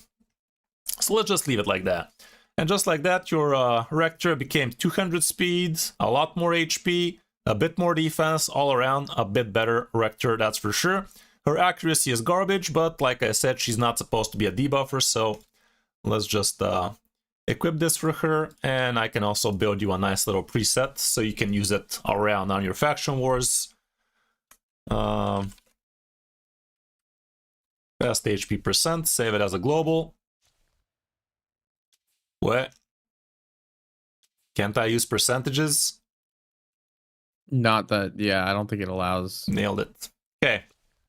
So let's just leave it like that. And just like that, your Rector became 200 speed, a lot more HP, a bit more defense, all around a bit better Rector, that's for sure. Her accuracy is garbage, but like I said, she's not supposed to be a debuffer, so let's just equip this for her, and I can also build you a nice little preset, so you can use it around on your faction wars. Best HP percent, save it as a global. What? Can't I use percentages? Not that, yeah, I don't think it allows. Nailed it. Okay.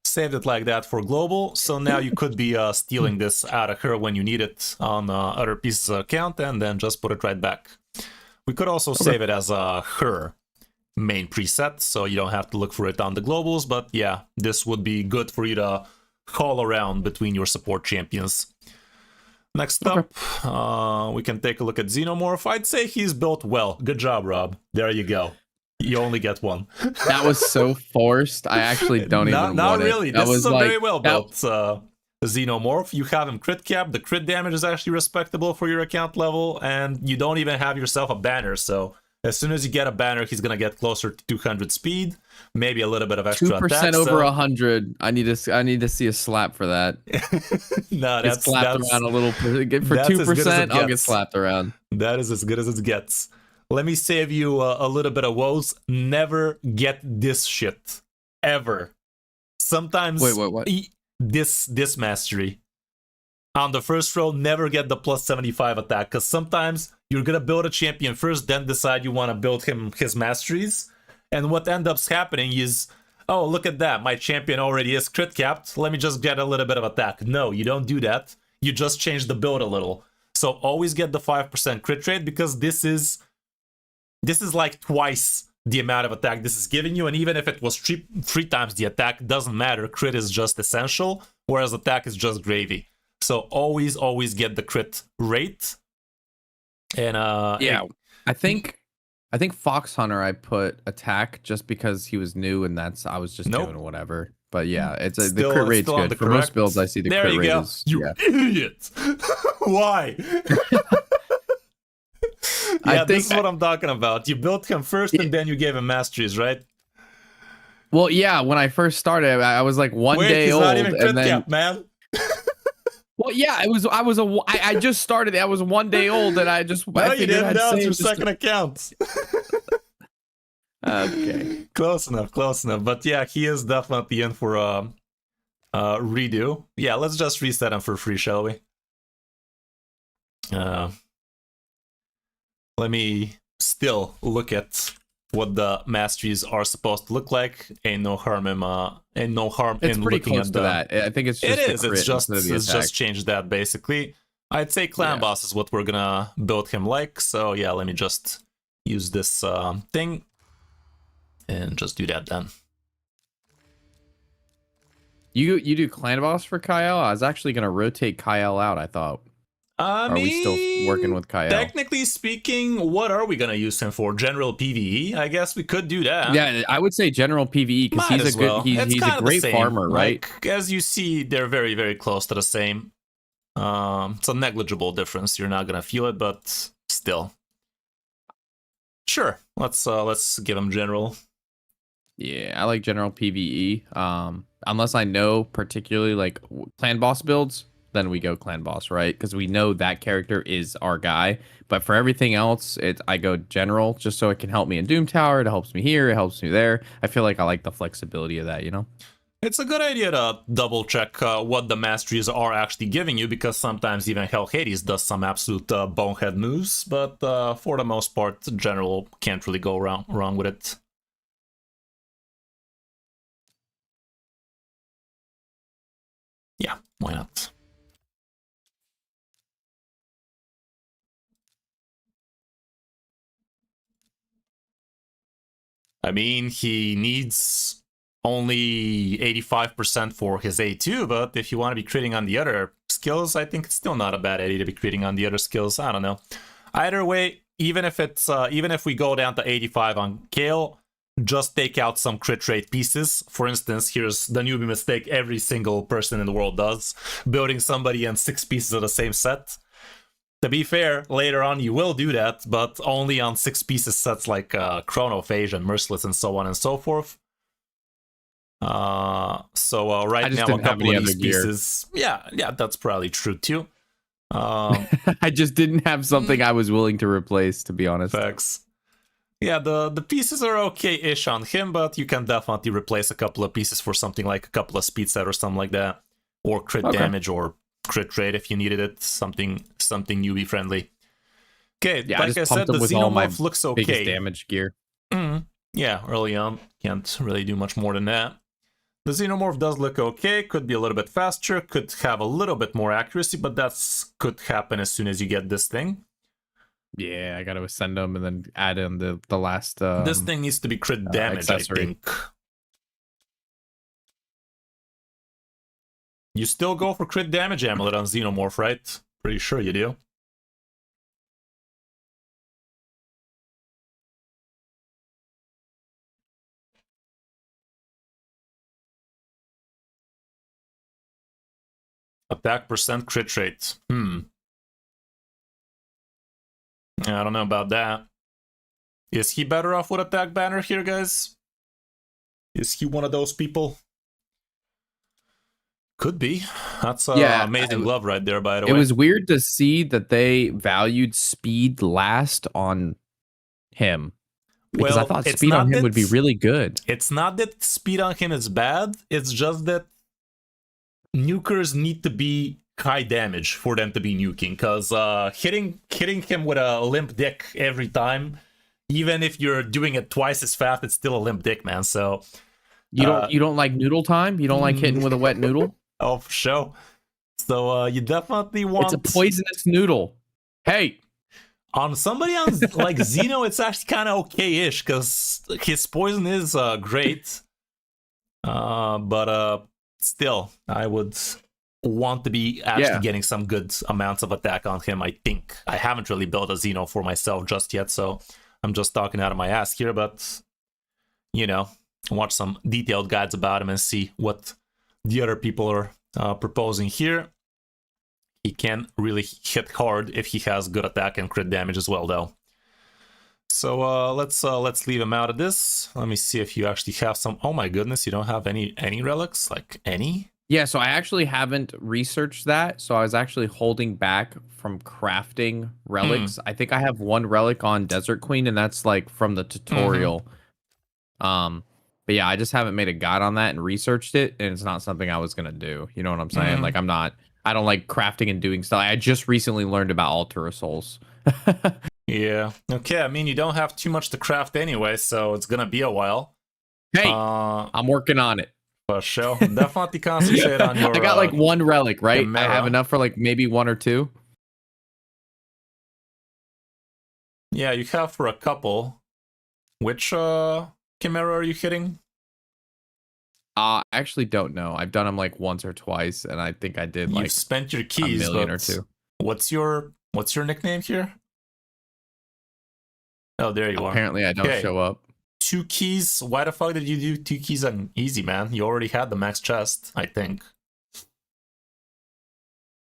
Saved it like that for global, so now you could be stealing this out of her when you need it on other pieces of account, and then just put it right back. We could also save it as her main preset, so you don't have to look for it on the globals, but yeah, this would be good for you to haul around between your support champions. Next up, we can take a look at Xenomorph. I'd say he's built well. Good job, Rob. There you go. You only get one. That was so forced. I actually don't even want not really. It. That This is a like, very well built Xenomorph. You have him crit cap. The crit damage is actually respectable for your account level, and you don't even have yourself a banner. So as soon as you get a banner, he's gonna get closer to 200 speed, maybe a little bit of extra 2% over 100. I need to see a slap for that. No, that's slapped around a little for 2%. I'll get slapped around. That is as good as it gets. Let me save you a little bit of woes. Never get this shit. Ever. Sometimes... Wait, what? This mastery. On the first row, never get the plus 75 attack, because sometimes you're gonna build a champion first, then decide you want to build his masteries. And what ends up happening is, oh, look at that, my champion already is crit capped, let me just get a little bit of attack. No, you don't do that. You just change the build a little. So always get the 5% crit rate, because this is like twice the amount of attack this is giving you, and even if it was three times the attack, doesn't matter. Crit is just essential, whereas attack is just gravy. So always get the crit rate. And yeah, I think Fox Hunter I put attack just because he was new, and I was just doing whatever. But yeah, it's the crit rate's good. For most builds, I see the crit rate is... You idiot! Why? Yeah, this is what I'm talking about. You built him first, and then you gave him masteries, right? Well, yeah. When I first started, I was like one day old, not even crit and then cap, man. Well, yeah, I just started. I was one day old, and I just. No, you didn't. That was your second account. Okay. Close enough. But yeah, he is definitely in for a redo. Yeah, let's just reset him for free, shall we? Let me still look at what the masteries are supposed to look like. Ain't no harm in looking at that. I think it's just it's just changed that basically. I'd say clan boss is what we're gonna build him like. So yeah, let me just use this thing and just do that then. You do clan boss for Kyle? I was actually gonna rotate Kyle out, I thought. Are we still working with Kyle? Technically speaking, what are we gonna use him for? General PvE? I guess we could do that. Yeah, I would say general PvE because he's a great farmer, right? Like, as you see, they're very, very close to the same. It's a negligible difference. You're not gonna feel it, but still. Sure. Let's give him general. Yeah, I like general PvE. Unless I know particularly like clan boss builds. then we go clan boss, right? Because we know that character is our guy. But for everything else, I go general just so it can help me in Doom Tower. It helps me here. It helps me there. I feel like I like the flexibility of that, you know? It's a good idea to double check what the masteries are actually giving you, because sometimes even Hell Hades does some absolute bonehead moves, but for the most part, general can't really go wrong with it. Yeah, why not? I mean, he needs only 85% for his A2, but if you want to be critting on the other skills, I think it's still not a bad idea to be critting on the other skills. I don't know. Either way, even if we go down to 85 on Kale, just take out some crit rate pieces. For instance, here's the newbie mistake every single person in the world does, building somebody in 6 pieces of the same set. To be fair, later on you will do that, but only on 6 pieces sets like Chronophage and Merciless and so on and so forth. Right now a couple of these pieces, yeah, that's probably true too. I just didn't have something I was willing to replace, to be honest. Facts. Yeah, the pieces are okay-ish on him, but you can definitely replace a couple of pieces for something like a couple of speed set or something like that, or crit damage or crit rate if you needed it, something newbie friendly. Okay, yeah, like I said, the Xenomorph looks okay. Biggest damage gear. Yeah, early on, can't really do much more than that. The Xenomorph does look okay, could be a little bit faster, could have a little bit more accuracy, but that's could happen as soon as you get this thing. Yeah, I gotta ascend them and then add in the last... this thing needs to be crit damage, accessory. I think. You still go for crit damage amulet on Xenomorph, right? Pretty sure you do. Attack percent crit rate. Yeah, I don't know about that. Is he better off with attack banner here, guys? Is he one of those people? Could be. That's amazing glove right there, by the way. It was weird to see that they valued speed last on him. Because I thought speed on him would be really good. It's not that speed on him is bad. It's just that nukers need to be high damage for them to be nuking. Because hitting him with a limp dick every time, even if you're doing it twice as fast, it's still a limp dick, man. So you don't like noodle time? You don't like hitting with a wet noodle? Oh, for sure. So you definitely want... It's a poisonous noodle. Hey! On somebody on like Xeno, it's actually kind of okay-ish, because his poison is great. But still, I would want to be actually getting some good amounts of attack on him, I think. I haven't really built a Xeno for myself just yet, so I'm just talking out of my ass here, but, you know, watch some detailed guides about him and see what the other people are proposing here. He can really hit hard if he has good attack and crit damage as well, though. So let's leave him out of this. Let me see if you actually have some. Oh my goodness, you don't have any relics, like any? Yeah, so I actually haven't researched that. So I was actually holding back from crafting relics. I think I have one relic on Desert Queen, and that's like from the tutorial. But yeah, I just haven't made a guide on that and researched it, and it's not something I was gonna do. You know what I'm saying? Like I don't like crafting and doing stuff. I just recently learned about Altar of Souls. Yeah. Okay, I mean, you don't have too much to craft anyway, so it's gonna be a while. Hey, I'm working on it. For sure. Definitely concentrate on your... I got like one relic, right? Chimera. I have enough for like maybe one or two. Yeah, you have for a couple. Which Chimera are you hitting? I actually don't know. I've done them like once or twice, and I think I did like You've spent your keys, a million or two. What's your nickname here? Oh, there you are. Apparently, I don't show up. 2 keys? Why the fuck did you do 2 keys on easy, man? You already had the max chest, I think.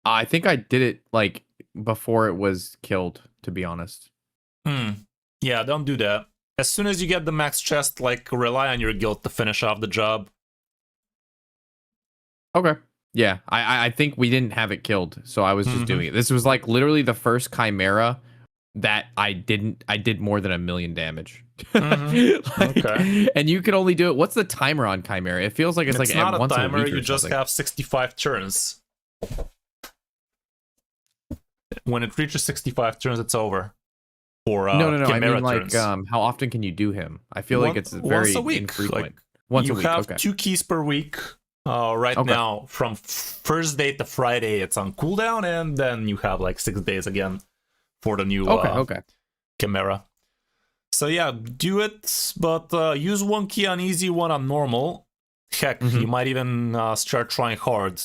I think I did it like before it was killed, to be honest. Yeah, don't do that. As soon as you get the max chest, like, rely on your guild to finish off the job. Okay. Yeah, I think we didn't have it killed, so I was just doing it. This was like literally the first Chimera that I did more than 1 million damage. Okay. And you could only do it. What's the timer on Chimera? It feels like it's like not a once timer, a week or you just something. have 65 turns. When it reaches 65 turns, it's over. For no. I Chimera mean, like, turns. how often can you do him? I feel like it's very once a week. infrequent. Like, Once you a week. have Okay. 2 keys per week. Right now, from Thursday to Friday, it's on cooldown, and then you have like 6 days again for the new Chimera. So yeah, do it, but use 1 key on easy, 1 on normal. Heck, you might even start trying hard.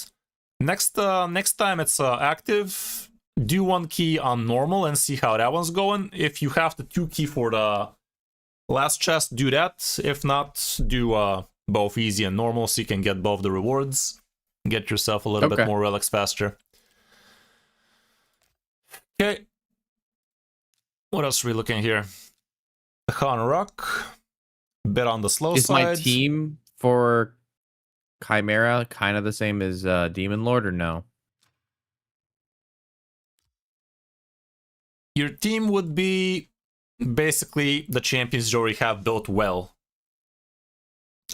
Next time it's active, do 1 key on normal and see how that one's going. If you have the 2 key for the last chest, do that. If not, do both easy and normal so you can get both the rewards. Get yourself a little bit more relics faster. Okay. What else are we looking here? The Khan Rock. Bit on the slow Is side. my team for Chimera kind of the same as Demon Lord or no? Your team would be basically the champions you already have built well.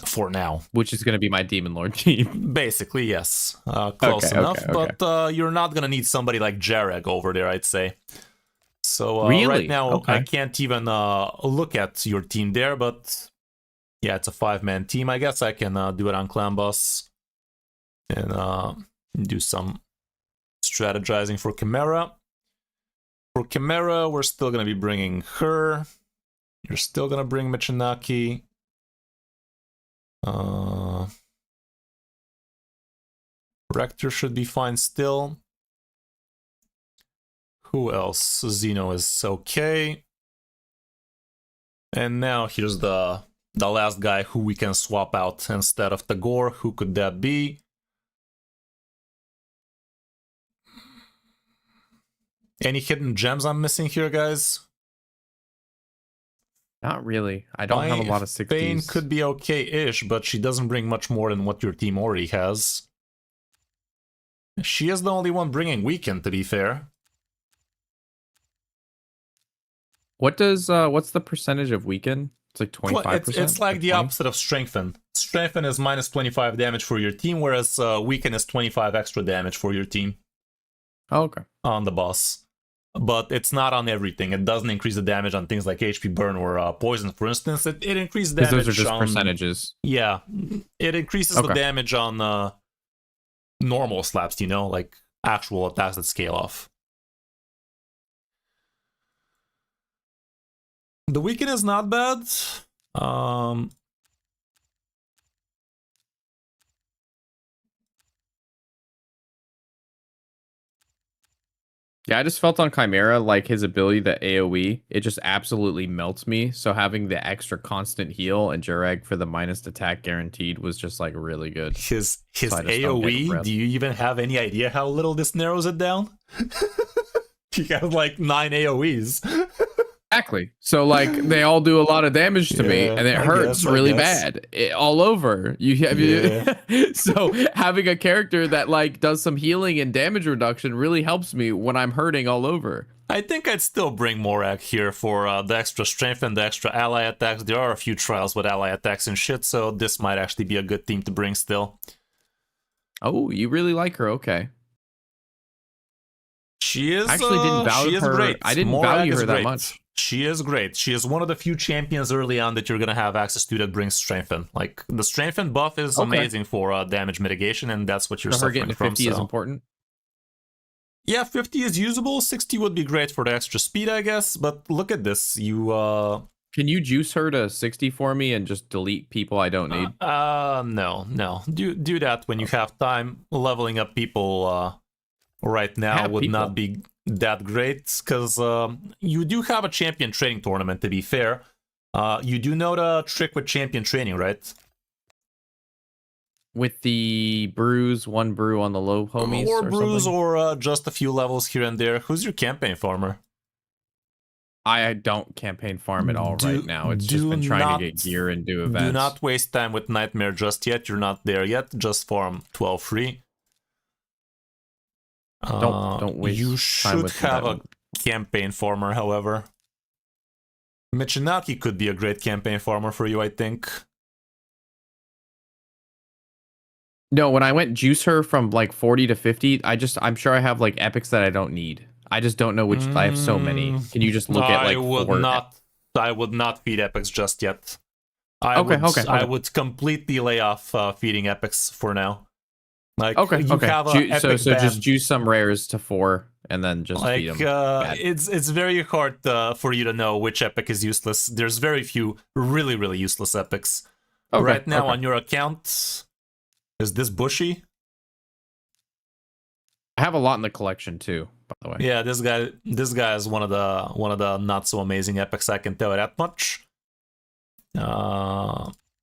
For now. Which is going to be my Demon Lord team. Basically, yes. Close enough, but you're not going to need somebody like Jarek over there, I'd say. So right now, I can't even look at your team there, but yeah, it's a 5-man team. I guess I can do it on Clan Boss and do some strategizing for Chimera. For Chimera, we're still going to be bringing her. You're still going to bring Michinaki. Rector should be fine still. Who else? Xeno is okay. And now here's the last guy who we can swap out instead of Tagore. Who could that be? Any hidden gems I'm missing here, guys? Not really. I don't have a lot of 60s. Bane could be okay-ish, but she doesn't bring much more than what your team already has. She is the only one bringing Weekend, to be fair. What does what's the percentage of Weekend? It's like 25%? It's like the opposite of Strengthen. Strengthen is minus 25 damage for your team, whereas Weekend is 25 extra damage for your team. Oh, okay. On the boss. But it's not on everything. It doesn't increase the damage on things like HP burn or poison, for instance. It increases damage. Those are just percentages. Yeah, it increases the damage on normal slaps. You know, like actual attacks that scale off. The Weekend is not bad. Yeah, I just felt on Chimera like his ability, the AoE, it just absolutely melts me. So having the extra constant heal and Jureg for the minus attack guaranteed was just like really good. His AoE, do you even have any idea how little this narrows it down? He has like 9 AoEs. Exactly. So like they all do a lot of damage to me, and it hurts really bad all over. So having a character that like does some healing and damage reduction really helps me when I'm hurting all over. I think I'd still bring Morak here for the extra strength and the extra ally attacks. There are a few trials with ally attacks and shit, so this might actually be a good team to bring still. Oh, you really like her? Okay. She is. I actually didn't value her. Great. I didn't value her that much. She is great. She is one of the few champions early on that you're going to have access to that brings Strengthen. Like, the Strengthen buff is amazing for damage mitigation, and that's what you're suffering getting from. 50 is important? Yeah, 50 is usable. 60 would be great for the extra speed, I guess. But look at this. Can you juice her to 60 for me and just delete people I don't need? No. Do that when you have time. Leveling up people right now would not be that great, because you do have a champion training tournament, to be fair. You do know the trick with champion training, right? With the brews, 1 brew on the low homies, or brews, something? or just a few levels here and there. Who's your campaign farmer? I don't campaign farm at all right now. It's just been trying to get gear and do events. Do not waste time with Nightmare just yet. You're not there yet. Just farm 12 free. Don't waste You time should with have that a one. campaign farmer, however. Michinaki could be a great campaign farmer for you, I think. No, when I went juice her from like 40 to 50, I'm sure I have like epics that I don't need. I just don't know which. I have so many. Can you just look at like four? I would not feed epics just yet. Okay. I would completely lay off feeding epics for now. Like Okay. you have a So epic ban. just juice some rares to 4 and then just feed them. It's very hard for you to know which epic is useless. There's very few really useless epics. Right now on your account, is this bushy? I have a lot in the collection too, by the way. Yeah, this guy is one of the not so amazing epics, I can tell you that much.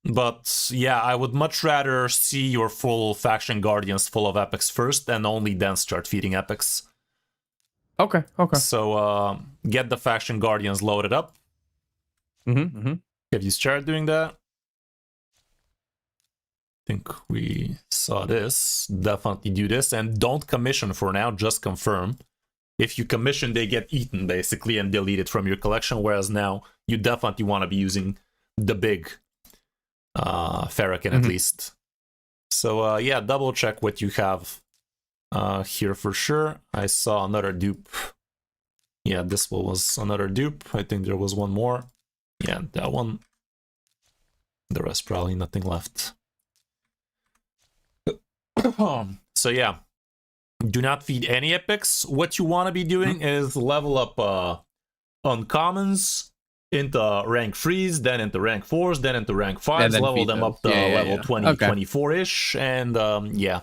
But yeah, I would much rather see your full faction guardians full of epics first and only then start feeding epics. Okay. So get the faction guardians loaded up. Have you started doing that? I think we saw this. Definitely do this, and don't commission for now, just confirm. If you commission, they get eaten basically and deleted from your collection, whereas now you definitely want to be using the big Ferrican at least. So yeah, double check what you have here for sure. I saw another dupe. Yeah, this one was another dupe. I think there was one more. Yeah, that one. The rest probably nothing left. So yeah, do not feed any epics. What you want to be doing is level up uncommons into rank 3s, then into rank 4s, then into rank 5s, level them up to level 20, 24-ish, and yeah,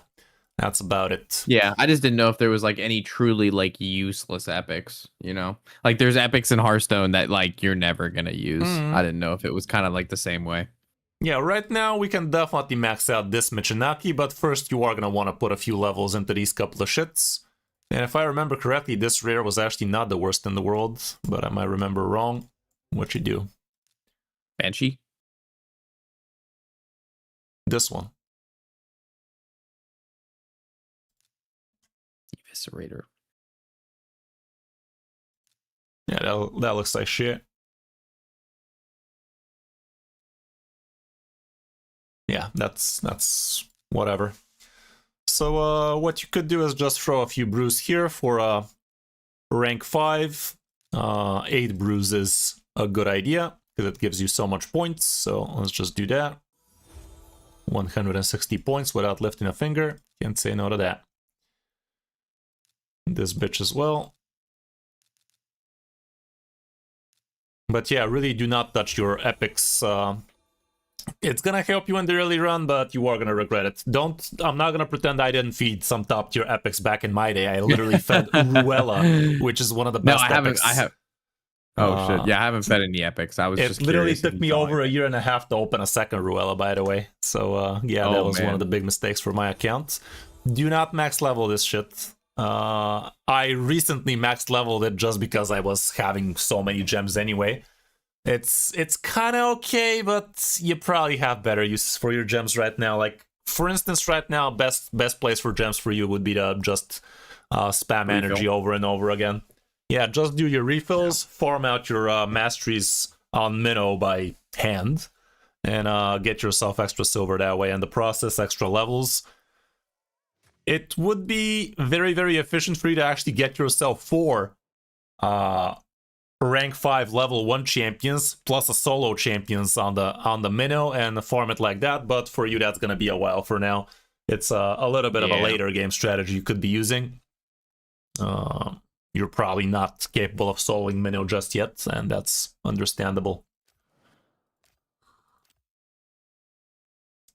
that's about it. Yeah, I just didn't know if there was like any truly like useless epics, you know? Like there's epics in Hearthstone that like you're never gonna use. I didn't know if it was kind of like the same way. Yeah, right now we can definitely max out this Michinaki, but first you are going to want to put a few levels into these couple of shits. And if I remember correctly, this rare was actually not the worst in the world, but I might remember wrong. What you do? Banshee? This one. Eviscerator. Yeah, that looks like shit. Yeah, that's whatever. So what you could do is just throw a few brews here for rank 5. 8 brews is a good idea because it gives you so much points. So let's just do that. 160 points without lifting a finger. Can't say no to that. This bitch as well. But yeah, really do not touch your epics. It's gonna help you in the early run, but you are gonna regret it. I'm not gonna pretend I didn't feed some top tier epics back in my day. I literally fed Ruella, which is one of the best epics. I have. Oh shit! Yeah, I haven't fed any epics. I was just. It literally took me over a year and a half to open a second Ruella, by the way. So yeah, that was one of the big mistakes for my account. Do not max level this shit. I recently max leveled it just because I was having so many gems anyway. It's kind of okay, but you probably have better uses for your gems right now. Like, for instance, right now, best place for gems for you would be to just spam energy over and over again. Yeah, just do your refills, farm out your masteries on Minnow by hand, and get yourself extra silver that way. And the process, extra levels. It would be very efficient for you to actually get yourself 4 rank 5 level 1 champions plus a solo champions on the minnow and farm it like that, but for you that's gonna be a while for now. It's a little bit of a later game strategy you could be using. You're probably not capable of soloing minnow just yet, and that's understandable.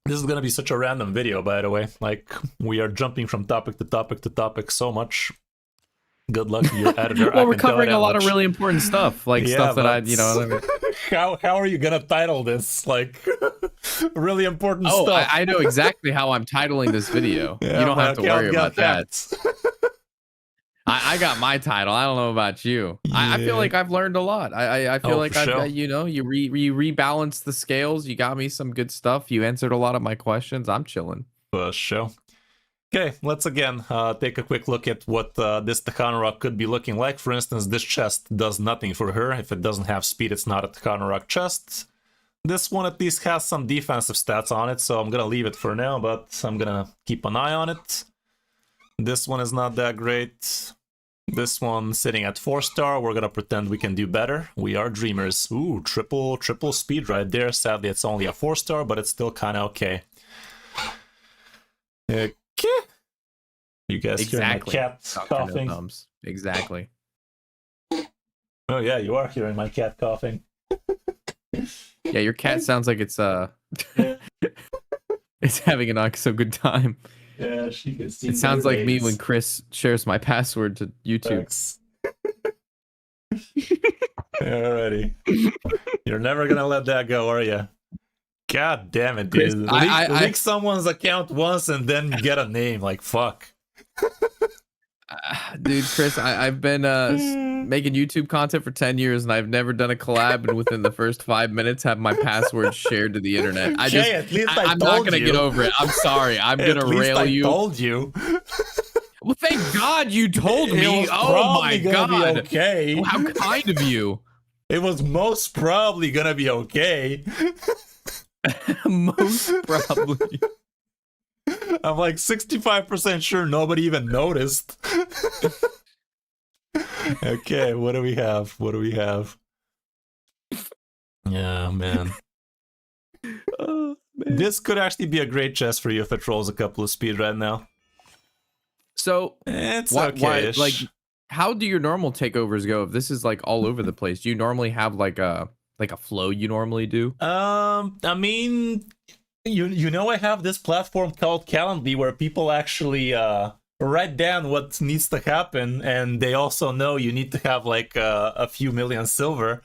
This is gonna be such a random video, by the way. Like, we are jumping from topic to topic to topic so much. Good luck to your editor. Well, we're covering a lot of really important stuff, like stuff that I. How are you gonna title this? Like, really important stuff. Oh, I know exactly how I'm titling this video. You don't have to worry about that. I got my title. I don't know about you. I feel like I've learned a lot. I feel like I've you rebalance the scales. You got me some good stuff. You answered a lot of my questions. I'm chilling. For sure. Okay, let's again take a quick look at what this Takeover could be looking like. For instance, this chest does nothing for her. If it doesn't have speed, it's not a Takeover chest. This one at least has some defensive stats on it, so I'm gonna leave it for now, but I'm gonna keep an eye on it. This one is not that great. This one sitting at 4-star. We're gonna pretend we can do better. We are dreamers. Ooh, triple speed right there. Sadly, it's only a 4-star, but it's still kind of okay. Okay. You guys Exactly. hear my cat coughing? Thumbs. Exactly. Oh yeah, you are hearing my cat coughing. Yeah, your cat sounds like it's it's having a not so good time. Yeah, she can see. It sounds like me when Chris shares my password to YouTube. Alrighty. You're never gonna let that go, are you? God damn it, Chris, dude. I Leak someone's account once and then get a name. Like, fuck. Dude, Chris, I've been making YouTube content for 10 years and I've never done a collab, and within the first 5 minutes have my password shared to the internet. At least I'm not gonna get over it. I'm sorry. I'm gonna rail you. I told you. Well, thank God you told me. Oh my God. Okay. Oh, how kind of you. It was most probably gonna be okay. Most probably. I'm like 65% sure nobody even noticed. Okay, what do we have? Yeah, man. Oh, man. This could actually be a great chest for you if it rolls a couple of speed right now. So It's why, okay. like, how do your normal takeovers go? If this is like all over the place, do you normally have like a flow you normally do? I mean, you know, I have this platform called Calendly where people actually write down what needs to happen, and they also know you need to have like a few million silver.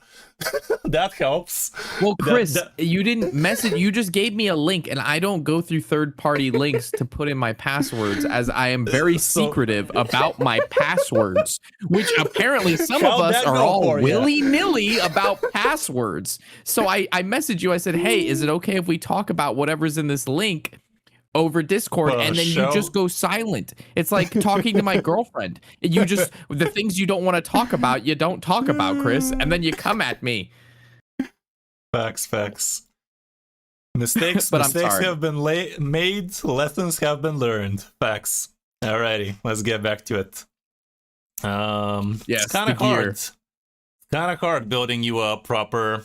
That helps. Well, Chris, you didn't message. You just gave me a link, and I don't go through third-party links to put in my passwords, as I am very secretive about my passwords, which apparently some of us are all willy-nilly about passwords. So I messaged you. I said, hey, is it okay if we talk about whatever's in this link over Discord? And then you just go silent. It's like talking to my girlfriend. You just, the things you don't want to talk about, you don't talk about, Chris, and then you come at me. Facts. Mistakes But mistakes have been made, lessons have been learned. Facts. Alrighty, let's get back to it. Yes, it's kind of hard. It's kind of hard building you a proper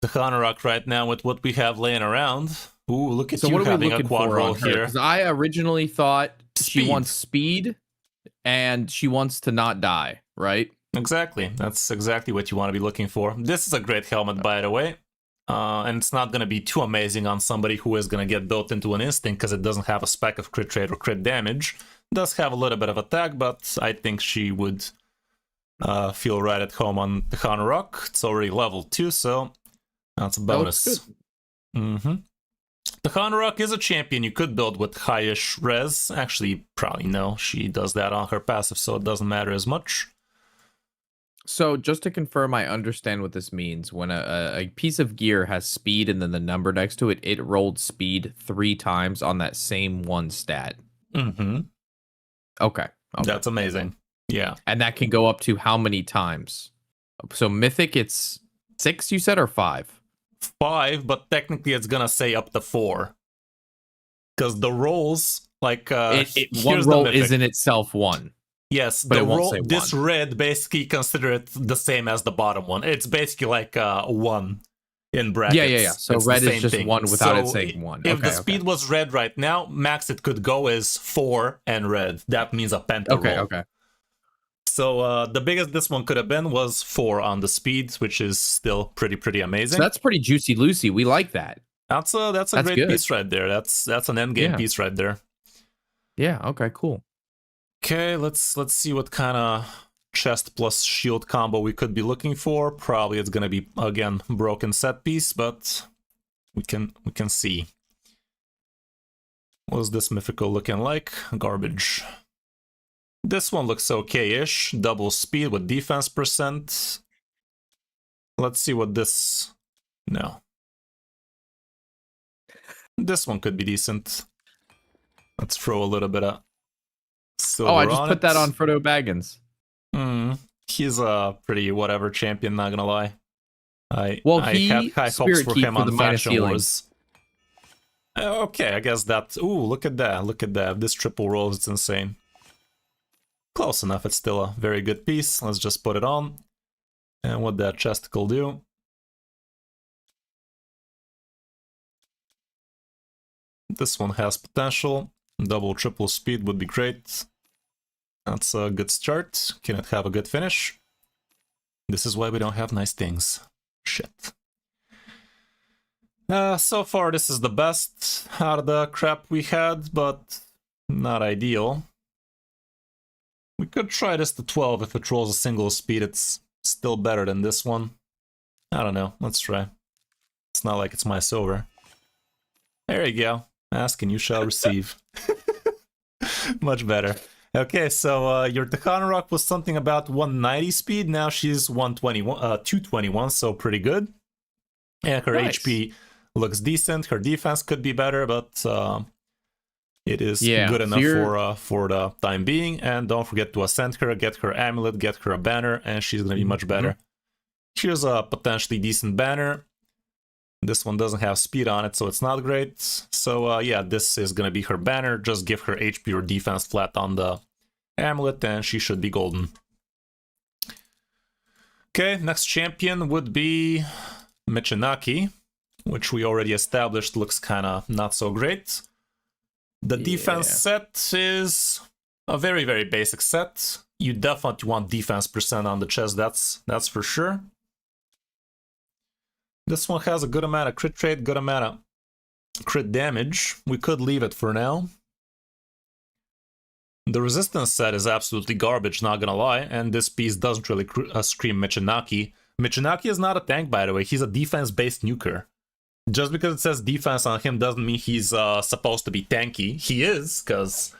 Takeover right now with what we have laying around. Ooh, look at you having a quad roll here. Because I originally thought she wants speed and she wants to not die, right? Exactly. That's exactly what you want to be looking for. This is a great helmet, by the way. And it's not going to be too amazing on somebody who is going to get built into an instinct because it doesn't have a spec of crit rate or crit damage. It does have a little bit of attack, but I think she would feel right at home on the Takeover. It's already level 2, so that's a bonus. Takeover is a champion you could build with high-ish res. Actually, probably no. She does that on her passive, so it doesn't matter as much. So just to confirm, I understand what this means. When a piece of gear has speed and then the number next to it, it rolled speed 3 times on that same one stat. Okay. That's amazing. Yeah. And that can go up to how many times? So Mythic, it's 6, you said, or 5? 5, but technically it's gonna say up to 4. Because the rolls, like... one roll is in itself 1. Yes, but the it won't roll, say this 1. red basically consider it the same as the bottom one. It's basically like 1 in brackets. Yeah. So it's red is just thing. 1 without it saying 1. If the speed was red right now, max it could go is 4 and red. That means a penta roll. Okay. So the biggest this one could have been was 4 on the speed, which is still pretty amazing. So that's pretty juicy Lucy. We like that. That's a great piece right there. That's an end game piece right there. Yeah. Okay. Cool. Okay, let's see what kind of chest plus shield combo we could be looking for. Probably it's gonna be again broken set piece, but we can see. What's this mythical looking like? Garbage. This one looks okay-ish. Double speed with defense percent. Let's see what this... No. This one could be decent. Let's throw a little bit of silver Oh, I just on put it. that on Frodo Baggins. He's a pretty whatever champion, not gonna lie. I had He high hopes Spirit for Key him for on the minus Faction healing. Wars. Okay, I guess that... Ooh, look at that, look at that. This triple roll is insane. Close enough, it's still a very good piece. Let's just put it on. And what that chesticle do? This one has potential. Double, triple speed would be great. That's a good start. Can it have a good finish? This is why we don't have nice things. Shit. So far this is the best out of the crap we had, but not ideal. We could try this to 12 if it rolls a single speed. It's still better than this one. I don't know. Let's try. It's not like it's my silver. There you go. Ask and you shall receive. Much better. Okay, so your Takanarok was something about 190 speed. Now she's 221, so pretty good. And her Nice. HP looks decent. Her defense could be better, but it is good so enough for the time being. And don't forget to ascend her, get her amulet, get her a banner, and she's gonna be much better. Here's a potentially decent banner. This one doesn't have speed on it, so it's not great. So yeah, this is gonna be her banner. Just give her HP or defense flat on the amulet, and she should be golden. Okay, next champion would be Michinaki, which we already established looks kind of not so great. The defense set is a very, very basic set. You definitely want defense percent on the chest, that's for sure. This one has a good amount of crit rate, good amount of crit damage. We could leave it for now. The resistance set is absolutely garbage, not gonna lie, and this piece doesn't really scream Michinaki. Michinaki is not a tank, by the way, he's a defense-based nuker. Just because it says defense on him doesn't mean he's supposed to be tanky. He is, because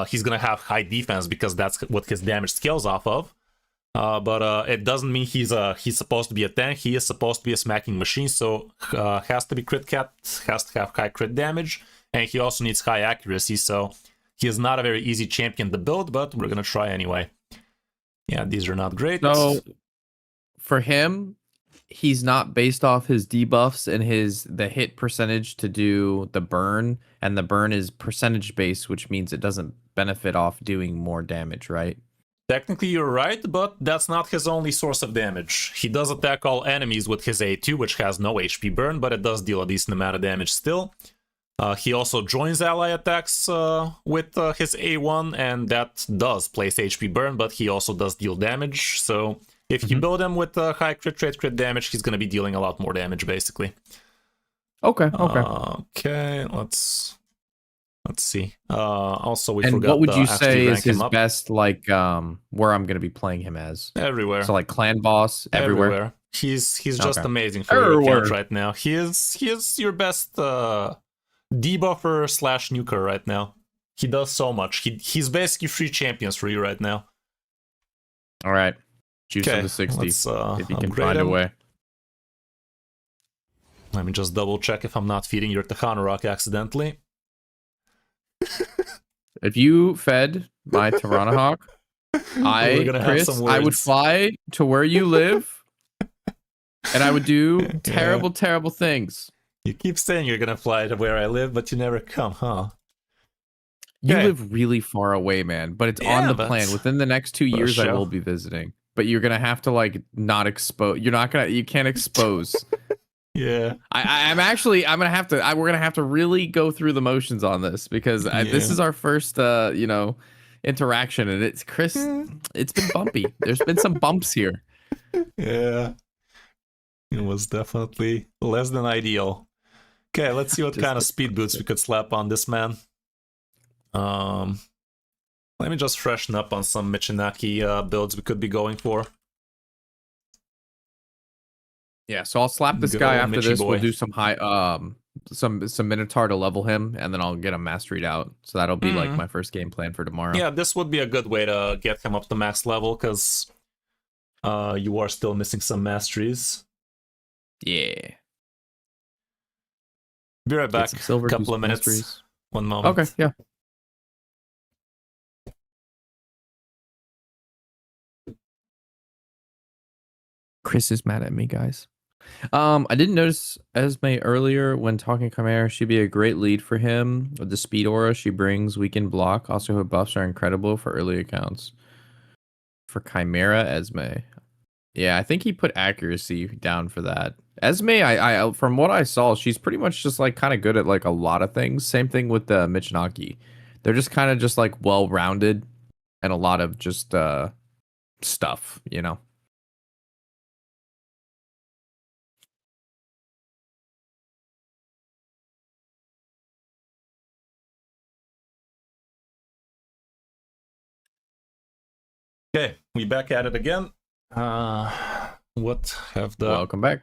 he's gonna have high defense because that's what his damage scales off of. But it doesn't mean he's supposed to be a tank. He is supposed to be a smacking machine, so has to be crit cat, has to have high crit damage, and he also needs high accuracy, so he is not a very easy champion to build, but we're gonna try anyway. Yeah, these are not great. So for him, he's not based off his debuffs and the hit percentage to do the burn, and the burn is percentage based, which means it doesn't benefit off doing more damage, right? Technically you're right, but that's not his only source of damage. He does attack all enemies with his A2, which has no HP burn, but it does deal a decent amount of damage still. He also joins ally attacks with his A1, and that does place HP burn, but he also does deal damage. So if you build him with high crit rate, crit damage, he's going to be dealing a lot more damage, basically. Okay. Okay, let's see. Also, we and forgot. What would you actually say rank is his him up. best, like, where I'm going to be playing him as? Everywhere. So, like, clan boss everywhere. He's just Okay. amazing for your Everywhere. account right now. He is your best debuffer slash nuker right now. He does so much. He's basically free champions for you right now. All right. Juice Okay, of the 60. let's If you can upgrade find a him. way. Let me just double check if I'm not feeding your Takanarok accidentally. If you fed my Tyrannohawk, We're gonna have Chris, some I would words. fly to where you live, and I would do terrible, terrible things. You keep saying you're gonna fly to where I live, but you never come, huh? You Okay. live really far away, man, but it's Yeah, on the but plan. Within the next 2 for a years, I show. will be visiting. But you're gonna have to, like, not expose. You can't expose. Yeah. I'm gonna have to. We're gonna have to really go through the motions on this because this Yeah. is our first, interaction, and it's Chris. It's been bumpy. There's been some bumps here. Yeah. It was definitely less than ideal. Okay, let's see what Just kind of speed boots we could slap on this man. Let me just freshen up on some Michinaki builds we could be going for. Yeah, so I'll slap this Good guy old after Michi this. boy. We'll do some high, some Minotaur to level him, and then I'll get him masteried out. So that'll be like my first game plan for tomorrow. Yeah, this would be a good way to get him up to max level, because you are still missing some masteries. Yeah. Be right Get back. some silver, Couple do of some minutes. masteries. One moment. Okay, yeah. Chris is mad at me, guys. I didn't notice Esme earlier when talking Chimera. She'd be a great lead for him with the speed aura she brings. Weakened block. Also, her buffs are incredible for early accounts. For Chimera, Esme. Yeah, I think he put accuracy down for that. Esme, I from what I saw, she's pretty much just like kind of good at like a lot of things. Same thing with the Michinaki. They're just kind of just like well-rounded and a lot of just stuff, you know. Okay, we back at it again. What have the Welcome back.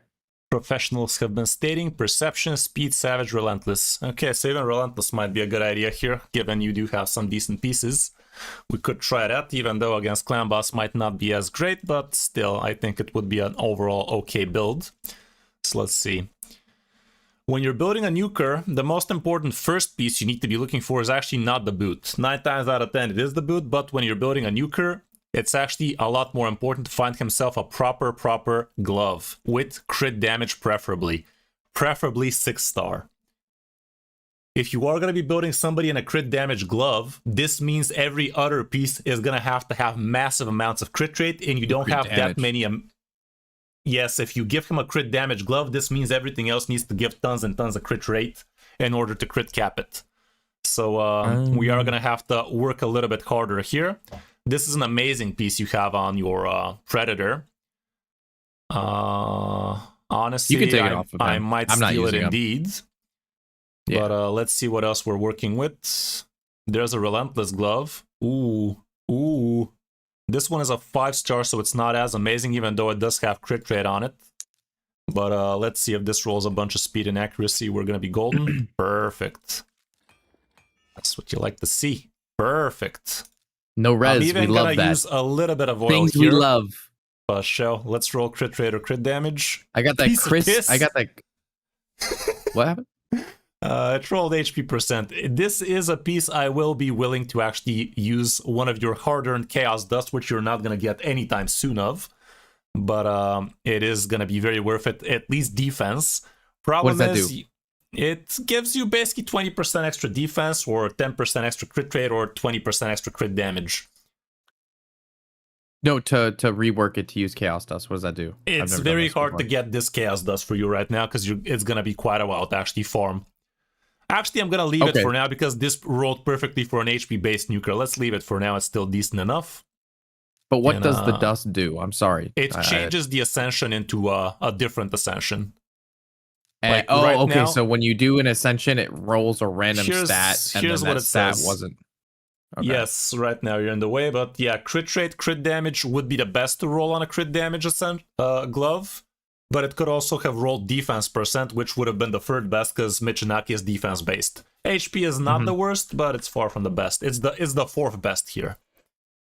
professionals have been stating? Perception, speed, savage, relentless. Okay, so even relentless might be a good idea here, given you do have some decent pieces. We could try that, even though against clan boss might not be as great, but still, I think it would be an overall okay build. So let's see. When you're building a nuker, the most important first piece you need to be looking for is actually not the boot. 9 times out of 10 it is the boot, but when you're building a nuker, it's actually a lot more important to find himself a proper glove with crit damage preferably 6-star. If you are going to be building somebody in a crit damage glove, this means every other piece is going to have massive amounts of crit rate, and you don't have that many. Yes, if you give him a crit damage glove, this means everything else needs to give tons and tons of crit rate in order to crit cap it. So we are going to have to work a little bit harder here. This is an amazing piece you have on your Predator. Honestly, you can take it off of I might steal it indeed. Yeah. But let's see what else we're working with. There's a Relentless Glove. Ooh. This one is a 5-star, so it's not as amazing, even though it does have crit rate on it. But let's see if this rolls a bunch of speed and accuracy. We're going to be golden. Perfect. That's what you like to see. Perfect. No res, we love that. I'm even going to use a little bit of oil Things here. we love. Show. Let's roll crit rate or crit damage. I got that Chris. I got that. What happened? It rolled HP percent. This is a piece I will be willing to actually use one of your hard-earned Chaos Dust, which you're not going to get anytime soon of. But it is going to be very worth it, at least defense. Problem what does is, that do? It gives you basically 20% extra defense, or 10% extra crit rate, or 20% extra crit damage. No, to rework it to use Chaos Dust. What does that do? It's very hard to get this Chaos Dust for you right now, because it's going to be quite a while to actually farm. Actually, I'm going to leave it for now, because this rolled perfectly for an HP-based nuker. Let's leave it for now. It's still decent enough. But what does the dust do? I'm sorry. It changes the Ascension into a different Ascension. Like okay. Now, so when you do an Ascension, it rolls a random stat, and then that stat wasn't. Okay. Yes, right now you're in the way, but yeah, crit rate, crit damage would be the best to roll on a crit damage glove, but it could also have rolled defense percent, which would have been the third best because Michinaki is defense based. HP is not the worst, but it's far from the best. It's the fourth best here.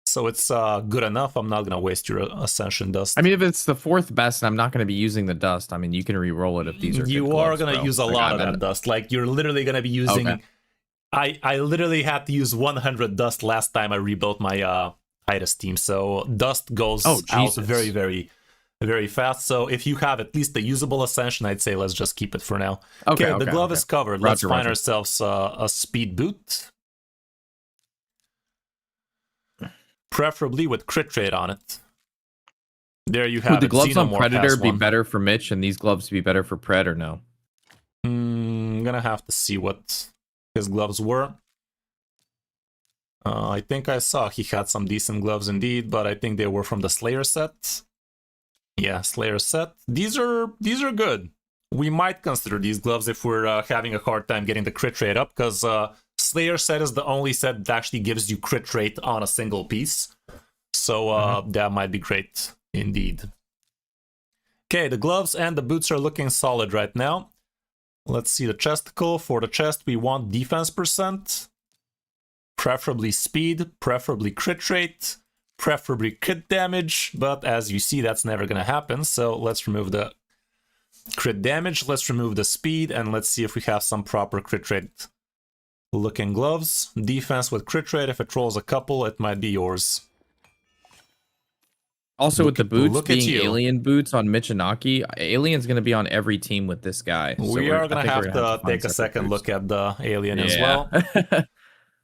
So it's good enough. I'm not going to waste your Ascension Dust. I mean, if it's the fourth best and I'm not going to be using the dust, I mean, you can re-roll it if these are You are going to use a lot of that dust. Like, you're literally going to be using... Okay. I literally had to use 100 dust last time I rebuilt my Titus team. So dust goes out very, very, very fast. So if you have at least a usable Ascension, I'd say let's just keep it for now. Okay, the glove is covered. Let's find ourselves a speed boot. Preferably with crit rate on it. There you have Would the gloves on Xenomorph Predator be better for Mitch and these gloves be better for Pred or no? I'm gonna have to see what his gloves were. I think I saw he had some decent gloves indeed, but I think they were from the Slayer set. Yeah, Slayer set. These are good. We might consider these gloves if we're having a hard time getting the crit rate up, because Slayer set is the only set that actually gives you crit rate on a single piece. So that might be great indeed. Okay, the gloves and the boots are looking solid right now. Let's see the chesticle. For the chest, we want defense percent, preferably speed, preferably crit rate, preferably crit damage, but as you see, that's never going to happen. So let's remove the crit damage, let's remove the speed, and let's see if we have some proper crit rate looking gloves. Defense with crit rate, if it rolls a couple, it might be yours. Also, with the boots look at being you. alien boots on Michinaki, alien's gonna be on every team with this guy. So We are gonna I think we're have gonna to find take a separate second boots. look at the alien as Yeah.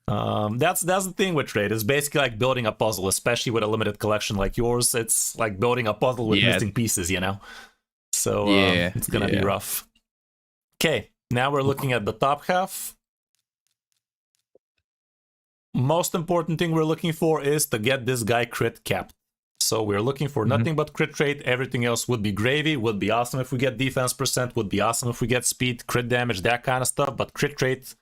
well. That's the thing with trade. It's basically like building a puzzle, especially with a limited collection like yours. It's like building a puzzle with Yeah. missing pieces, you know. So Yeah, it's gonna be yeah. rough. Okay, now we're looking at the top half. Most important thing we're looking for is to get this guy crit capped. So we're looking for nothing but crit rate. Everything else would be gravy. Would be awesome if we get defense percent. Would be awesome if we get speed, crit damage, that kind of stuff. But crit rate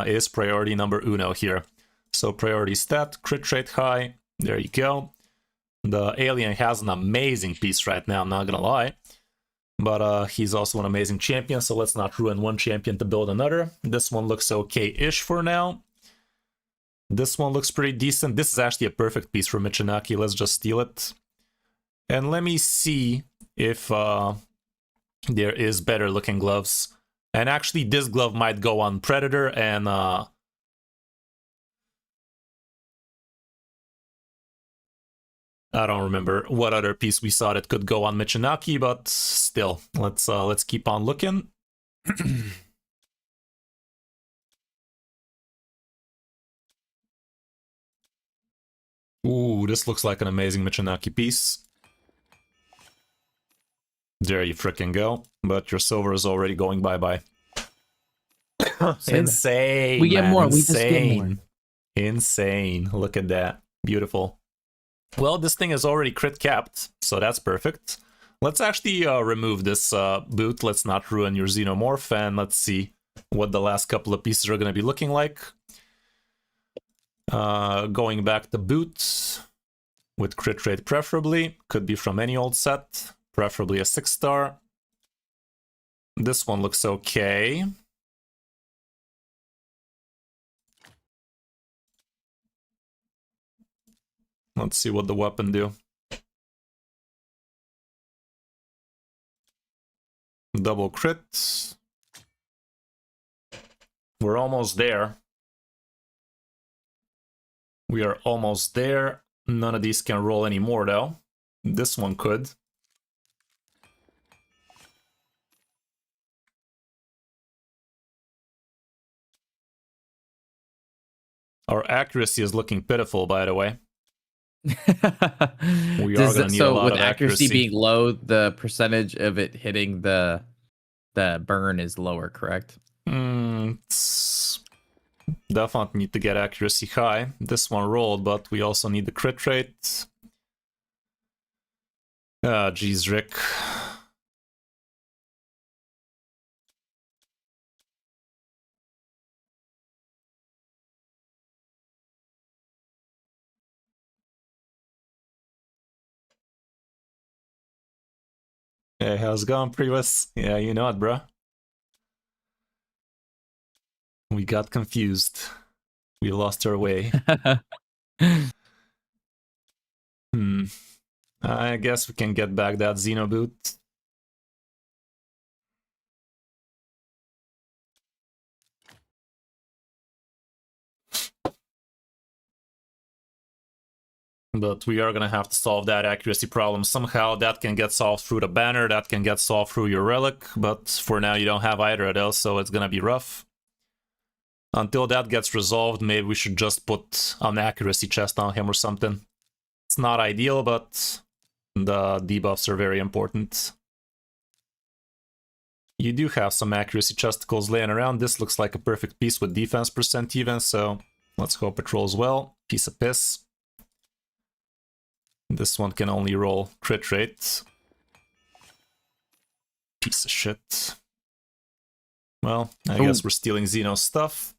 is priority number uno here. So priority stat, crit rate high. There you go. The alien has an amazing piece right now, I'm not gonna lie. But he's also an amazing champion, so let's not ruin one champion to build another. This one looks okay-ish for now. This one looks pretty decent. This is actually a perfect piece for Michinaki. Let's just steal it. And let me see if there is better looking gloves. And actually, this glove might go on Predator and... I don't remember what other piece we saw that could go on Michinaki, but still, let's keep on looking. Ooh, this looks like an amazing Michinaki piece. There you frickin' go. But your silver is already going bye-bye. Insane, We get man, more. Insane. We just get more. Insane. Look at that. Beautiful. Well, this thing is already crit capped, so that's perfect. Let's actually remove this boot. Let's not ruin your Xenomorph, and let's see what the last couple of pieces are going to be looking like. Going back to boots with crit rate preferably. Could be from any old set. Preferably a 6-star. This one looks okay. Let's see what the weapon do. Double crit. We're almost there. We are almost there. None of these can roll anymore though. This one could. Our accuracy is looking pitiful, by the way. We are gonna need a lot with of accuracy accuracy. being low, the percentage of it hitting the burn is lower, correct? Definitely need to get accuracy high. This one rolled, but we also need the crit rate. Ah, geez, Rick. Hey, how's it going, Prius? Yeah, you know it, bro. We got confused. We lost our way. I guess we can get back that Xeno boot. But we are gonna have to solve that accuracy problem somehow. That can get solved through the banner, that can get solved through your relic, but for now you don't have either of those, so it's gonna be rough. Until that gets resolved, maybe we should just put an accuracy chest on him or something. It's not ideal, but the debuffs are very important. You do have some accuracy chesticles laying around. This looks like a perfect piece with defense percent even, so let's hope it rolls well. Piece of piss. This one can only roll crit rate. Piece of shit. Well, I guess we're stealing Xeno's stuff.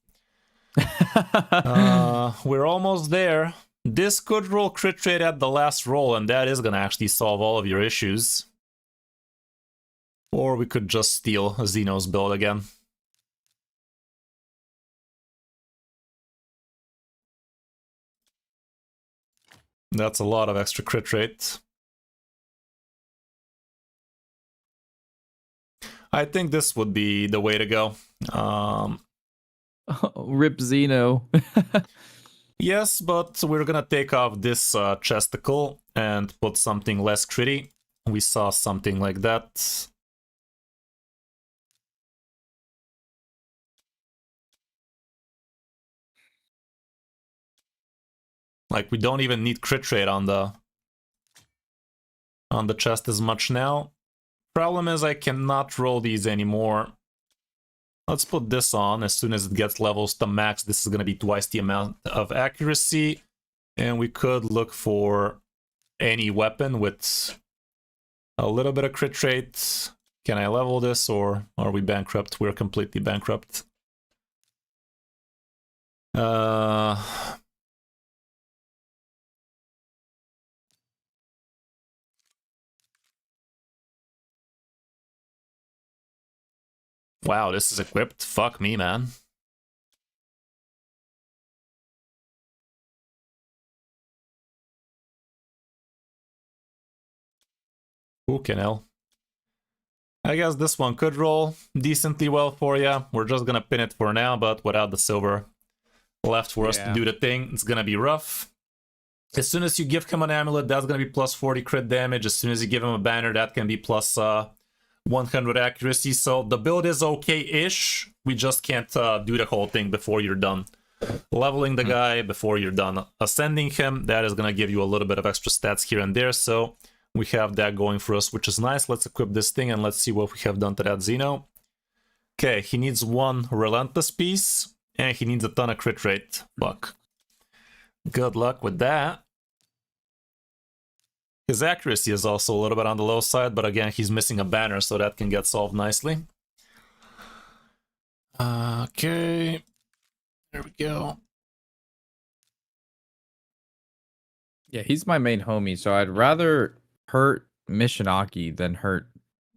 We're almost there. This could roll crit rate at the last roll, and that is gonna actually solve all of your issues. Or we could just steal Xeno's build again. That's a lot of extra crit rate. I think this would be the way to go. Rip Xeno. Yes, but we're gonna take off this chesticle and put something less critty. We saw something like that. Like, we don't even need crit rate on the chest as much now. Problem is I cannot roll these anymore. Let's put this on. As soon as it gets levels to max, this is going to be twice the amount of accuracy. And we could look for any weapon with a little bit of crit rate. Can I level this, or are we bankrupt? We're completely bankrupt. Wow, this is equipped? Fuck me, man. Who can hell? I guess this one could roll decently well for you. We're just gonna pin it for now, but without the silver left for us to do the thing, it's gonna be rough. As soon as you give him an amulet, that's gonna be plus 40 crit damage. As soon as you give him a banner, that can be plus 100 accuracy. So the build is okay-ish. We just can't do the whole thing before you're done leveling the guy, before you're done ascending him. That is gonna give you a little bit of extra stats here and there. So we have that going for us, which is nice. Let's equip this thing and let's see what we have done to that Xeno. Okay, he needs one relentless piece and he needs a ton of crit rate. Fuck. Good luck with that. His accuracy is also a little bit on the low side, but again, he's missing a banner, so that can get solved nicely. Okay. There we go. Yeah, he's my main homie, so I'd rather hurt Mishinaki than hurt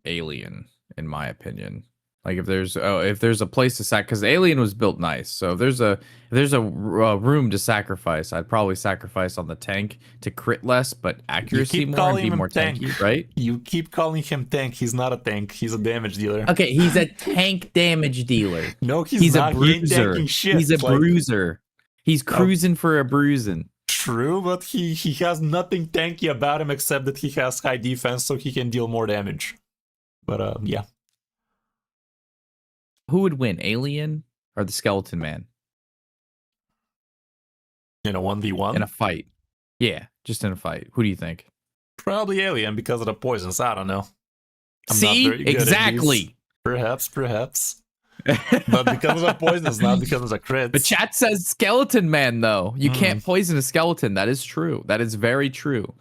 Alien, in my opinion. Like if there's a place to sack, because Alien was built nice, so if there's a room to sacrifice, I'd probably sacrifice on the tank to crit less, but accuracy more and be more tanky, right? You keep calling him tank. He's not a tank. He's a damage dealer. Okay, he's a tank damage dealer. No, he's not. A bruiser. He's a bruiser. He's cruising for a bruising. True, but he has nothing tanky about him except that he has high defense, so he can deal more damage. But yeah. Who would win, Alien or the Skeleton Man? In a 1v1? In a fight. Yeah, just in a fight. Who do you think? Probably Alien because of the poisons. I don't know. See? Exactly. Perhaps. But because of the poisons, not because of the crits. But chat says Skeleton Man, though. You can't poison a skeleton. That is true. That is very true.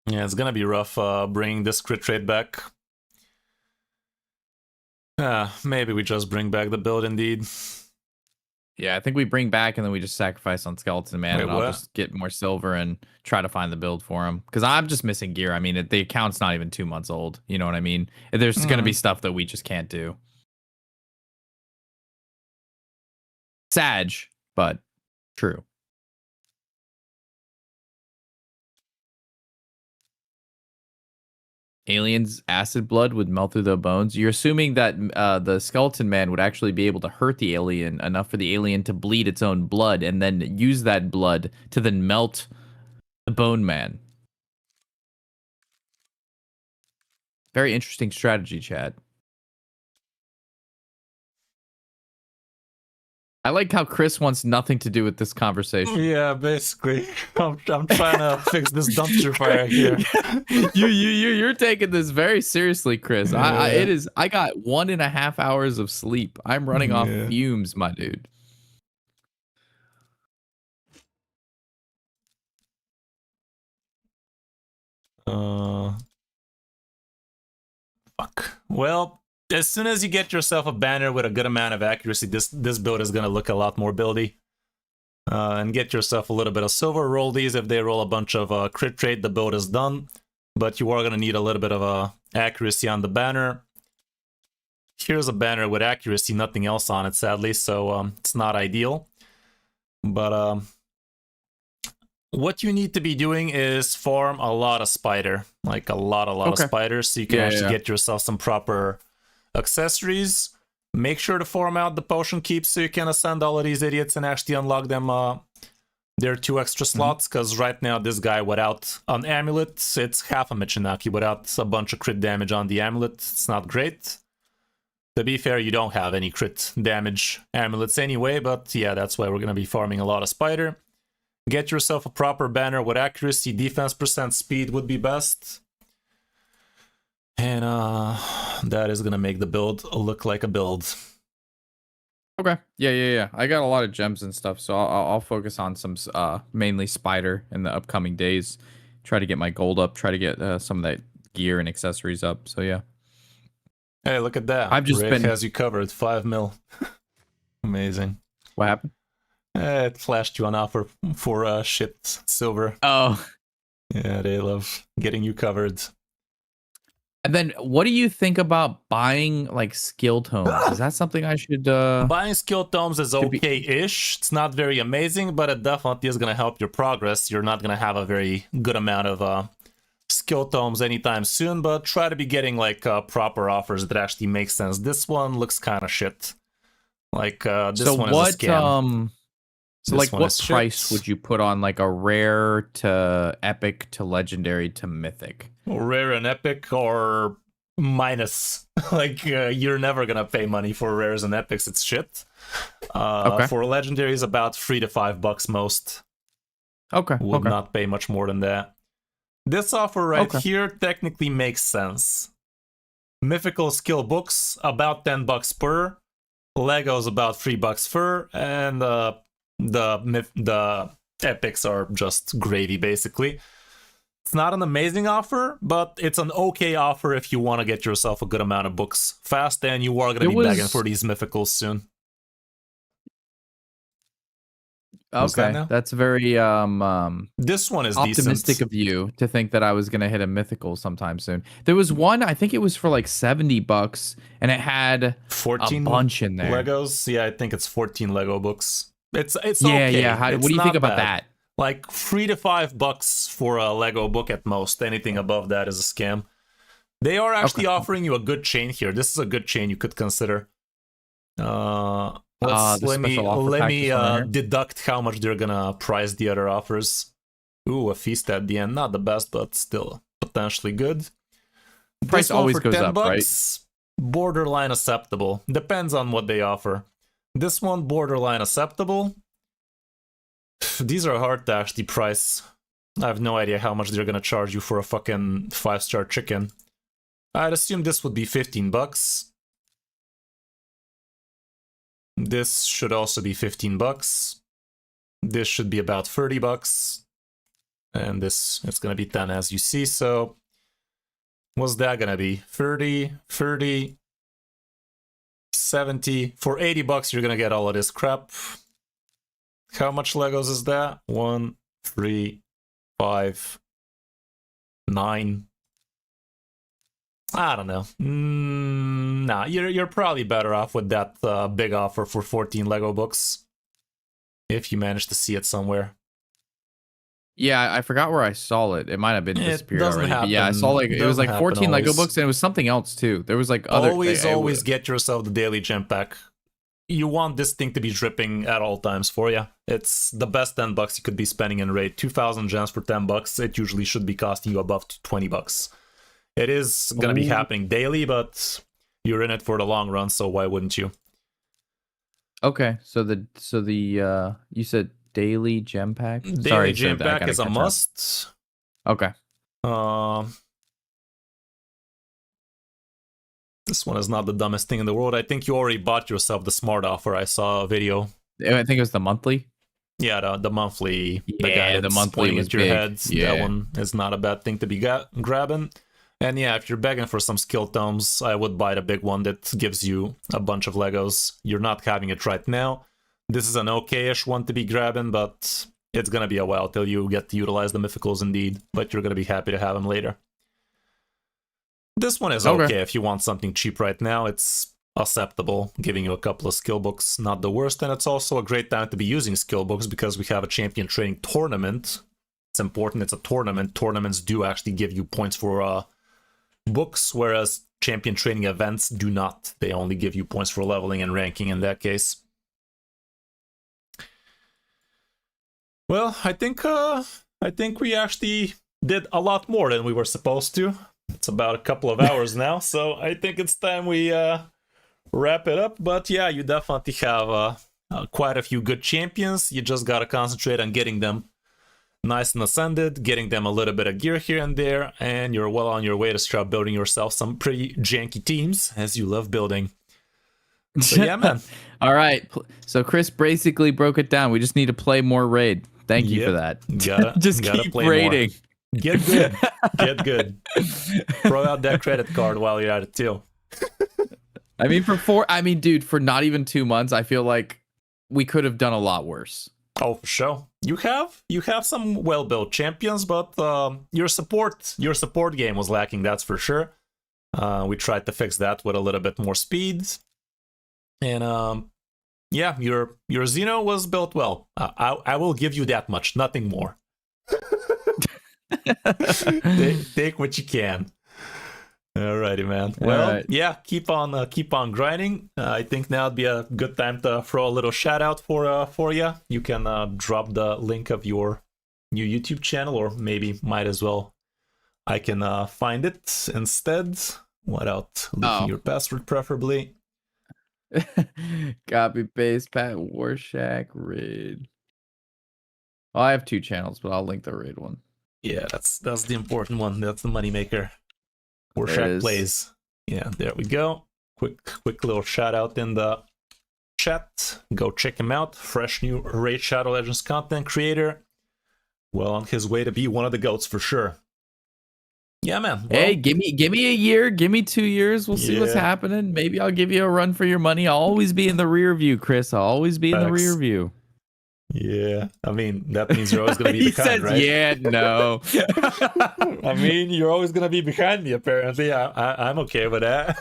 Yeah, it's gonna be rough bringing this crit rate back. Maybe we just bring back the build indeed. Yeah, I think we bring back and then we just sacrifice on Skeleton Man. I'll just get more silver and try to find the build for him. Because I'm just missing gear. I mean, the account's not even 2 months old. You know what I mean? There's going to be stuff that we just can't do. Sag, but true. Alien's acid blood would melt through the bones. You're assuming that the Skeleton Man would actually be able to hurt the alien enough for the alien to bleed its own blood and then use that blood to then melt the Bone Man. Very interesting strategy, Chad. I like how Chris wants nothing to do with this conversation. Yeah, basically. I'm trying to fix this dumpster fire here. You're taking this very seriously, Chris. Yeah. I got 1.5 hours of sleep. I'm running off fumes, my dude. Fuck. Well, as soon as you get yourself a banner with a good amount of accuracy, this build is going to look a lot more buildy. And get yourself a little bit of silver. Roll these. If they roll a bunch of crit rate, the build is done. But you are going to need a little bit of accuracy on the banner. Here's a banner with accuracy, nothing else on it, sadly, so it's not ideal. But what you need to be doing is farm a lot of spider. Like a lot of spiders, so you can actually get yourself some proper accessories. Make sure to farm out the potion keeps so you can ascend all of these idiots and actually unlock them their 2 extra slots, because right now this guy without an amulet, it's half a Michinaki. Without a bunch of crit damage on the amulet, it's not great. To be fair, you don't have any crit damage amulets anyway, but yeah, that's why we're going to be farming a lot of spider. Get yourself a proper banner with accuracy, defense percent, speed would be best. And that is going to make the build look like a build. Okay. Yeah. I got a lot of gems and stuff, so I'll focus on some mainly spider in the upcoming days. Try to get my gold up. Try to get some of that gear and accessories up. So yeah. Hey, look at that. I've just Rick has you covered. 5 mil. Amazing. What happened? It flashed you an offer for shit silver. Oh. Yeah, they love getting you covered. And then, what do you think about buying like skill tomes? Is that something I should? Buying skill tomes is okay-ish. It's not very amazing, but it definitely is going to help your progress. You're not going to have a very good amount of skill tomes anytime soon, but try to be getting like proper offers that actually make sense. This one looks kind of shit. Like this one is a scam. So like, what price would you put on like a rare to epic to legendary to mythic? Rare and epic or minus. Like you're never gonna pay money for rares and epics. It's shit. Okay. For legendaries, about $3 to $5 most. Okay. Would not pay much more than that. This offer right here technically makes sense. Mythical skill books about $10 per. Legos about $3 per, and the epics are just gravy basically. It's not an amazing offer, but it's an okay offer if you want to get yourself a good amount of books fast, and you are going to be begging for these mythicals soon. Okay, that's very this one is optimistic decent of you to think that I was gonna hit a mythical sometime soon. There was one, I think it was for like $70, and it had 14 a bunch in there. Legos. Yeah, I think it's 14 Lego books. It's yeah, okay. Yeah. What do you think about that? Like $3 to $5 for a Lego book at most. Anything above that is a scam. They are actually offering you a good chain here. This is a good chain you could consider. Let me deduct how much they're gonna price the other offers. Ooh, a feast at the end. Not the best, but still potentially good. Price always goes up, right? Borderline acceptable. Depends on what they offer. This one, borderline acceptable. These are hard to actually price. I have no idea how much they're gonna charge you for a fucking 5-star chicken. I'd assume this would be $15. This should also be $15. This should be about $30. And this is gonna be 10 as you see, so what's that gonna be? 30, 30, 70. For $80 you're gonna get all of this crap. How much Legos is that? 1, 3, 5, 9. I don't know. Nah, you're probably better off with that big offer for 14 Lego books. If you manage to see it somewhere. Yeah, I forgot where I saw it. It might have been disappeared already. Happen. Yeah, I saw like it was like 14 Lego always. books, and it was something else too. There was like other. Always get yourself the daily gem pack. You want this thing to be dripping at all times for you. It's the best $10 you could be spending in raid. 2,000 gems for $10. It usually should be costing you above $20. It is gonna be happening daily, but you're in it for the long run, so why wouldn't you? Okay, so the you said daily gem pack. Daily gem pack is a must. Okay. This one is not the dumbest thing in the world. I think you already bought yourself the smart offer. I saw a video. I think it was the monthly. Yeah, the monthly. Yeah, the monthly was your big. heads. Yeah. That one is not a bad thing to be grabbing. And yeah, if you're begging for some skill tomes, I would buy the big one that gives you a bunch of Legos. You're not having it right now. This is an okay-ish one to be grabbing, but it's gonna be a while till you get to utilize the mythicals indeed. But you're gonna be happy to have them later. This one is okay if you want something cheap right now. It's acceptable, giving you a couple of skill books, not the worst. And it's also a great time to be using skill books because we have a champion training tournament. It's important, it's a tournament. Tournaments do actually give you points for books, whereas champion training events do not. They only give you points for leveling and ranking in that case. Well, I think we actually did a lot more than we were supposed to. It's about a couple of hours now, so I think it's time we wrap it up. But yeah, you definitely have quite a few good champions. You just gotta concentrate on getting them nice and ascended, getting them a little bit of gear here and there, and you're well on your way to start building yourself some pretty janky teams, as you love building. So yeah, man. All right. So Chris basically broke it down. We just need to play more raid. Thank you for that. Just gotta keep play raiding. More. Get good. Get good. Throw out that credit card while you're at it too. I mean, for not even 2 months, I feel like we could have done a lot worse. Oh, for sure. You have some well-built champions, but your support game was lacking, that's for sure. We tried to fix that with a little bit more speed. And yeah, your Xeno was built well. I will give you that much, nothing more. Take what you can. Alrighty, man. Well, right. Yeah, keep on grinding. I think now would be a good time to throw a little shout out for you. You can drop the link of your new YouTube channel, or maybe might as well. I can find it instead without leaking your password, preferably. Copy paste Pat Warshak raid. Well, I have 2 channels, but I'll link the raid one. Yeah, that's the important one. That's the moneymaker. Warshak plays. Yeah, there we go. Quick little shout out in the chat. Go check him out. Fresh new Raid Shadow Legends content creator. Well on his way to be one of the GOATs for sure. Yeah, man. Well, hey, give me a year, give me 2 years. We'll see what's happening. Maybe I'll give you a run for your money. I'll always be in the rear view, Chris. I'll always be in the rear view. Yeah, I mean, that means you're always going to be behind, says, right? Yeah, no. I mean, you're always going to be behind me, apparently. I'm okay with that.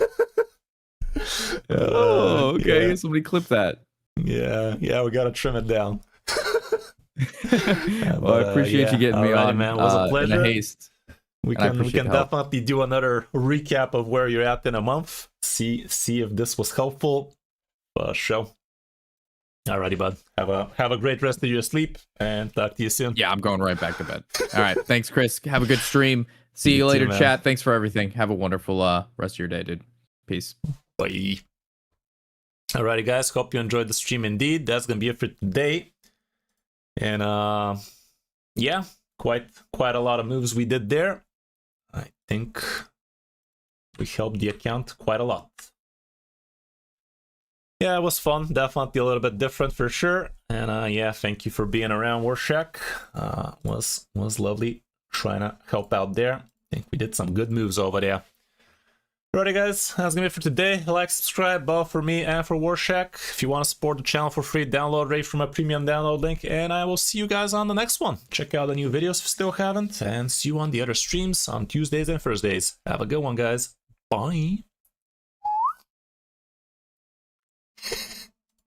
Okay. Yeah. Somebody clip that. Yeah, we got to trim it down. Well, I appreciate you getting me on, man. It was a pleasure. In a haste. We can definitely do another recap of where you're at in a month. See if this was helpful. Show. Alrighty, bud. Have a great rest of your sleep, and talk to you soon. Yeah, I'm going right back to bed. All right, thanks, Chris. Have a good stream. See you later, too, chat. Thanks for everything. Have a wonderful rest of your day, dude. Peace. Bye. Alrighty, guys. Hope you enjoyed the stream. Indeed, that's gonna be it for today. And yeah, quite a lot of moves we did there. I think we helped the account quite a lot. Yeah, it was fun. Definitely a little bit different for sure. And yeah, thank you for being around, Warshak. Was lovely trying to help out there. I think we did some good moves over there. Alrighty, guys, that's gonna be it for today. Like, subscribe, both for me and for Warshak. If you want to support the channel for free, download Raid from a premium download link, and I will see you guys on the next one. Check out the new videos if you still haven't, and see you on the other streams on Tuesdays and Thursdays. Have a good one, guys. Bye.